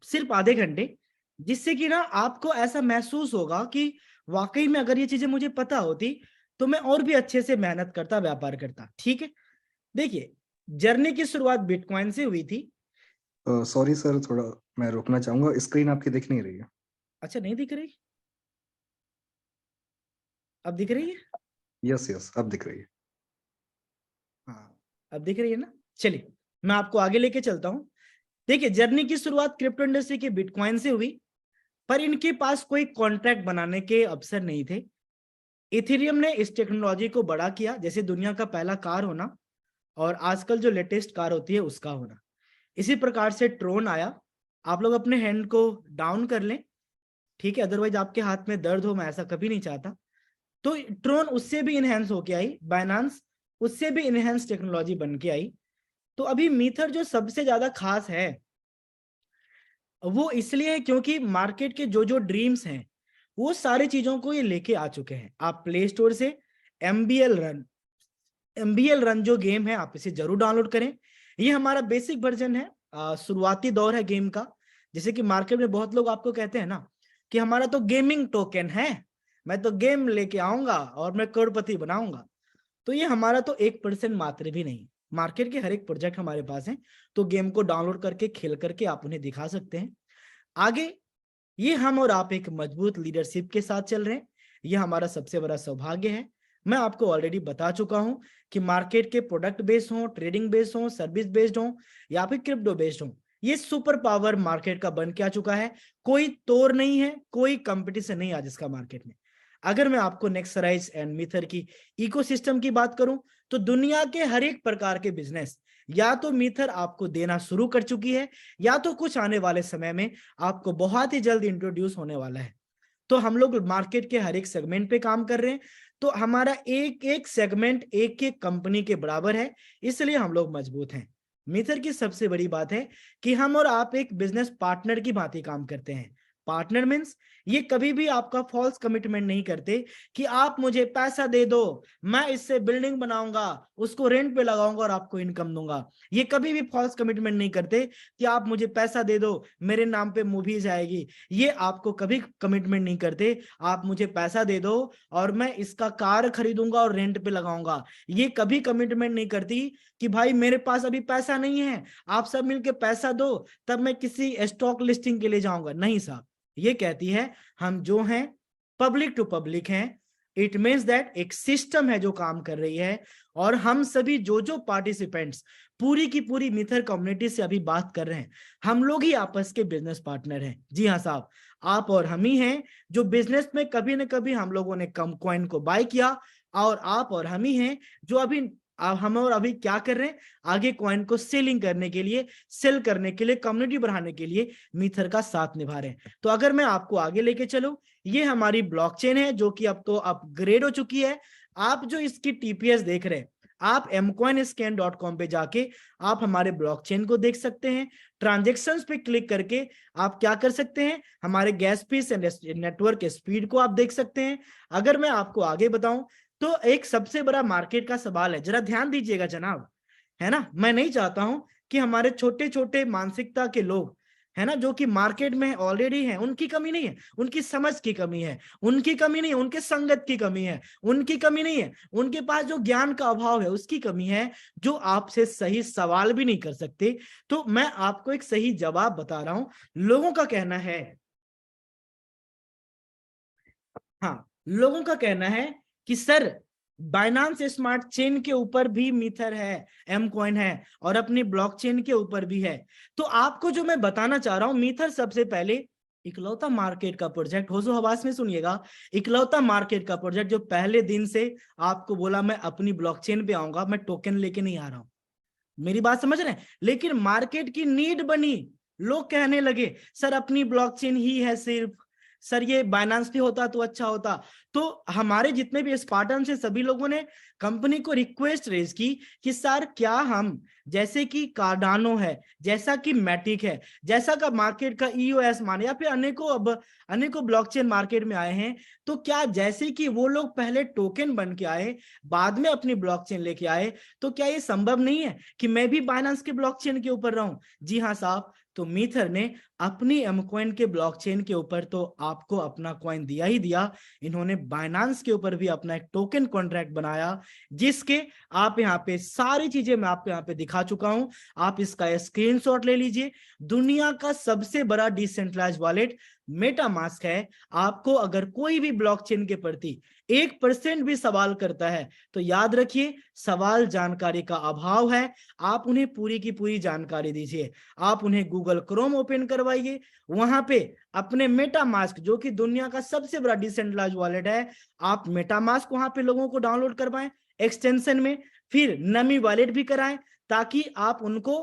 सिर्फ आधे घंटे, जिससे कि ना आपको ऐसा महसूस होगा कि वाकई में अगर ये चीजें मुझे पता होती तो मैं और भी अच्छे से मेहनत करता, व्यापार करता। ठीक है, देखिए जर्नी की शुरुआत बिटकॉइन से हुई थी। सॉरी सर, थोड़ा मैं रोकना चाहूंगा, स्क्रीन आपकी दिख नहीं रही है। अच्छा, नहीं दिख रही? अब दिख रही है? यस यस, अब दिख रही है। हाँ, अब दिख रही है ना। चलिए मैं आपको आगे लेके चलता हूं। देखिए जर्नी की शुरुआत क्रिप्टो इंडस्ट्री के बिटकॉइन से हुई, पर इनके पास कोई कॉन्ट्रैक्ट बनाने के अवसर नहीं थे। इथेरियम ने इस टेक्नोलॉजी को बड़ा किया, जैसे दुनिया का पहला कार होना और आजकल जो लेटेस्ट कार होती है उसका होना। इसी प्रकार से ट्रोन आया। आप लोग अपने हैंड को डाउन कर लें, ठीक है, अदरवाइज आपके हाथ में दर्द हो, मैं ऐसा कभी नहीं चाहता। तो ट्रोन उससे भी इनहेंस होके आई, बाइनांस उससे भी इनहेंस टेक्नोलॉजी बन के आई। तो अभी मीथर जो सबसे ज्यादा खास है वो इसलिए है क्योंकि मार्केट के जो जो ड्रीम्स हैं वो सारी चीजों को ये लेके आ चुके हैं। आप प्ले स्टोर से एमबीएल रन जो गेम है आप इसे जरूर डाउनलोड करें। ये हमारा बेसिक वर्जन है, शुरुआती दौर है गेम का। जैसे कि मार्केट में बहुत लोग आपको कहते हैं ना कि हमारा तो गेमिंग टोकन है, मैं तो गेम लेके आऊंगा और मैं करोड़पति बनाऊंगा। तो ये हमारा तो 1% मात्र भी नहीं। मार्केट के हर एक प्रोजेक्ट हमारे पास है, तो गेम को डाउनलोड करके खेल करके आप उन्हें दिखा सकते हैं आगे। ये हम और आप एक मजबूत लीडरशिप के साथ चल रहे हैं, ये हमारा सबसे बड़ा सौभाग्य है। मैं आपको ऑलरेडी बता चुका हूं कि मार्केट के प्रोडक्ट बेस्ड हो, ट्रेडिंग बेस्ड हो, सर्विस बेस्ड हो या फिर क्रिप्टो बेस्ड हो, ये सुपर पावर मार्केट का बन के आ चुका है। कोई तोड़ नहीं है, कोई कंपटीशन नहीं आज इसका मार्केट में। अगर मैं आपको नेक्सराइज एंड मीथर की इकोसिस्टम की बात करूं तो दुनिया के हर एक प्रकार के बिजनेस या तो मीथर आपको देना शुरू कर चुकी है, या तो कुछ आने वाले समय में आपको बहुत ही जल्द इंट्रोड्यूस होने वाला है। तो हम लोग मार्केट के हर एक सेगमेंट पे काम कर रहे हैं, तो हमारा एक एक सेगमेंट एक एक कंपनी के बराबर है, इसलिए हम लोग मजबूत हैं। मीथर की सबसे बड़ी बात है कि हम और आप एक बिजनेस पार्टनर की भांति काम करते हैं। पार्टनर मीन्स ये कभी भी आपका फॉल्स कमिटमेंट नहीं करते कि आप मुझे पैसा दे दो, मैं इससे बिल्डिंग बनाऊंगा, उसको रेंट पे लगाऊंगा और आपको इनकम दूंगा। ये कभी भी फॉल्स कमिटमेंट नहीं करते कि आप मुझे पैसा दे दो, मेरे नाम पे मूवीज आएगी। ये आपको कभी कमिटमेंट नहीं करते, आप मुझे पैसा दे दो और मैं इसका कार खरीदूंगा और रेंट पे लगाऊंगा। ये कभी कमिटमेंट नहीं करती कि भाई मेरे पास अभी पैसा नहीं है, आप सब मिलके पैसा दो तब मैं किसी स्टॉक लिस्टिंग के लिए जाऊंगा। नहीं साहब, ये कहती है हम जो हैं पब्लिक टू पब्लिक हैं। इट मीन्स दैट एक सिस्टम है जो काम कर रही है, और हम सभी जो पार्टिसिपेंट्स पूरी की पूरी मीथर कम्युनिटी से अभी बात कर रहे हैं, हम लोग ही आपस के बिजनेस पार्टनर हैं। जी हाँ साहब, आप और हम ही हैं जो बिजनेस में कभी न कभी हम लोगों ने कम कॉइन को बाय किया, और आप और हम ही हैं जो अभी हम और अभी क्या कर रहे हैं, आगे कॉइन को सेलिंग करने के लिए, सेल करने के लिए, कम्युनिटी बढ़ाने के लिए मीथर का साथ निभा रहे हैं। तो अगर मैं आपको आगे लेके चलूं, ये हमारी ब्लॉकचेन है जो कि अब तो अपग्रेड हो चुकी है। आप जो इसकी टीपीएस देख रहे हैं, आप mcoinscan.com पे जाके आप हमारे ब्लॉकचेन को देख सकते हैं। ट्रांजेक्शन्स पे क्लिक करके आप क्या कर सकते हैं, हमारे gas fees and network speed को आप देख सकते हैं। अगर मैं आपको आगे बताऊं तो एक सबसे बड़ा मार्केट का सवाल है, जरा ध्यान दीजिएगा जनाब, है ना। मैं नहीं चाहता हूं कि हमारे छोटे छोटे मानसिकता के लोग है ना, जो कि मार्केट में ऑलरेडी हैं, उनकी कमी नहीं है, उनकी समझ की कमी है, उनकी कमी नहीं है, उनके संगत की कमी है, उनकी कमी नहीं है, उनके पास जो ज्ञान का अभाव है उसकी कमी है, जो आपसे सही सवाल भी नहीं कर सकते। तो मैं आपको एक सही जवाब बता रहा हूं। लोगों का कहना है, हाँ, लोगों का कहना है कि सर बाइनांस स्मार्ट चेन के ऊपर भी मीथर है, एम कॉइन है, और अपनी ब्लॉकचेन के ऊपर भी है। तो आपको जो मैं बताना चाह रहा हूं, मीथर सबसे पहले इकलौता मार्केट का प्रोजेक्ट, होशो हवास में सुनिएगा, इकलौता मार्केट का प्रोजेक्ट जो पहले दिन से आपको बोला मैं अपनी ब्लॉकचेन पे आऊंगा, मैं टोकन लेके नहीं आ रहा हूं। मेरी बात समझ रहे हैं, लेकिन मार्केट की नीड बनी, लोग कहने लगे सर अपनी ब्लॉकचेन ही है सिर्फ, सर ये बाइनांस भी होता तो अच्छा होता। तो हमारे जितने भी स्पार्टन से सभी लोगों ने कंपनी को रिक्वेस्ट रेज की कि सर क्या हम जैसे कि कार्डानो है, जैसा कि मैटिक है, जैसा का मार्केट का ईओएस माने, या फिर अनेकों ब्लॉकचेन मार्केट में आए हैं, तो क्या जैसे कि वो लोग पहले टोकन बन के आए बाद में अपनी ब्लॉकचेन लेके आए, तो क्या ये संभव नहीं है कि मैं भी बाइनांस के ब्लॉकचेन के ऊपर रहूं? जी हाँ साहब, तो मीथर ने अपनी एमकॉइन के ब्लॉकचेन के ऊपर तो आपको अपना कॉइन दिया ही दिया, इन्होंने बाइनांस के ऊपर भी अपना एक टोकन कॉन्ट्रैक्ट बनाया, जिसके आप यहाँ पे सारी चीजें मैं आपको यहाँ पे दिखा चुका हूं। आप इसका स्क्रीनशॉट ले लीजिए। दुनिया का सबसे बड़ा डिसेंट्रलाइज्ड वॉलेट मेटामास्क है। आपको अगर कोई भी ब्लॉकचेन के प्रति 1% भी सवाल करता है तो याद रखिए, सवाल जानकारी का अभाव है। आप उन्हें पूरी की पूरी जानकारी दीजिए। आप उन्हें गूगल क्रोम ओपन करवाइए, वहां पे अपने मेटामास्क जो कि दुनिया का सबसे बड़ा डिसेंट्रलाइज्ड वॉलेट है, आप मेटामास्क वहां पे लोगों को डाउनलोड करवाएं एक्सटेंशन में, फिर नमी वॉलेट भी कराएं, ताकि आप उनको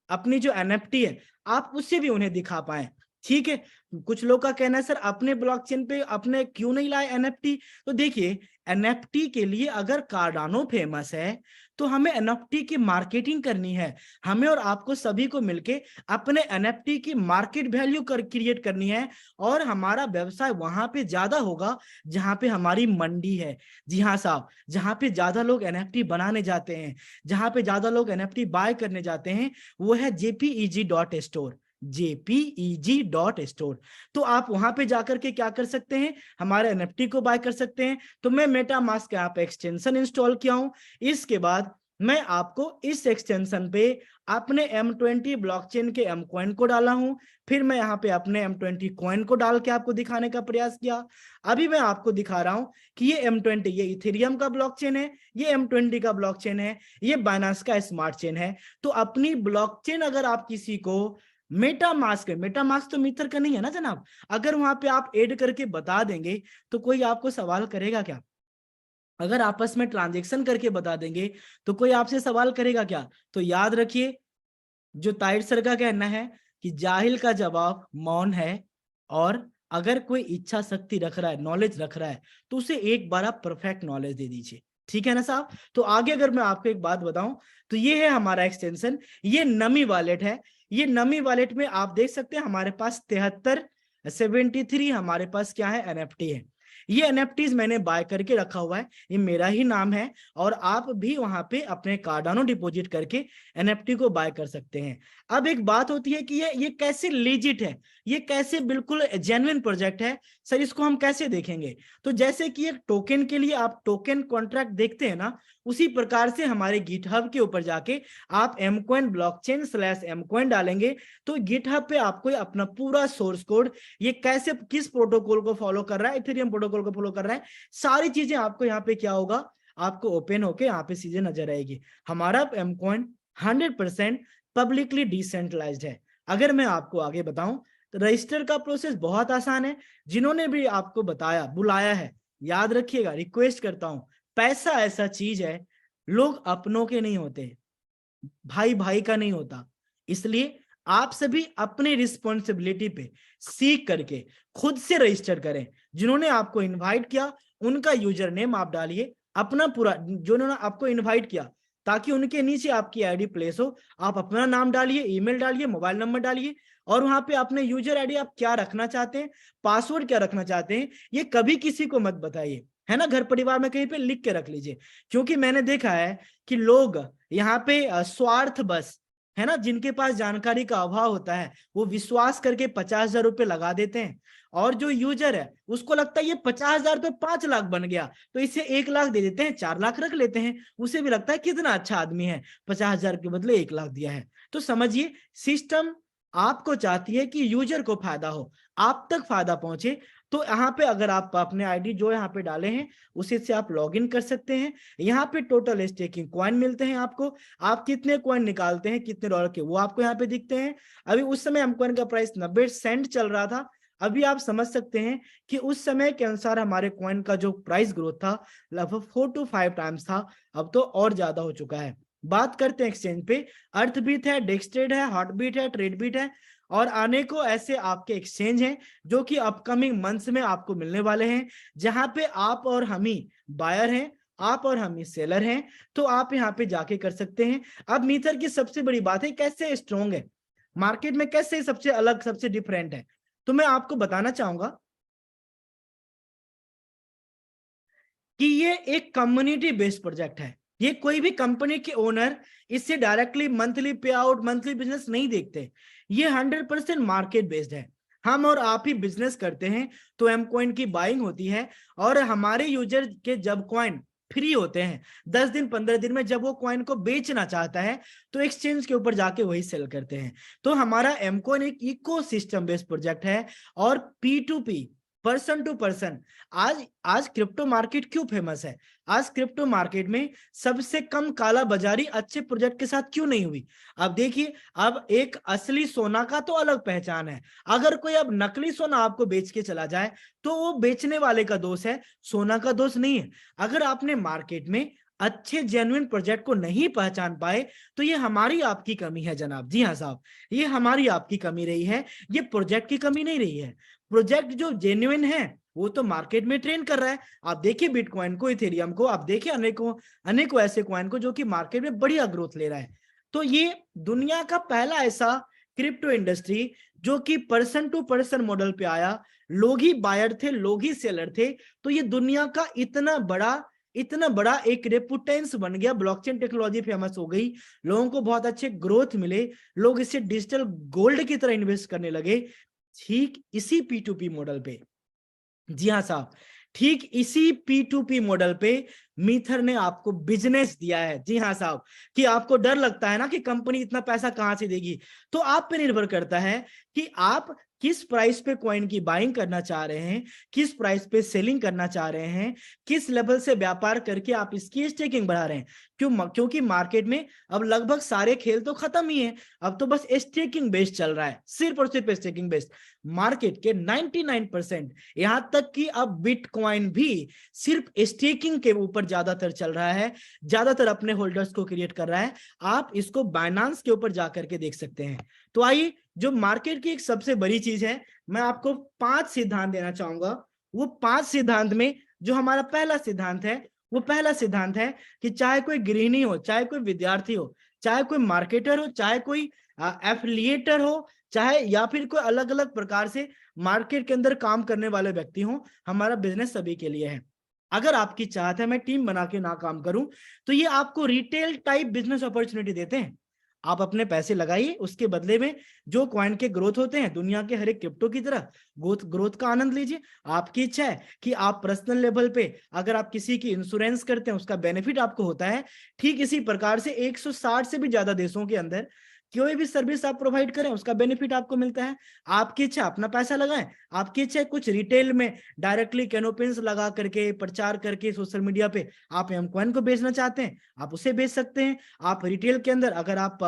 अपनी जो एनएफटी है आप उससे भी उन्हें दिखा पाए। ठीक है, कुछ लोग का कहना है सर अपने ब्लॉकचेन पे अपने क्यों नहीं लाए एनएफटी। तो देखिए, एनएफटी के लिए अगर कार्डानो फेमस है तो हमें एनएफटी की मार्केटिंग करनी है। हमें और आपको सभी को मिलके अपने एनएफटी की मार्केट वैल्यू क्रिएट करनी है और हमारा व्यवसाय वहां पे ज्यादा होगा जहां पे हमारी मंडी है। जी हाँ साहब, जहां पे ज्यादा लोग एनएफटी बनाने जाते हैं, जहां पे ज्यादा लोग एनएफटी बाय करने जाते हैं, वो है jpeg.store, jpeg.store। तो आप वहां पे जाकर के क्या कर सकते हैं, हमारे एनएफटी को बाय कर सकते हैं। तो मैं मेटामास्क ऐप एक्सटेंशन इंस्टॉल किया हूं। इसके बाद मैं आपको इस एक्सटेंशन पे अपने M20 ब्लॉकचेन के M कॉइन को डाला हूं, फिर मैं यहाँ पे अपने M20 कॉइन को डाल के आपको दिखाने का प्रयास किया। अभी मैं आपको दिखा रहा हूं कि ये M20 ये इथेरियम का ब्लॉकचेन है, ये M20 का ब्लॉकचेन है, ये बाइनेंस का स्मार्ट चेन है। तो अपनी ब्लॉकचेन अगर आप किसी को मेटामास्क तो मित्र का नहीं है ना जनाब, अगर वहां पे आप ऐड करके बता देंगे तो कोई आपको सवाल करेगा क्या? अगर आपस में ट्रांजेक्शन करके बता देंगे तो कोई आपसे सवाल करेगा क्या? तो याद रखिए, जो ताहिर सर का कहना है कि जाहिल का जवाब मौन है, और अगर कोई इच्छा शक्ति रख रहा है, नॉलेज रख रहा है, तो उसे एक बार आप परफेक्ट नॉलेज दे दीजिए। ठीक है ना साहब? तो आगे अगर मैं आपको एक बात बताऊं तो ये है हमारा एक्सटेंशन, ये नमी वॉलेट है। ये नमी वॉलेट में आप देख सकते हैं हमारे पास 73 हमारे पास क्या है, एनएफटी है। ये एनएफटीज मैंने बाय करके रखा हुआ है, ये मेरा ही नाम है, और आप भी वहां पे अपने कार्डानो डिपॉजिट करके एनएफटी को बाय कर सकते हैं। अब एक बात होती है कि ये कैसे लीजिट है, ये कैसे बिल्कुल जेन्युइन प्रोजेक्ट है सर, इसको हम कैसे देखेंगे? तो जैसे कि एक टोकन के लिए आप टोकन कॉन्ट्रैक्ट देखते हैं ना, उसी प्रकार से हमारे गिटहब के ऊपर जाके आप mcoin blockchain/mcoin डालेंगे तो गिटहब पे आपको अपना पूरा सोर्स कोड, ये कैसे किस प्रोटोकॉल को फॉलो कर रहा है, इथेरियम प्रोटोकॉल को फॉलो कर रहा है, सारी चीजें आपको यहाँ पे क्या होगा, आपको ओपन होके यहाँ पे चीजें नजर आएगी। हमारा mcoin 100% पब्लिकली डिसेंट्रलाइज्ड है। अगर मैं आपको आगे बताऊं तो रजिस्टर का प्रोसेस बहुत आसान है। जिन्होंने भी आपको बताया बुलाया है, याद रखिएगा, रिक्वेस्ट करता हूं, पैसा ऐसा चीज है, लोग अपनों के नहीं होते, भाई भाई का नहीं होता। इसलिए आप सभी अपनी रिस्पॉन्सिबिलिटी पे सीख करके खुद से रजिस्टर करें। जिन्होंने आपको इनवाइट किया उनका यूजर नेम आप डालिए, अपना पूरा, जिन्होंने आपको इनवाइट किया, ताकि उनके नीचे आपकी आईडी प्लेस हो, आप अपना नाम डालिए, ईमेल डालिए, मोबाइल नंबर डालिए, और वहां पे अपने यूजर आईडी आप क्या रखना चाहते हैं, पासवर्ड क्या रखना चाहते हैं, ये कभी किसी को मत बताइए, है ना? घर परिवार में कहीं पे लिख के रख लीजिए, क्योंकि मैंने देखा है कि लोग यहाँ पे स्वार्थ बस, है ना, जिनके पास जानकारी का अभाव होता है, वो विश्वास करके 50,000 रुपए लगा देते हैं, और जो यूजर है उसको लगता है ये 50,000 तो 5 लाख बन गया, तो इसे 1 लाख दे देते हैं, 4 लाख रख लेते हैं। उसे भी लगता है कितना अच्छा आदमी है, 50,000 के बदले 1 लाख दिया है। तो समझिए, सिस्टम आपको चाहती है कि यूजर को फायदा हो, आप तक फायदा पहुंचे। तो यहाँ पे अगर आप अपने आईडी जो यहाँ पे डाले हैं उसी से आप लॉगिन कर सकते हैं। यहाँ पे टोटल स्टेकिंग कॉइन मिलते हैं आपको, आप कितने कॉइन निकालते हैं कितने डॉलर के, वो आपको यहाँ पे दिखते हैं। अभी उस समय एमकॉइन का प्राइस 90 सेंट चल रहा था। अभी आप समझ सकते हैं कि उस समय के अनुसार हमारे कॉइन का जो प्राइस ग्रोथ था लगभग 4 to 5 टाइम्स था, अब तो और ज्यादा हो चुका है। बात करते हैं एक्सचेंज पे, अर्थबीट है, डेक्सट्रेड है, हॉटबीट है, ट्रेडबीट है, और आने को ऐसे आपके एक्सचेंज हैं जो कि अपकमिंग मंथ्स में आपको मिलने वाले हैं, जहां पे आप और हम ही बायर हैं, आप और हम ही सेलर हैं। तो आप यहाँ पे जाके कर सकते हैं। अब मीथर की सबसे बड़ी बात है कैसे स्ट्रॉन्ग है मार्केट में, कैसे सबसे अलग सबसे डिफरेंट है, तो मैं आपको बताना चाहूंगा कि ये एक कम्युनिटी बेस्ड प्रोजेक्ट है। ये कोई भी कंपनी के ओनर इससे डायरेक्टली मंथली पे आउट, मंथली बिजनेस नहीं देखते, ये 100% मार्केट बेस्ड है। हम और आप ही बिजनेस करते हैं तो एम कॉइन की बाइंग होती है, और हमारे यूजर के जब कॉइन फ्री होते हैं 10 दिन 15 दिन में, जब वो कॉइन को बेचना चाहता है तो एक्सचेंज के ऊपर जाके वही सेल करते हैं। तो हमारा एम कॉइन एक इकोसिस्टम बेस्ड प्रोजेक्ट है, और P2P, पर्सन टू पर्सन। आज क्रिप्टो मार्केट क्यों फेमस है, आज क्रिप्टो मार्केट में सबसे कम काला बाजारी अच्छे प्रोजेक्ट के साथ क्यों नहीं हुई? अब देखिए, अब एक असली सोना का तो अलग पहचान है, अगर कोई अब नकली सोना आपको बेच के चला जाए तो वो बेचने वाले का दोष है, सोना का दोष नहीं है। अगर आपने मार्केट में अच्छे जेन्युइन प्रोजेक्ट को नहीं पहचान पाए तो ये हमारी आपकी कमी है जनाब। जी हाँ साहब, ये हमारी आपकी कमी रही है, ये प्रोजेक्ट की कमी नहीं रही है। प्रोजेक्ट जो जेन्युइन है वो तो मार्केट में ट्रेंड कर रहा है। आप देखिए बिटकॉइन को, इथेरियम को, आप देखिए अनेकों अनेकों ऐसे कॉइन को जो कि मार्केट में बढ़िया ग्रोथ ले रहा है। तो ये दुनिया का पहला ऐसा क्रिप्टो इंडस्ट्री जो कि पर्सन टू पर्सन मॉडल पे आया, लोग ही बायर थे, लोग ही सेलर थे। तो ये दुनिया का इतना बड़ा एक रेपुटेंस बन गया, ब्लॉकचेन टेक्नोलॉजी फेमस हो गई, लोगों को बहुत अच्छे ग्रोथ मिले, लोग इसे डिजिटल गोल्ड की तरह इन्वेस्ट करने लगे, ठीक इसी P2P मॉडल पे। जी हाँ साहब, ठीक इसी P2P मॉडल पे मीथर ने आपको बिजनेस दिया है। जी हाँ साहब, कि आपको डर लगता है ना कि कंपनी इतना पैसा कहां से देगी, तो आप पे निर्भर करता है कि आप किस प्राइस पे कॉइन की बाइंग करना चाह रहे हैं, किस प्राइस पे सेलिंग करना चाह रहे हैं, किस लेवल से व्यापार करके आप इसकी स्टेकिंग बढ़ा रहे हैं। क्योंकि मार्केट में अब लगभग सारे खेल तो खत्म ही है, अब तो बस स्टेकिंग बेस्ड चल रहा है, सिर्फ और सिर्फ स्टेकिंग बेस्ड। मार्केट के 99%, यहां तक कि अब बिटकॉइन भी सिर्फ स्टेकिंग के ऊपर ज्यादातर चल रहा है, ज्यादातर अपने होल्डर्स को क्रिएट कर रहा है। आप इसको बाइनांस के ऊपर जाकर के देख सकते हैं। तो आइए, जो मार्केट की एक सबसे बड़ी चीज है, मैं आपको 5 सिद्धांत देना चाहूंगा। वो 5 सिद्धांत में जो हमारा पहला सिद्धांत है, वो पहला सिद्धांत है कि चाहे कोई गृहिणी हो, चाहे कोई विद्यार्थी हो, चाहे कोई मार्केटर हो, चाहे कोई एफिलिएटर हो, चाहे या फिर कोई अलग अलग प्रकार से मार्केट के अंदर काम करने वाले व्यक्ति हो, हमारा बिजनेस सभी के लिए है। अगर आपकी चाहत है मैं टीम बना के ना काम करूं, तो ये आपको रिटेल टाइप बिजनेस अपॉर्चुनिटी देते हैं। आप अपने पैसे लगाइए, उसके बदले में जो कॉइन के ग्रोथ होते हैं दुनिया के हर एक क्रिप्टो की तरह ग्रोथ का आनंद लीजिए। आपकी इच्छा है कि आप पर्सनल लेवल पे अगर आप किसी की इंश्योरेंस करते हैं, उसका बेनिफिट आपको होता है। ठीक इसी प्रकार से 160 से भी ज्यादा देशों के अंदर कोई भी सर्विस आप प्रोवाइड करें, उसका बेनिफिट आपको मिलता है। आपकी इच्छा अपना पैसा लगाएं, आपकी इच्छा कुछ रिटेल में डायरेक्टली कैनोपिन्स लगा करके प्रचार करके सोशल मीडिया पे आप एम कॉइन को बेचना चाहते हैं, आप उसे बेच सकते हैं। आप रिटेल के अंदर अगर आप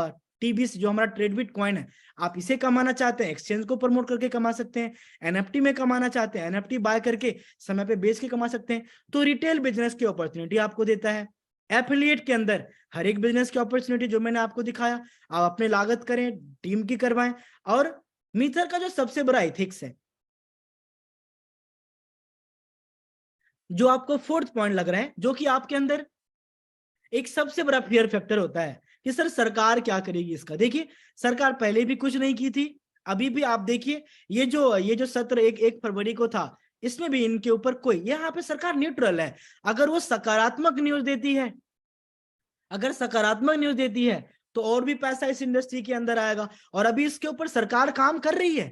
टीबीस जो हमारा ट्रेडबिट कॉइन है, आप इसे कमाना चाहते हैं, एक्सचेंज को प्रमोट करके कमा सकते हैं। एनएफटी में कमाना चाहते हैं, एनएफटी बाय करके समय पे बेच के कमा सकते हैं। तो रिटेल बिजनेस की अपॉर्चुनिटी आपको देता है। एफिलिएट के अंदर हर एक बिजनेस की अपॉर्चुनिटी जो मैंने आपको दिखाया, आप अपने लागत करें, टीम की करवाएं। और मीथर का जो सबसे बड़ा एथिक्स है, जो आपको फोर्थ पॉइंट लग रहा है, जो कि आपके अंदर एक सबसे बड़ा फियर फैक्टर होता है कि सर सरकार क्या करेगी इसका। देखिए, सरकार पहले भी कुछ नहीं की थी, अभी भी आप देखिए ये जो सत्र 1 फरवरी को था, इसमें भी इनके ऊपर कोई, यहाँ पे सरकार न्यूट्रल है। अगर वो सकारात्मक न्यूज देती है, अगर सकारात्मक न्यूज देती है, तो और भी पैसा इस इंडस्ट्री के अंदर आएगा, और अभी इसके ऊपर सरकार काम कर रही है।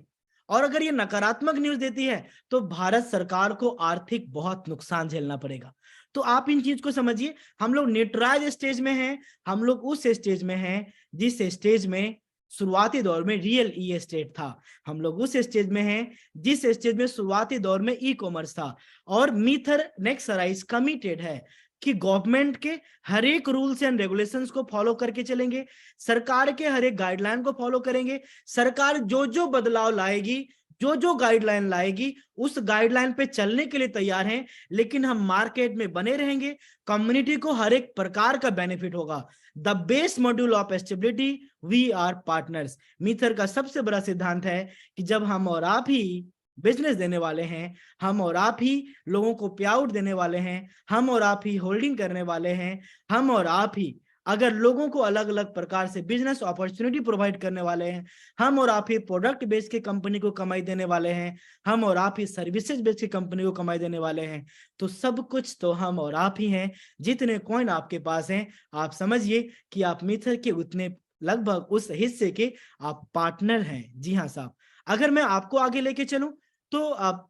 और अगर ये नकारात्मक न्यूज देती है, तो भारत सरकार को आर्थिक बहुत नुकसान झेलना पड़ेगा। तो आप इन चीज को समझिए, हम लोग न्यूट्रलाइज स्टेज में हैं, हम लोग उस स्टेज में हैं जिस स्टेज में शुरुआती दौर में रियल ई एस्टेट था, हम लोग उस स्टेज में हैं जिस स्टेज में शुरुआती दौर में ई कॉमर्स था। और मीथर नेक्सराइज कमिटेड है कि गवर्नमेंट के हर एक रूल्स एंड रेगुलेशंस को फॉलो करके चलेंगे, सरकार के हर एक गाइडलाइन को फॉलो करेंगे। सरकार जो जो बदलाव लाएगी, जो जो गाइडलाइन लाएगी, उस गाइडलाइन पे चलने के लिए तैयार हैं। लेकिन हम मार्केट में बने रहेंगे, कम्युनिटी को हर एक प्रकार का बेनिफिट होगा। The base module of stability, we are partners. मीथर का सबसे बड़ा सिद्धांत है कि जब हम और आप ही बिजनेस देने वाले हैं, हम और आप ही लोगों को पे आउट देने वाले हैं, हम और आप ही होल्डिंग करने वाले हैं, हम और आप ही अगर लोगों को अलग अलग प्रकार से बिजनेस अपॉर्चुनिटी प्रोवाइड करने वाले हैं, हम और आप ही प्रोडक्ट बेच के कंपनी को कमाई देने वाले हैं, हम और आप ही सर्विसेज बेच के कंपनी को कमाई देने वाले हैं, तो सब कुछ तो हम और आप ही हैं। जितने कॉइन आपके पास हैं, आप समझिए कि आप मीथर के उतने लगभग उस हिस्से के आप पार्टनर हैं। जी हाँ साहब, अगर मैं आपको आगे लेके चलूं, तो आप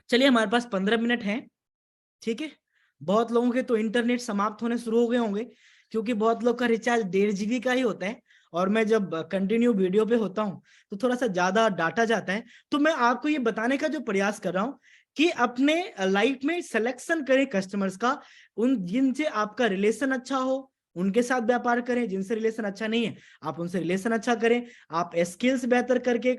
चलिए, हमारे पास 15 मिनट हैं, ठीक है। बहुत लोगों के तो इंटरनेट समाप्त होने शुरू हो गए होंगे, क्योंकि बहुत लोग का रिचार्ज 1.5 GB का ही होता है, और मैं जब कंटिन्यू वीडियो पे होता हूं तो थोड़ा सा ज्यादा डाटा जाता है। तो मैं आपको ये बताने का जो प्रयास कर रहा हूं कि अपने लाइफ में सिलेक्शन करें कस्टमर्स का, उन जिनसे आपका रिलेशन अच्छा हो उनके साथ व्यापार करें, जिनसे रिलेशन अच्छा नहीं है आप उनसे रिलेशन अच्छा करें। आप स्किल्स बेहतर करके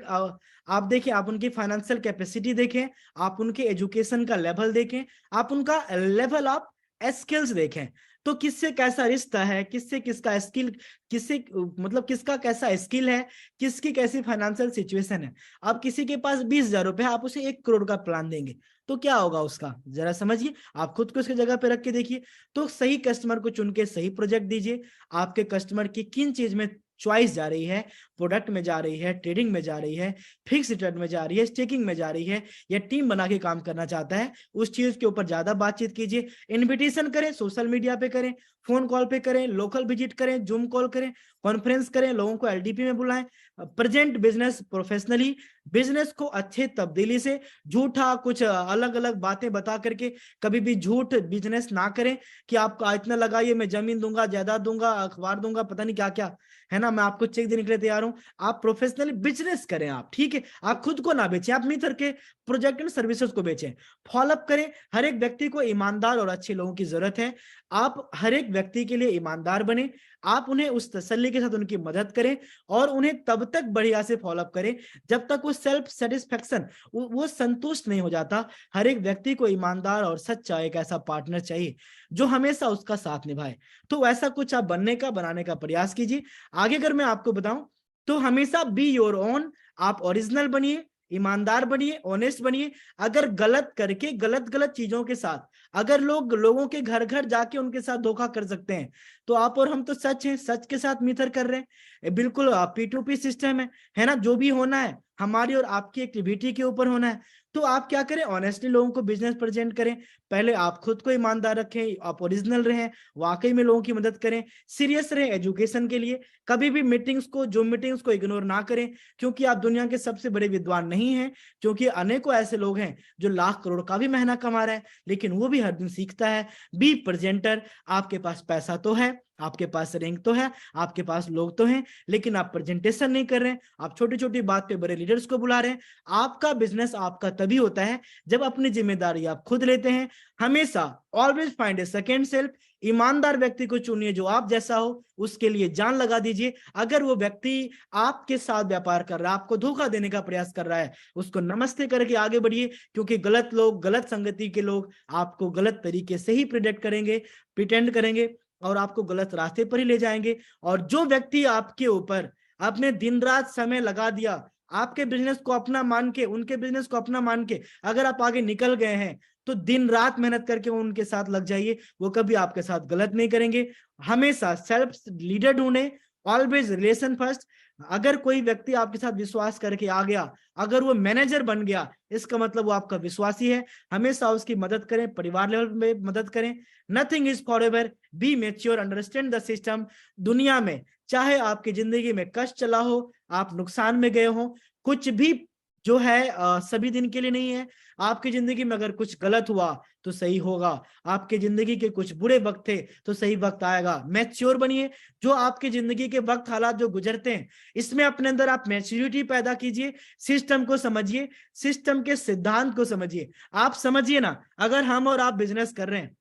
आप देखें, आप उनकी फाइनेंशियल कैपेसिटी देखें, आप उनके एजुकेशन का लेवल देखें, आप उनका लेवल ऑफ स्किल्स देखें। तो किससे कैसा रिश्ता है, किससे किसका स्किल, किससे मतलब किसका कैसा स्किल है, किसकी कैसी फाइनेंशियल सिचुएशन है। अब किसी के पास 20,000 रुपए है, आप उसे 1 करोड़ का प्लान देंगे तो क्या होगा उसका, जरा समझिए, आप खुद को उसकी जगह पे रख के देखिए। तो सही कस्टमर को चुन के सही प्रोजेक्ट दीजिए। आपके कस्टमर की किन चीज में चॉइस जा रही है, प्रोडक्ट में जा रही है, ट्रेडिंग में जा रही है, फिक्स रिटर्न में जा रही है, स्टेकिंग में जा रही है, या टीम बना के काम करना चाहता है, उस चीज के ऊपर ज्यादा बातचीत कीजिए। इन्विटेशन करें, सोशल मीडिया पे करें, फोन कॉल पे करें, लोकल विजिट करें, जूम कॉल करें, कॉन्फ्रेंस करें, लोगों को एलडीपी में बुलाएं। प्रेजेंट बिजनेस प्रोफेशनली, बिजनेस को अच्छे तब्दीली से, झूठा कुछ अलग अलग बातें बता करके कभी भी झूठ बिजनेस ना करें कि आपका इतना लगाइए, मैं जमीन दूंगा, जायदाद दूंगा, अखबार दूंगा, पता नहीं क्या क्या है ना, मैं आपको चेक देने के लिए तैयार हूं। आप प्रोफेशनली बिजनेस करें, आप ठीक है, आप खुद को ना बेचें, आप मित्र के प्रोजेक्ट एंड सर्विसेज को बेचें। फॉलोअप करें। हर एक व्यक्ति को ईमानदार और अच्छे लोगों की जरूरत है। आप हर एक व्यक्ति के लिए ईमानदार बने। आप उन्हें उस तसल्ली के साथ उनकी मदद करें और उन्हें तब तक बढ़िया से फॉलोअप करें जब तक वो सेल्फ सेटिस्फेक्शन, वो संतुष्ट नहीं हो जाता। हर एक व्यक्ति को ईमानदार और सच्चा एक ऐसा पार्टनर चाहिए जो हमेशा उसका साथ निभाए। तो ऐसा कुछ आप बनने का, बनाने का प्रयास कीजिए। आगे अगर मैं आपको बताऊं तो हमेशा बी योर ओन, आप ओरिजिनल बनिए, ईमानदार बनिए, ऑनेस्ट बनिए। अगर गलत करके, गलत गलत चीजों के साथ अगर लोगों के घर घर जाके उनके साथ धोखा कर सकते हैं, तो आप और हम तो सच हैं, सच के साथ मित्र कर रहे हैं। बिल्कुल P2P सिस्टम है ना, जो भी होना है हमारी और आपकी एक्टिविटी के ऊपर होना है। तो आप क्या करें, ऑनेस्टली लोगों को बिजनेस प्रेजेंट करें। पहले आप खुद को ईमानदार रखें, आप ओरिजिनल रहें, वाकई में लोगों की मदद करें, सीरियस रहें एजुकेशन के लिए। कभी भी मीटिंग्स को, जूम मीटिंग्स को इग्नोर ना करें, क्योंकि आप दुनिया के सबसे बड़े विद्वान नहीं हैं। क्योंकि अनेकों ऐसे लोग हैं जो लाख करोड़ का भी महीना कमा रहे हैं, लेकिन वो भी हर दिन सीखता है। Be presenter. आपके पास पैसा तो है, आपके पास रैंक तो है, आपके पास लोग तो हैं, लेकिन आप प्रेजेंटेशन नहीं कर रहे हैं। आप छोटी छोटी बात पे बड़े लीडर्स को बुला रहे हैं। आपका बिजनेस आपका तभी होता है जब अपनी जिम्मेदारी आप खुद लेते हैं। हमेशा ऑलवेज फाइंड ए सेकेंड सेल्फ। ईमानदार व्यक्ति को चुनिए जो आप जैसा हो, उसके लिए जान लगा दीजिए। अगर वो व्यक्ति आपके साथ व्यापार कर रहा है, आपको धोखा देने का प्रयास कर रहा है, उसको नमस्ते करके आगे बढ़िए। क्योंकि गलत लोग, गलत संगति के लोग आपको गलत तरीके से ही प्रिटेंड करेंगे और आपको गलत रास्ते पर ही ले जाएंगे। और जो व्यक्ति आपके ऊपर अपने दिन रात समय लगा दिया, आपके बिजनेस को अपना मान के, उनके बिजनेस को अपना मान के अगर आप आगे निकल गए हैं, तो दिन रात मेहनत करके उनके साथ लग जाइए। वो कभी आपके साथ गलत नहीं करेंगे। हमेशा सेल्फ लीडर ढूंढे, ऑलवेज रिलेशन फर्स्ट। अगर कोई व्यक्ति आपके साथ विश्वास करके आ गया, अगर वो मैनेजर बन गया, इसका मतलब वो आपका विश्वासी है। हमेशा उसकी मदद करें, परिवार लेवल में मदद करें। Nothing is forever, be mature, understand the system. दुनिया में चाहे आपकी जिंदगी में कष्ट चला हो, आप नुकसान में गए हो, कुछ भी जो है सभी दिन के लिए नहीं है। आपकी जिंदगी में अगर कुछ गलत हुआ तो सही होगा, आपकी जिंदगी के कुछ बुरे वक्त थे तो सही वक्त आएगा। मैच्योर बनिए। जो आपकी जिंदगी के वक्त, हालात जो गुजरते हैं, इसमें अपने अंदर आप मैच्योरिटी पैदा कीजिए। सिस्टम को समझिए, सिस्टम के सिद्धांत को समझिए। आप समझिए ना, अगर हम और आप बिजनेस कर रहे हैं,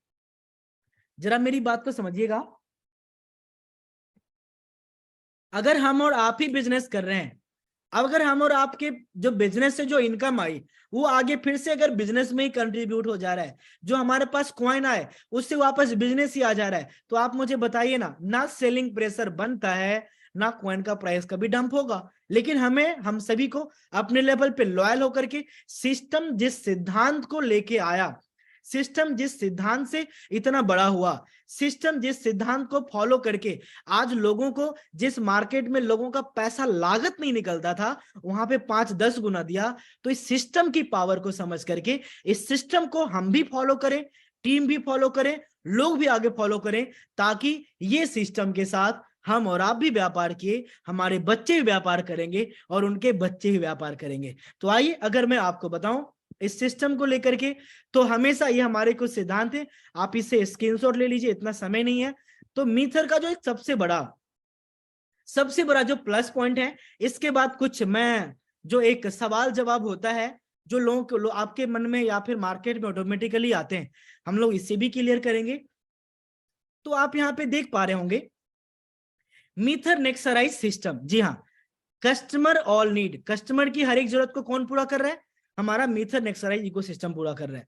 जरा मेरी बात को समझिएगा, अगर हम और आप ही बिजनेस कर रहे हैं, अगर हम और आपके जो बिजनेस से जो इनकम आई, वो आगे फिर से अगर बिजनेस में ही कंट्रीब्यूट हो जा रहा है, जो हमारे पास कॉइन आए उससे वापस बिजनेस ही आ जा रहा है, तो आप मुझे बताइए ना सेलिंग प्रेशर बनता है, ना कॉइन का प्राइस कभी डंप होगा। लेकिन हमें, हम सभी को अपने लेवल पे लॉयल होकर के, सिस्टम जिस सिद्धांत को लेके आया, सिस्टम जिस सिद्धांत से इतना बड़ा हुआ, सिस्टम जिस सिद्धांत को फॉलो करके आज लोगों को, जिस मार्केट में लोगों का पैसा लागत नहीं निकलता था, वहां पे 5-10 गुना दिया। तो इस सिस्टम की पावर को समझ करके, इस सिस्टम को हम भी फॉलो करें, टीम भी फॉलो करें, लोग भी आगे फॉलो करें, ताकि ये सिस्टम के साथ हम और आप भी व्यापार किए, हमारे बच्चे भी व्यापार करेंगे और उनके बच्चे भी व्यापार करेंगे। तो आइए, अगर मैं आपको बताऊं इस सिस्टम को लेकर के, तो हमेशा ये हमारे कुछ सिद्धांत है, आप इसे स्क्रीनशॉट ले लीजिए, इतना समय नहीं है। तो मीथर का जो एक सबसे बड़ा जो प्लस पॉइंट है, इसके बाद कुछ मैं जो एक सवाल जवाब होता है जो लोगों को, आपके मन में या फिर मार्केट में ऑटोमेटिकली आते हैं, हम लोग इसे भी क्लियर करेंगे। तो आप यहाँ पे देख पा रहे होंगे, मीथर नेक्सराइज सिस्टम। जी हाँ, कस्टमर ऑल नीड, कस्टमर की हर एक जरूरत को कौन पूरा कर रहा है? हमारा मीथर नेक्सराइज इकोसिस्टम पूरा कर रहा है।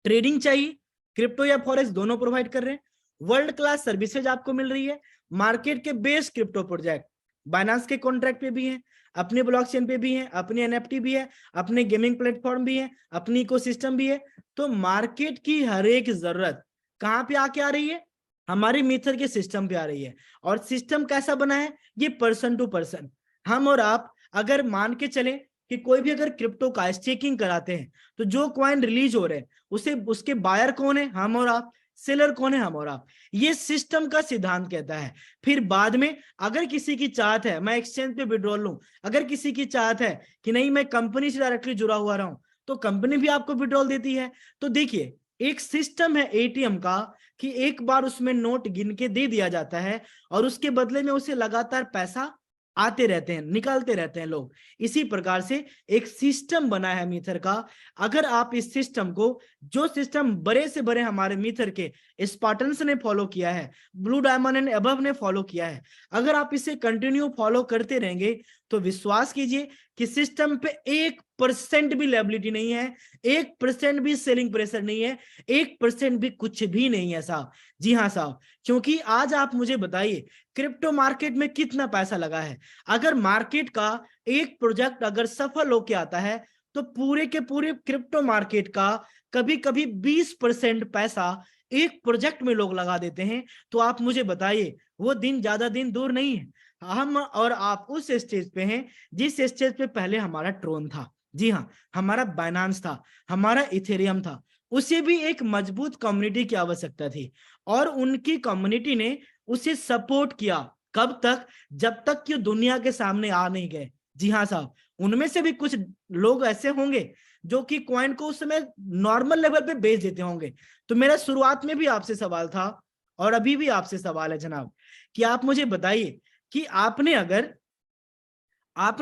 ट्रेडिंग चाहिए, क्रिप्टो या फॉरेक्स दोनों प्रोवाइड कर रहे हैं। वर्ल्ड क्लास सर्विसेज आपको मिल रही है, मार्केट के बेस्ट क्रिप्टो प्रोजेक्ट बाइनेंस के कॉन्ट्रैक्ट पे भी हैं, अपने ब्लॉकचेन पे भी हैं, अपने एनएफटी भी है, अपने गेमिंग प्लेटफॉर्म भी है, अपनी इकोसिस्टम भी है। तो मार्केट की हर एक जरूरत कहां पे आके आ रही है? हमारी मीथर के सिस्टम पे आ रही है। और सिस्टम कैसा बना है? ये पर्सन टू पर्सन। हम और आप अगर मान के चले कि कोई भी अगर क्रिप्टो का स्टेकिंग कराते हैं तो जो कॉइन रिलीज हो रहे हैं उसे उसके बायर कौन है? हम और आप। सेलर कौन है? हम और आप। ये सिस्टम का सिद्धांत कहता है। फिर बाद में अगर किसी की चाहत है मैं एक्सचेंज पे विड्रॉल लूं, अगर किसी की चाहत है कि नहीं मैं कंपनी से डायरेक्टली जुड़ा हुआ रहा हूं, तो कंपनी भी आपको विड्रॉल देती है। तो देखिए एक सिस्टम है एटीएम का कि एक बार उसमें नोट गिन के दे दिया जाता है और उसके बदले में उसे लगातार पैसा आते रहते हैं, निकालते रहते हैं लोग। इसी प्रकार से एक सिस्टम बना है मीथर का। अगर आप इस सिस्टम को, जो सिस्टम बड़े से बड़े हमारे मीथर के स्पार्टन्स ने फॉलो किया है, ब्लू डायमंड एंड अबव ने फॉलो किया है, अगर आप इसे कंटिन्यू फॉलो करते रहेंगे तो विश्वास कीजिए कि सिस्टम पे 1% भी लायबिलिटी नहीं है, 1% भी सेलिंग प्रेशर नहीं है, 1% भी कुछ भी नहीं है साहब। जी हाँ साहब, क्योंकि आज आप मुझे बताइए क्रिप्टो मार्केट में कितना पैसा लगा है। अगर मार्केट का एक प्रोजेक्ट अगर सफल होके आता है तो पूरे के पूरे क्रिप्टो मार्केट का कभी कभी 20% पैसा एक प्रोजेक्ट में लोग लगा देते हैं। तो आप मुझे बताइए वो दिन ज्यादा दिन दूर नहीं है, हम और आप उस स्टेज पे हैं जिस स्टेज पे पहले हमारा ट्रोन था। जी हाँ, हमारा बाइनेंस था, हमारा इथेरियम था। उसे भी एक मजबूत कम्युनिटी की आवश्यकता थी और उनकी कम्युनिटी ने उसे सपोर्ट किया। कब तक? जब तक कि दुनिया के सामने आ नहीं गए। जी हाँ साहब, उनमें से भी कुछ लोग ऐसे होंगे जो कि कॉइन को उस समय नॉर्मल लेवल पे बेच देते होंगे। तो मेरा शुरुआत में भी आपसे सवाल था और अभी भी आपसे सवाल है जनाब कि आप मुझे बताइए कि आपने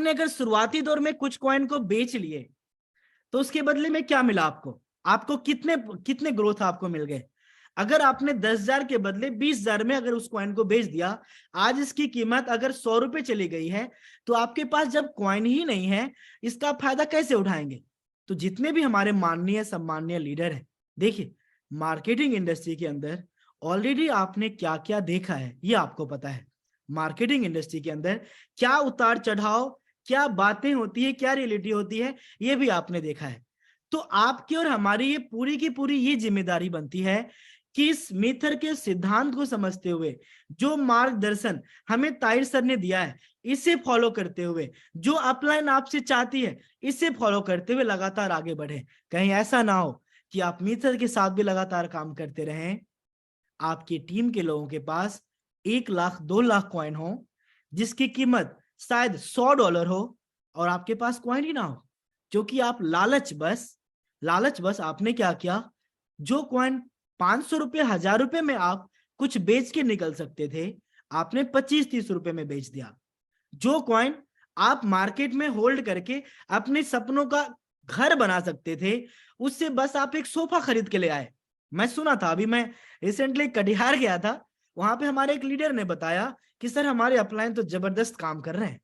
अगर शुरुआती दौर में कुछ कॉइन को बेच लिए तो उसके बदले में क्या मिला आपको? आपको कितने कितने ग्रोथ आपको मिल गए? अगर आपने 10,000 के बदले 20,000 में अगर उस कॉइन को बेच दिया, आज इसकी कीमत अगर 100 रुपए चली गई है, तो आपके पास जब कॉइन ही नहीं है, इसका फायदा कैसे उठाएंगे? तो जितने भी हमारे माननीय सम्माननीय लीडर हैं, देखिए मार्केटिंग इंडस्ट्री के अंदर ऑलरेडी आपने क्या क्या देखा है ये आपको पता है। मार्केटिंग इंडस्ट्री के अंदर क्या उतार चढ़ाव, क्या बातें होती है, क्या रियलिटी होती है, ये भी आपने देखा है। तो आपकी और हमारी ये पूरी की पूरी ये जिम्मेदारी बनती है कि इस मीथर के सिद्धांत को समझते हुए जो मार्गदर्शन हमें ताहिर सर ने दिया है, इसे फॉलो करते हुए जो अपलाइन आपसे चाहती है, इसे फॉलो करते हुए लगातार आगे बढ़े। कहीं ऐसा ना हो कि आप मीथर के साथ भी लगातार काम करते रहें, आपकी टीम के लोगों के पास 1 लाख 2 लाख कॉइन हो जिसकी कीमत शायद $100 हो और आपके पास कॉइन ही ना हो, क्योंकि आप लालच बस आपने क्या किया, जो कॉइन 500 रुपए 1,000 रुपए में आप कुछ बेच के निकल सकते थे, आपने 25-30 रुपए में बेच दिया। जो कॉइन आप मार्केट में होल्ड करके अपने सपनों का घर बना सकते थे, उससे बस आप एक सोफा खरीद के ले आए। मैं सुना था, अभी मैं रिसेंटली कटिहार गया था, वहां पे हमारे एक लीडर ने बताया कि सर हमारे अपलाइन तो जबरदस्त काम कर रहे हैं,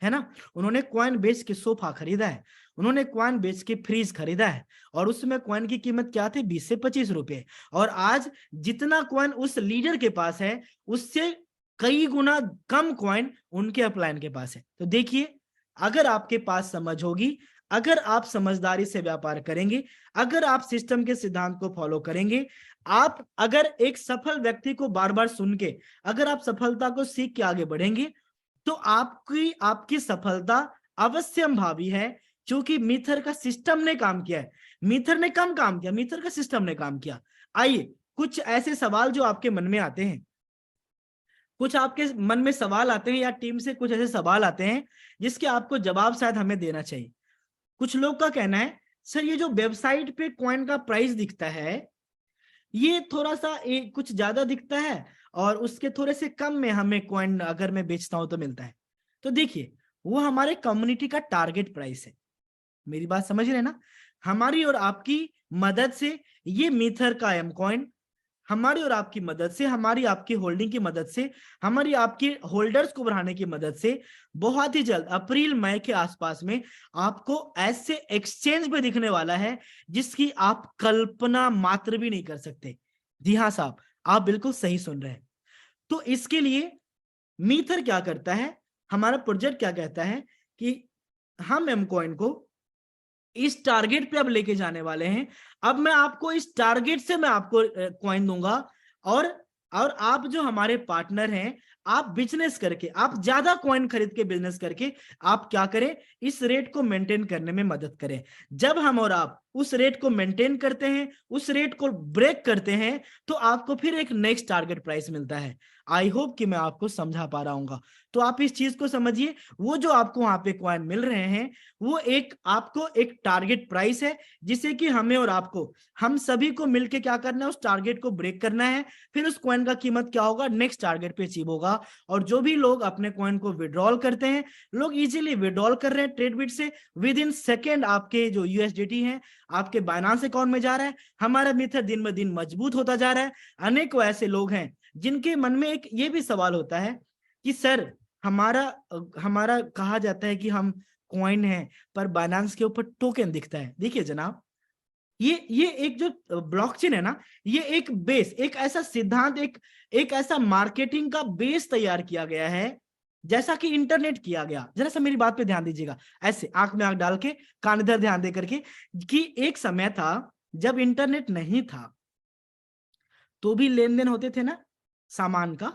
है ना। उन्होंने कॉइन बेच के सोफा खरीदा है, उन्होंने कॉइन बेच के फ्रीज खरीदा है और उसमें कॉइन की कीमत क्या थी? 20 से 25 रुपए। और आज जितना कॉइन उस लीडर के पास है उससे कई गुना कम कॉइन उनके अपलाइन के पास है। तो देखिए, अगर आपके पास समझ होगी, अगर आप समझदारी से व्यापार करेंगे, अगर आप सिस्टम के सिद्धांत को फॉलो करेंगे, आप अगर एक सफल व्यक्ति को बार बार सुन के अगर आप सफलता को सीख के आगे बढ़ेंगे तो आपकी सफलता अवश्यंभावी है, क्योंकि मीथर का सिस्टम ने काम किया है। मीथर ने कम काम किया, मीथर का सिस्टम ने काम किया। आइए कुछ ऐसे सवाल जो आपके मन में आते हैं, कुछ आपके मन में सवाल आते हैं या टीम से कुछ ऐसे सवाल आते हैं जिसके आपको जवाब शायद हमें देना चाहिए। कुछ लोग का कहना है सर ये जो वेबसाइट पे कॉइन का प्राइस दिखता है ये थोड़ा सा कुछ ज्यादा दिखता है और उसके थोड़े से कम में हमें कॉइन अगर मैं बेचता हूं तो मिलता है। तो देखिए वो हमारे कम्युनिटी का टारगेट प्राइस है। मेरी बात समझ रहे हैं ना? हमारी और आपकी मदद से ये मीथर का एम कॉइन, हमारी और आपकी मदद से, हमारी आपकी होल्डिंग की मदद से, हमारी आपकी होल्डर्स को बढ़ाने की मदद से बहुत ही जल्द अप्रैल मई के आसपास में आपको ऐसे एक्सचेंज पे दिखने वाला है जिसकी आप कल्पना मात्र भी नहीं कर सकते। जी हाँ साहब, आप बिल्कुल सही सुन रहे हैं। तो इसके लिए मीथर क्या करता है, हमारा प्रोजेक्ट क्या कहता है कि हम एम कॉइन को इस टारगेट पे अब लेके जाने वाले हैं। अब मैं आपको इस टारगेट से मैं आपको कॉइन दूंगा, और आप जो हमारे पार्टनर हैं, आप बिजनेस करके, आप ज्यादा कॉइन खरीद के बिजनेस करके आप क्या करें, इस रेट को मेंटेन करने में मदद करें। जब हम और आप उस रेट को मेंटेन करते हैं, उस रेट को ब्रेक करते हैं, तो आपको फिर एक नेक्स्ट टारगेट प्राइस मिलता है। आई होप कि मैं आपको समझा पा रहा हूँ। तो आप इस चीज को समझिए, वो जो आपको वहां पे कॉइन मिल रहे हैं, वो एक आपको एक टारगेट प्राइस है, जिसे कि हमें और आपको, हम सभी को मिलके क्या करना है, उस टारगेट को ब्रेक करना है। फिर उस कॉइन का कीमत क्या होगा, नेक्स्ट टारगेट पे अचीव होगा। और जो भी लोग अपने कॉइन को विड्रॉल करते हैं, लोग इजीली विड्रॉल कर रहे हैं ट्रेडबिट से, विद इन सेकेंड आपके जो यूएसडीटी है आपके बाइनांस अकाउंट में जा रहा है। हमारा मित्र दिन ब दिन मजबूत होता जा रहा है। अनेकों ऐसे लोग हैं जिनके मन में एक ये भी सवाल होता है कि सर, हमारा कहा जाता है कि हम कॉइन है, पर बाइनांस के ऊपर टोकन दिखता है। देखिए जनाब, ये एक जो ब्लॉकचेन है ना, ये एक बेस, एक ऐसा सिद्धांत, एक ऐसा मार्केटिंग का बेस तैयार किया गया है, जैसा कि इंटरनेट किया गया। जरा सा मेरी बात पे ध्यान दीजिएगा, ऐसे आंख में आंख डाल के, कान इधर ध्यान दे करके, कि एक समय था जब इंटरनेट नहीं था तो भी लेन देन होते थे ना सामान का।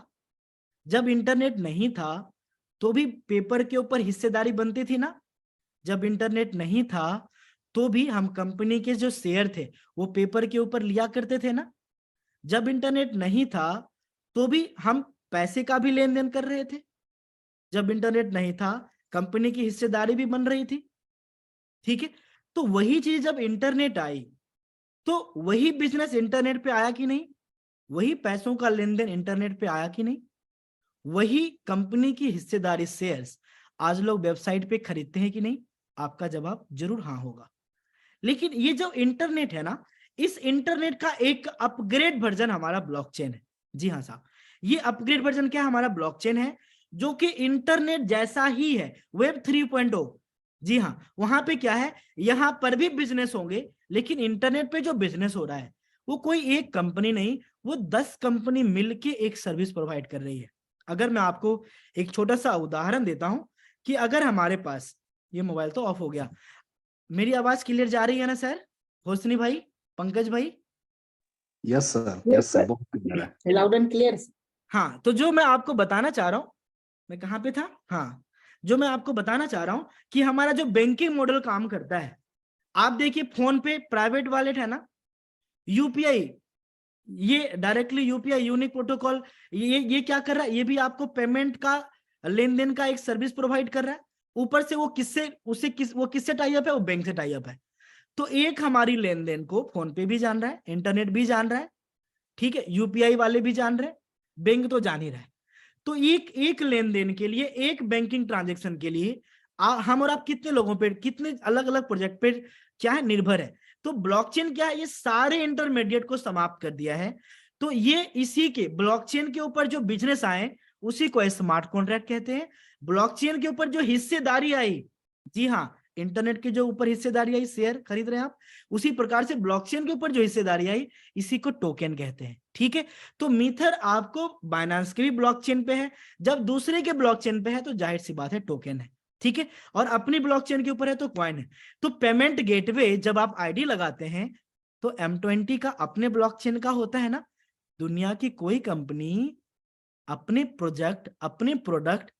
जब इंटरनेट नहीं था तो भी पेपर के ऊपर हिस्सेदारी बनती थी ना। जब इंटरनेट नहीं था तो भी हम कंपनी के जो शेयर थे वो पेपर के ऊपर लिया करते थे ना। जब इंटरनेट नहीं था तो भी हम पैसे का भी लेन देन कर रहे थे। जब इंटरनेट नहीं था, कंपनी की हिस्सेदारी भी बन रही थी। ठीक है, तो वही चीज जब इंटरनेट आई, तो वही बिजनेस इंटरनेट पे आया कि नहीं, वही पैसों का लेन देन इंटरनेट पे आया कि नहीं, वही कंपनी की हिस्सेदारी शेयर्स आज लोग वेबसाइट पे खरीदते हैं कि नहीं। आपका जवाब जरूर हाँ होगा। लेकिन ये जो इंटरनेट है ना, इस इंटरनेट का एक अपग्रेड वर्जन हमारा ब्लॉकचेन है। जी हाँ साहब, ये अपग्रेड वर्जन क्या है, हमारा ब्लॉकचेन है, जो कि इंटरनेट जैसा ही है, वेब 3.0। जी हाँ, वहां पे क्या है, यहां पर भी बिजनेस होंगे, लेकिन इंटरनेट पे जो बिजनेस हो रहा है वो कोई एक कंपनी नहीं, वो 10 कंपनी मिलके एक सर्विस प्रोवाइड कर रही है। अगर मैं आपको एक छोटा सा उदाहरण देता हूं, कि अगर हमारे पास, ये मोबाइल तो ऑफ हो गया, मेरी आवाज क्लियर जा रही है ना सर, होसनी भाई, पंकज भाई? यस सर, बहुत क्लियर है, लाउड एंड क्लियर। हाँ, तो जो मैं आपको बताना चाह रहा हूं, मैं कहाँ पे था, हाँ, जो मैं आपको बताना चाह रहा हूं कि हमारा जो बैंकिंग मॉडल काम करता है, आप देखिए फोन पे प्राइवेट वॉलेट है ना, यूपीआई, ये डायरेक्टली यूपीआई यूनिक प्रोटोकॉल, ये क्या कर रहा है, ये भी आपको पेमेंट का, लेन देन का एक सर्विस प्रोवाइड कर रहा है। ऊपर से वो किससे टाई अप है, वो बैंक से टाई अप है। तो एक हमारी लेन देन को फोन पे भी जान रहा है, इंटरनेट भी जान रहा है, ठीक है, यूपीआई वाले भी जान रहे हैं, बैंक तो जान ही रहा है। तो एक एक लेन देन के लिए, एक बैंकिंग ट्रांजेक्शन के लिए हम और आप कितने लोगों पे, कितने अलग अलग प्रोजेक्ट पे क्या है, निर्भर है। तो ब्लॉकचेन क्या है, ये सारे इंटरमीडिएट को समाप्त कर दिया है। तो ये इसी के ब्लॉकचेन के ऊपर जो बिजनेस आए उसी को स्मार्ट कॉन्ट्रैक्ट कहते हैं। ब्लॉकचेन के ऊपर जो हिस्सेदारी आई, जी हाँ, इंटरनेट के जो ऊपर हिस्सेदारी आई, शेयर खरीद रहे हैं आप, उसी प्रकार से ब्लॉकचेन के ऊपर जो हिस्सेदारी आई, इसी को टोकन कहते हैं। ठीक है, तो मीथर आपको बाइनेंस के भी ब्लॉकचेन पे है, जब दूसरे के ब्लॉकचेन पे है तो जाहिर सी बात है टोकन है। ठीक है, और अपनी ब्लॉकचेन के ऊपर है तो कॉइन है। तो पेमेंट गेटवे जब आप आईडी लगाते हैं तो M20 का अपने ब्लॉकचेन का होता है ना। दुनिया की कोई कंपनी अपने प्रोजेक्ट, अपने प्रोडक्ट,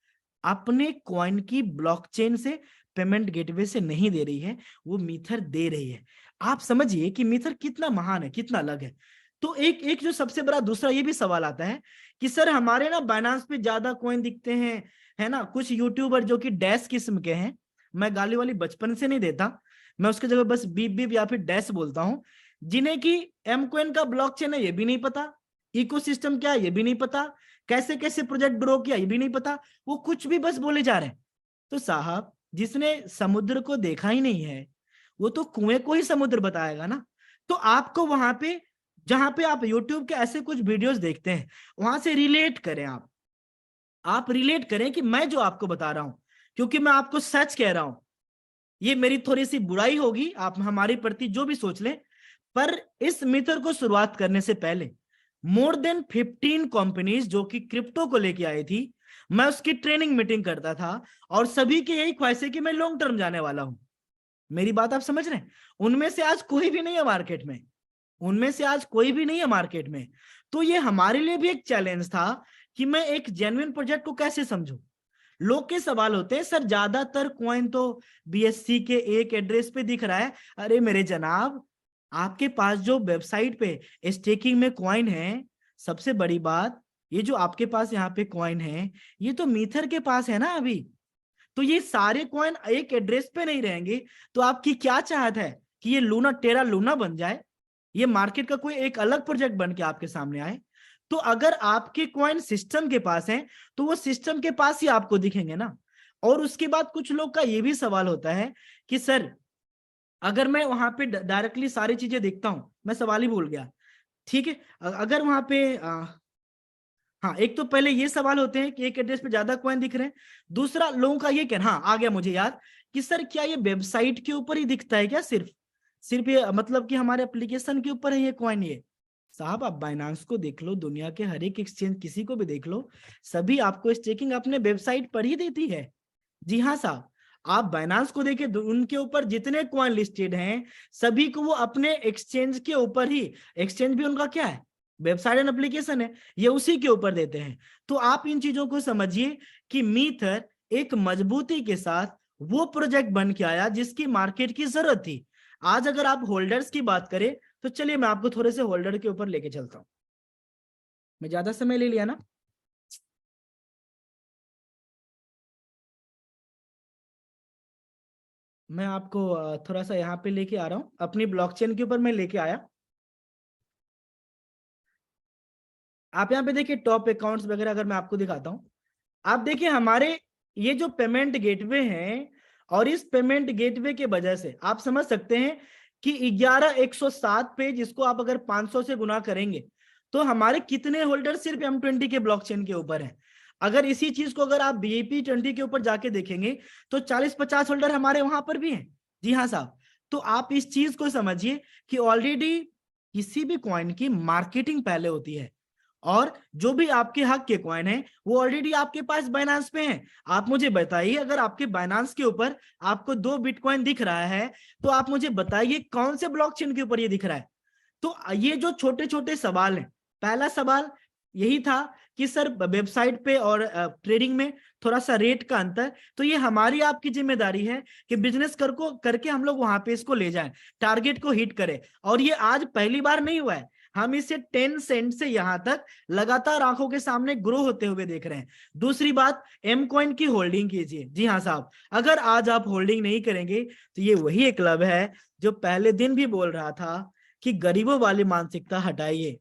अपने कॉइन की ब्लॉकचेन से, पेमेंट गेटवे से नहीं दे रही है, वो मीथर दे रही है। आप समझिए कि मीथर कितना महान है, कितना अलग है। तो एक एक जो सबसे बड़ा दूसरा ये भी सवाल आता है कि सर हमारे ना बाइनेंस पे ज्यादा कॉइन दिखते हैं, है ना, कुछ यूट्यूबर जो कि डैश किस्म के हैं, मैं गाली वाली बचपन से नहीं देता, मैं उसके जगह बस बीप बीप या फिर डैश बोलता हूं, जिन्हें कि एम कॉइन का ब्लॉकचेन है ये भी नहीं पता, इकोसिस्टम क्या है ये भी नहीं पता, कैसे कैसे प्रोजेक्ट ग्रो किया ये भी नहीं पता, वो कुछ भी बस बोले जा रहे हैं। तो साहब, जिसने समुद्र को देखा ही नहीं है वो तो कुएं को ही समुद्र बताएगा ना। तो आपको वहां पे, जहां पे आप YouTube के ऐसे कुछ वीडियोस देखते हैं, वहां से रिलेट करें, आप रिलेट करें कि मैं जो आपको बता रहा हूं, क्योंकि मैं आपको सच कह रहा हूं, ये मेरी थोड़ी सी बुराई होगी, आप हमारे प्रति जो भी सोच लें, पर इस मित्र को शुरुआत करने से पहले मोर देन 15 कंपनीज जो कि क्रिप्टो को लेके आई थी, मैं उसकी ट्रेनिंग मीटिंग करता था और सभी की यही ख्वाहिश है कि मैं लॉन्ग टर्म जाने वाला हूं। मेरी बात आप समझ रहे हैं? उनमें से आज कोई भी नहीं है मार्केट में, उनमें से आज कोई भी नहीं है मार्केट में। तो ये हमारे लिए भी एक चैलेंज था कि मैं एक जेन्युइन प्रोजेक्ट को कैसे समझूं। लोग के सवाल होते हैं, सर ज्यादातर कॉइन तो BSC के एक एड्रेस पे दिख रहा है। अरे मेरे जनाब, आपके पास जो वेबसाइट पे स्टेकिंग में कॉइन है, सबसे बड़ी बात, ये जो आपके पास यहाँ पे कॉइन है, ये तो मीथर के पास है ना अभी। तो ये सारे कॉइन एक एड्रेस पे नहीं रहेंगे। तो आपकी क्या चाहत है कि ये लूना टेरा लूना बन जाए, ये मार्केट का कोई एक अलग प्रोजेक्ट बन के आपके सामने आए? तो अगर आपके कॉइन सिस्टम के पास हैं तो वो सिस्टम के पास ही आपको दिखेंगे ना। और उसके बाद कुछ लोग का ये भी सवाल होता है कि सर अगर मैं वहां पे डायरेक्टली सारी चीजें देखता हूं, मैं सवाल ही भूल गया, ठीक है, अगर वहां पे हाँ, एक तो पहले ये सवाल होते हैं कि एक एड्रेस पे ज्यादा कॉइन दिख रहे हैं। दूसरा लोगों का ये कहना, हाँ आ गया मुझे याद, कि सर क्या ये वेबसाइट के ऊपर ही दिखता है क्या? सिर्फ सिर्फ ये मतलब कि हमारे एप्लीकेशन के ऊपर है ये कॉइन? ये साहब आप बाइनांस को देख लो, दुनिया के हर एक एक्सचेंज किसी को भी देख लो, सभी आपको स्टेकिंग अपने वेबसाइट पर ही देती है। जी हाँ साहब, आप बाइनांस को देखिए, उनके ऊपर जितने कॉइन लिस्टेड हैं सभी को वो अपने एक्सचेंज के ऊपर ही, एक्सचेंज भी उनका क्या है, वेबसाइट एंड एप्लीकेशन है, ये उसी के ऊपर देते हैं। तो आप इन चीजों को समझिए कि मीथर एक मजबूती के साथ वो प्रोजेक्ट बन के आया जिसकी मार्केट की जरूरत थी। आज अगर आप होल्डर्स की बात करें तो चलिए मैं आपको थोड़े से होल्डर के ऊपर लेके चलता हूं। मैं ज्यादा समय ले लिया ना? मैं आपको थोड़ा सा यहाँ पे लेके आ रहा हूँ, अपनी ब्लॉकचेन के ऊपर मैं लेके आया। आप यहाँ पे देखिए टॉप अकाउंट्स वगैरह अगर मैं आपको दिखाता हूँ, आप देखिए हमारे ये जो पेमेंट गेटवे हैं, और इस पेमेंट गेटवे के वजह से आप समझ सकते हैं कि 11107 पे जिसको आप अगर 500 से गुना करेंगे तो हमारे कितने होल्डर सिर्फ M20 के ब्लॉकचेन के ऊपर हैं। अगर इसी चीज को अगर आप BEP20 के ऊपर जाके देखेंगे तो 40-50 होल्डर हमारे वहां पर भी हैं। जी हाँ साहब, तो आप इस चीज को समझिए कि ऑलरेडी किसी भी कॉइन की मार्केटिंग पहले होती है, और जो भी आपके हक के कॉइन है वो ऑलरेडी आपके पास बाइनांस पे हैं। आप मुझे बताइए, अगर आपके बाइनांस के ऊपर आपको 2 बिटकॉइन दिख रहा है तो आप मुझे बताइए कौन से ब्लॉकचेन के ऊपर ये दिख रहा है। तो ये जो छोटे छोटे सवाल हैं, पहला सवाल यही था कि सर वेबसाइट पे और ट्रेडिंग में थोड़ा सा रेट का अंतर, तो ये हमारी आपकी जिम्मेदारी है कि बिजनेस करके हम लोग वहां पे इसको ले जाएं, टारगेट को हिट करें। और ये आज पहली बार नहीं हुआ है, हम इसे 10 सेंट से यहां तक लगातार आंखों के सामने ग्रो होते हुए देख रहे हैं। दूसरी बात, एम कॉइन की होल्डिंग कीजिए। जी हाँ साहब, अगर आज आप होल्डिंग नहीं करेंगे तो ये वही एक क्लब है जो पहले दिन भी बोल रहा था कि गरीबों वाली मानसिकता हटाइए।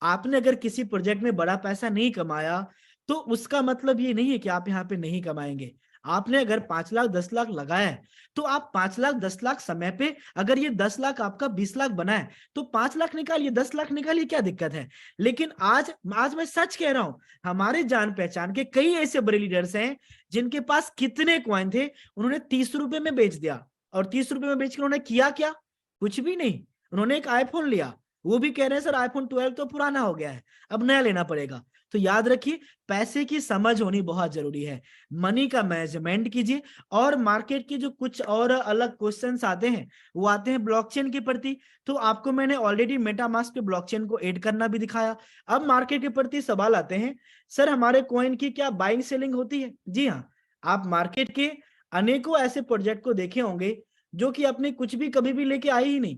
आपने अगर किसी प्रोजेक्ट में बड़ा पैसा नहीं कमाया तो उसका मतलब ये नहीं है कि आप यहाँ पे नहीं कमाएंगे। आपने अगर 5 लाख 10 लाख लगाया है तो आप 5 लाख 10 लाख समय पे, अगर ये 10 लाख आपका 20 लाख बना है तो 5 लाख निकालिए, 10 लाख निकालिए, क्या दिक्कत है। लेकिन आज मैं सच कह रहा हूं, हमारे जान पहचान के कई ऐसे बड़े लीडर्स हैं जिनके पास कितने कॉइन थे, उन्होंने 30 रुपए में बेच दिया, और 30 रुपए में बेच के उन्होंने किया क्या? कुछ भी नहीं। उन्होंने एक आईफोन लिया, वो भी कह रहे हैं सर आईफोन 12 तो पुराना हो गया है, अब नया लेना पड़ेगा। तो याद रखिए, पैसे की समझ होनी बहुत जरूरी है, मनी का मैनेजमेंट कीजिए। और मार्केट के जो कुछ और अलग क्वेश्चंस आते हैं वो आते हैं ब्लॉकचेन के प्रति, तो आपको मैंने ऑलरेडी मेटामास्क पे ब्लॉकचेन को ऐड करना भी दिखाया। अब मार्केट के प्रति सवाल आते हैं, सर हमारे कॉइन की क्या बाइंग सेलिंग होती है? जी हाँ, आप मार्केट के अनेकों ऐसे प्रोजेक्ट को देखे होंगे जो कि अपने कुछ भी कभी भी लेके आए ही नहीं।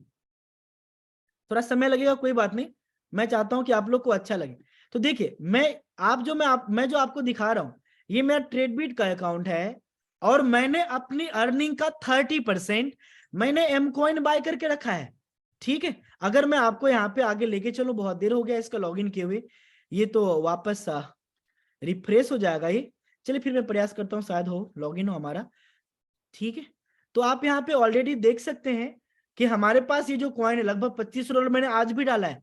थोड़ा समय लगेगा, कोई बात नहीं, मैं चाहता हूं कि आप लोग को अच्छा लगे। तो देखिए, मैं जो आपको दिखा रहा हूं, ये मेरा ट्रेडबिट का अकाउंट है, और मैंने अपनी अर्निंग का 30% मैंने एम कॉइन बाय करके रखा है। ठीक है, अगर मैं आपको यहाँ पे आगे लेके चलूं, बहुत देर हो गया इसका लॉगिन किए हुए, ये तो वापस रिफ्रेश हो जाएगा ये। चलिए फिर मैं प्रयास करता हूँ, शायद हो लॉगिन हो हमारा। ठीक है, तो आप यहाँ पे ऑलरेडी देख सकते हैं कि हमारे पास ये जो कॉइन है लगभग 25 डॉलर मैंने आज भी डाला है।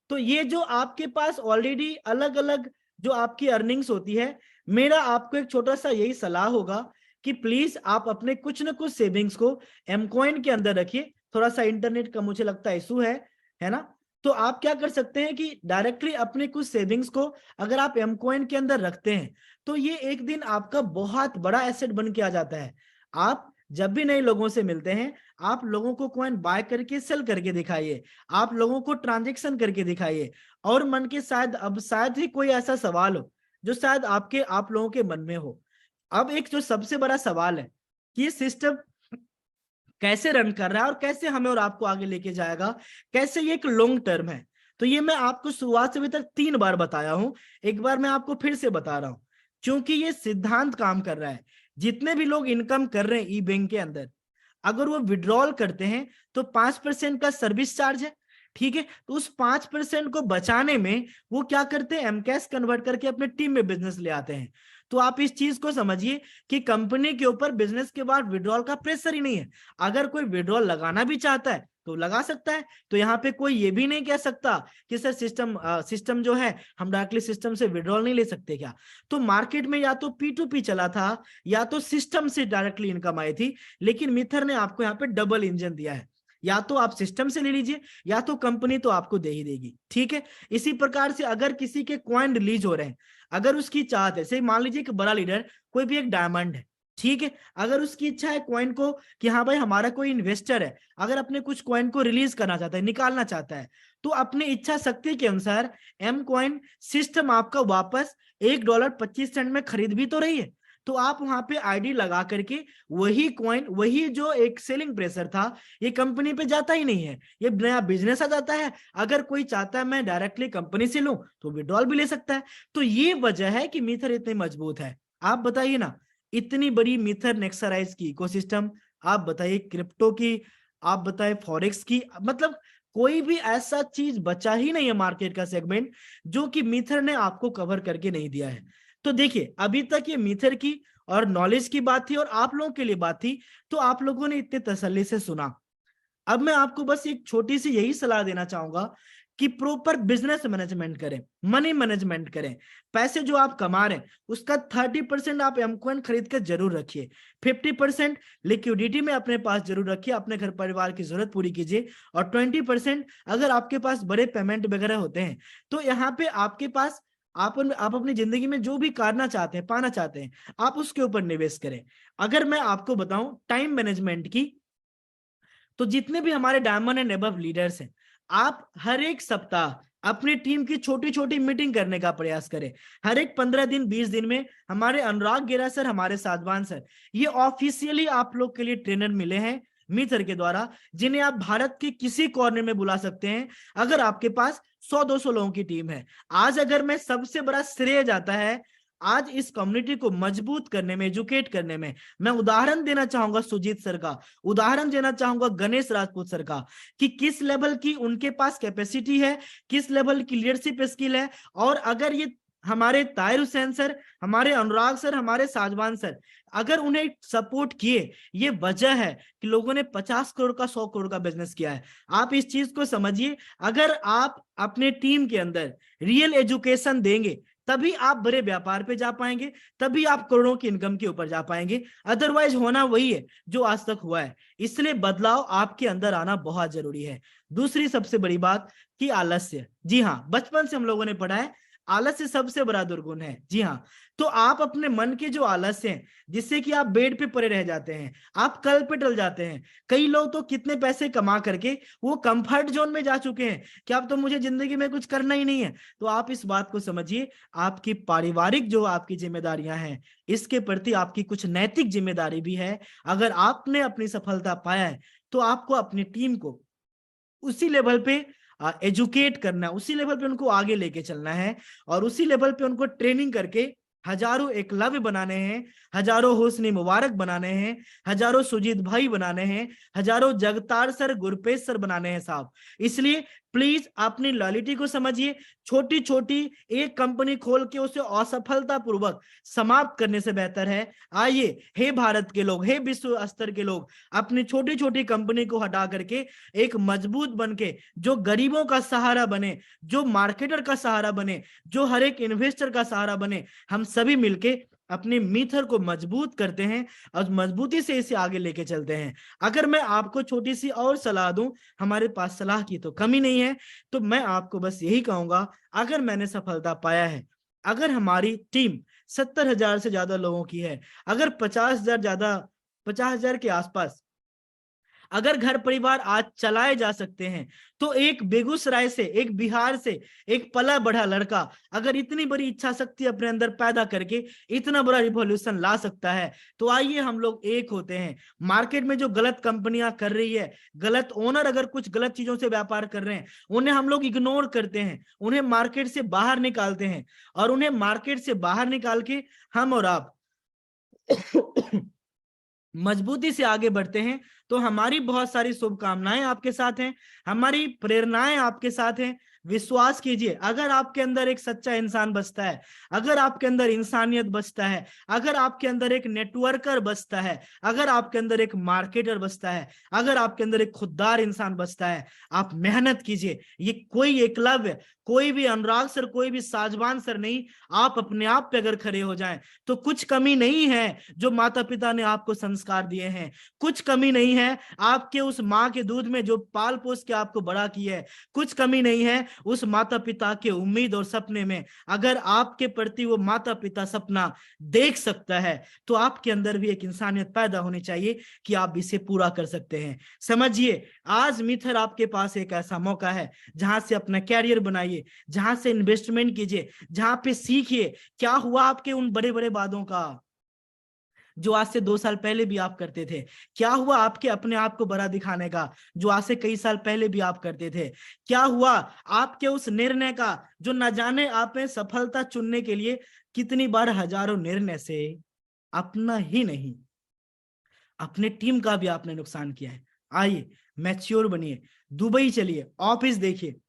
तो ये जो आपके पास ऑलरेडी अलग अलग जो आपकी अर्निंग्स होती है, मेरा आपको एक छोटा सा यही सलाह होगा कि प्लीज आप अपने कुछ ना कुछ सेविंग्स को एम कॉइन के अंदर रखिए। थोड़ा सा इंटरनेट का मुझे लगता है इशू है ना? तो आप क्या कर सकते हैं कि डायरेक्टली अपने कुछ सेविंग्स को अगर आप एम कॉइन के अंदर रखते हैं तो ये एक दिन आपका बहुत बड़ा एसेट बन के आ जाता है। आप जब भी नए लोगों से मिलते हैं, आप लोगों को कॉइन बाय करके सेल करके दिखाइए, आप लोगों को ट्रांजेक्शन करके दिखाइए। और मन के शायद ही कोई ऐसा सवाल हो जो शायद आप लोगों के मन में हो। अब एक जो सबसे बड़ा सवाल है कि ये सिस्टम कैसे रन कर रहा है और कैसे हमें और आपको आगे लेके जाएगा, कैसे ये एक लॉन्ग टर्म है। तो ये मैं आपको शुरुआत से अभी तक 3 बार बताया हूं, एक बार मैं आपको फिर से बता रहा हूं, क्योंकि ये सिद्धांत काम कर रहा है। जितने भी लोग इनकम कर रहे हैं ई बैंक के अंदर, अगर वो विड्रॉल करते हैं तो 5% का सर्विस चार्ज है, ठीक है। तो उस 5% को बचाने में वो क्या करते हैं, एमकैश कन्वर्ट करके अपने टीम में बिजनेस ले आते हैं। तो आप इस चीज को समझिए कि कंपनी के ऊपर बिजनेस के बाद विड्रॉल का प्रेशर ही नहीं है। अगर कोई विड्रॉल लगाना भी चाहता है तो लगा सकता है। तो यहाँ पे कोई ये भी नहीं कह सकता कि सर सिस्टम जो है हम डायरेक्टली सिस्टम से विड्रॉल नहीं ले सकते क्या। तो मार्केट में या तो P2P चला था या तो सिस्टम से डायरेक्टली इनकम आई थी, लेकिन मिथर ने आपको यहाँ पे डबल इंजन दिया है। या तो आप सिस्टम से ले लीजिए या तो कंपनी तो आपको दे ही देगी, ठीक है। इसी प्रकार से अगर किसी के कॉइन रिलीज हो रहे हैं, अगर उसकी चाहत है, मान लीजिए कि बड़ा लीडर कोई भी एक डायमंड है, ठीक है, अगर उसकी इच्छा है कॉइन को कि हाँ भाई हमारा कोई इन्वेस्टर है, अगर अपने कुछ कॉइन को रिलीज करना चाहता है, निकालना चाहता है, तो अपने इच्छा शक्ति के अनुसार एम कॉइन सिस्टम आपका वापस $1.25 में खरीद भी तो रही है। तो आप वहां पे आईडी लगा करके वही कॉइन, वही जो एक सेलिंग प्रेशर था, ये कंपनी पे जाता ही नहीं है, ये नया बिजनेस आ जाता है। अगर कोई चाहता है मैं डायरेक्टली कंपनी से लूं तो विड्रॉल भी ले सकता है। तो ये वजह है कि मीथर इतनी मजबूत है। आप बताइए ना, इतनी बड़ी मीथर नेक्सराइज की इकोसिस्टम, आप बताइए क्रिप्टो की, आप बताइए फॉरेक्स की, मतलब कोई भी ऐसा चीज बचा ही नहीं है मार्केट का सेगमेंट जो कि मीथर ने आपको कवर करके नहीं दिया है। तो देखिए, अभी तक ये मीथर की और नॉलेज की बात थी और आप लोगों के लिए बात थी, तो आप लोगों ने इतने तसल्ली से सुना। अब मैं आपको बस एक छोटी सी यही सलाह देना चाहूंगा कि प्रॉपर बिजनेस मैनेजमेंट करें, मनी मैनेजमेंट करें। पैसे जो आप कमा रहे हैं उसका 30% आप एमकॉइन खरीद कर जरूर रखिए, 50% लिक्विडिटी में अपने पास जरूर रखिए, अपने घर परिवार की जरूरत पूरी कीजिए, और 20% अगर आपके पास बड़े पेमेंट वगैरह होते हैं तो यहाँ पे आपके पास आप अपनी जिंदगी में जो भी करना चाहते हैं, पाना चाहते हैं, आप उसके ऊपर निवेश करें। अगर मैं आपको बताऊं टाइम मैनेजमेंट की, तो जितने भी हमारे डायमंड एंड अबव लीडर्स हैं, आप हर एक सप्ताह अपनी टीम की छोटी छोटी मीटिंग करने का प्रयास करें। हर एक 15 दिन 20 दिन में हमारे अनुराग गेरा सर, हमारे साधवान सर, ये ऑफिशियली आप लोग के लिए ट्रेनर मिले हैं मीथर के द्वारा, जिन्हें आप भारत के किसी कॉर्नर में बुला सकते हैं अगर आपके पास 100-200 लोगों की टीम है। आज अगर मैं सबसे बड़ा श्रेय जाता है आज इस कम्युनिटी को मजबूत करने में, एजुकेट करने में, मैं उदाहरण देना चाहूंगा सुजीत सर का, उदाहरण देना चाहूंगा गणेश राजपूत सर का, कि किस लेवल की उनके पास कैपेसिटी है, किस लेवल की लीडरशिप स्किल है। और अगर ये हमारे ताहिर हुसैन सर, हमारे अनुराग सर, हमारे साजवान सर अगर उन्हें सपोर्ट किए, ये वजह है कि लोगों ने 50 करोड़ का 100 करोड़ का बिजनेस किया है। आप इस चीज को समझिए, अगर आप अपने टीम के अंदर रियल एजुकेशन देंगे तभी आप बड़े व्यापार पे जा पाएंगे, तभी आप करोड़ों की इनकम के ऊपर जा पाएंगे। अदरवाइज होना वही है जो आज तक हुआ है। इसलिए बदलाव आपके अंदर आना बहुत जरूरी है। दूसरी सबसे बड़ी बात कि आलस्य, जी हाँ, बचपन से हम लोगों ने पढ़ा है आलस्य सबसे बड़ा दुर्गुण है। जी हाँ, तो आप अपने मन के जो आलस्य हैं, जिससे कि आप बेड पे पड़े रह जाते हैं, आप कल पे टल जाते हैं। कई लोग तो कितने पैसे कमा करके वो कंफर्ट जोन में जा चुके हैं कि अब तो मुझे जिंदगी में कुछ करना ही नहीं है। तो आप इस बात को समझिए, आपकी पारिवारिक जो आपकी जिम्मेदारियां हैं, इसके प्रति आपकी कुछ नैतिक जिम्मेदारी भी है। अगर आपने अपनी सफलता पाया है तो आपको अपनी टीम को उसी लेवल पे एजुकेट करना है, उसी लेवल पे उनको आगे लेके चलना है, और उसी लेवल पे उनको ट्रेनिंग करके हजारों एकलव्य बनाने हैं, हजारों हुस्नी मुबारक बनाने हैं, हजारों सुजीत भाई बनाने हैं, हजारों जगतार सर, गुरपेश सर बनाने हैं साहब। इसलिए प्लीज अपनी लॉयल्टी को समझिए। छोटी छोटी एक कंपनी खोल के उसे असफलता पूर्वक समाप्त करने से बेहतर है, आइए हे भारत के लोग, हे विश्व स्तर के लोग, अपनी छोटी छोटी कंपनी को हटा करके एक मजबूत बनके जो गरीबों का सहारा बने, जो मार्केटर का सहारा बने, जो हर एक इन्वेस्टर का सहारा बने, हम सभी मिलके अपने मित्र को मजबूत करते हैं और मजबूती से इसे आगे लेके चलते हैं। अगर मैं आपको छोटी सी और सलाह दूं, हमारे पास सलाह की तो कमी नहीं है, तो मैं आपको बस यही कहूंगा, अगर मैंने सफलता पाया है, अगर हमारी टीम 70,000 से ज्यादा लोगों की है, अगर 50,000 के आसपास अगर घर परिवार आज चलाए जा सकते हैं, तो एक बेगूसराय से, एक बिहार से, एक पला बढ़ा लड़का अगर इतनी बड़ी इच्छा शक्ति अपने अंदर पैदा करके इतना बड़ा रिवॉल्यूशन ला सकता है, तो आइए हम लोग एक होते हैं। मार्केट में जो गलत कंपनियां कर रही है, गलत ओनर अगर कुछ गलत चीजों से व्यापार कर रहे हैं, उन्हें हम लोग इग्नोर करते हैं, उन्हें मार्केट से बाहर निकालते हैं, और उन्हें मार्केट से बाहर निकाल के हम और आप मजबूती से आगे बढ़ते हैं। तो हमारी बहुत सारी शुभकामनाएं आपके साथ हैं, हमारी प्रेरणाएं आपके साथ हैं। विश्वास कीजिए, अगर आपके अंदर एक सच्चा इंसान बसता है, अगर आपके अंदर इंसानियत बसता है, अगर आपके अंदर एक नेटवर्कर बसता है, अगर आपके अंदर एक मार्केटर बसता है, अगर आपके अंदर एक खुददार इंसान बसता है, आप मेहनत कीजिए। ये कोई एकलव्य, कोई भी अनुराग सर, कोई भी साजवान सर नहीं, आप अपने आप पे अगर खड़े हो जाएं तो कुछ कमी नहीं है जो माता पिता ने आपको संस्कार दिए हैं, कुछ कमी नहीं है आपके उस माँ के दूध में जो पाल पोस के आपको बड़ा की है, कुछ कमी नहीं है उस माता पिता के उम्मीद और सपने में। अगर आपके प्रति वो माता पिता सपना देख सकता है, तो आपके अंदर भी एक इंसानियत पैदा होनी चाहिए कि आप इसे पूरा कर सकते हैं। समझिए, आज मिथर आपके पास एक ऐसा मौका है जहां से अपना कैरियर बनाइए, जहां से इन्वेस्टमेंट कीजिए, जहां पे सीखिए क्या हुआ आपके उन बड़े बड़े वादों का जो आज से 2 साल पहले भी आप करते थे, क्या हुआ आपके अपने आप को बड़ा दिखाने का जो आज से कई साल पहले भी आप करते थे, क्या हुआ आपके उस निर्णय का जो न जाने आपने सफलता चुनने के लिए कितनी बार हजारों निर्णय से अपना ही नहीं, अपने टीम का भी आपने नुकसान किया है। आइए, मैच्योर बनिए, दुबई चलिए, ऑफिस देखिए,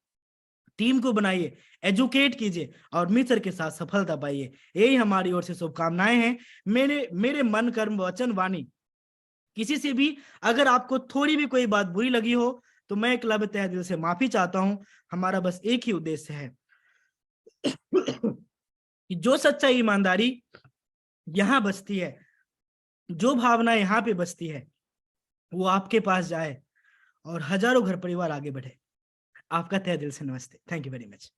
टीम को बनाइए, एजुकेट कीजिए और मित्र के साथ सफलता पाइए। यही हमारी ओर से शुभकामनाएं हैं। मेरे मेरे मन कर्म वचन वाणी किसी से भी अगर आपको थोड़ी भी कोई बात बुरी लगी हो, तो मैं एकलव्य तहे दिल से माफी चाहता हूं। हमारा बस एक ही उद्देश्य है कि जो सच्चाई ईमानदारी यहां बसती है, जो भावना यहाँ पे बसती है, वो आपके पास जाए और हजारों घर परिवार आगे बढ़े। आपका तहे दिल से नमस्ते। Thank you very much.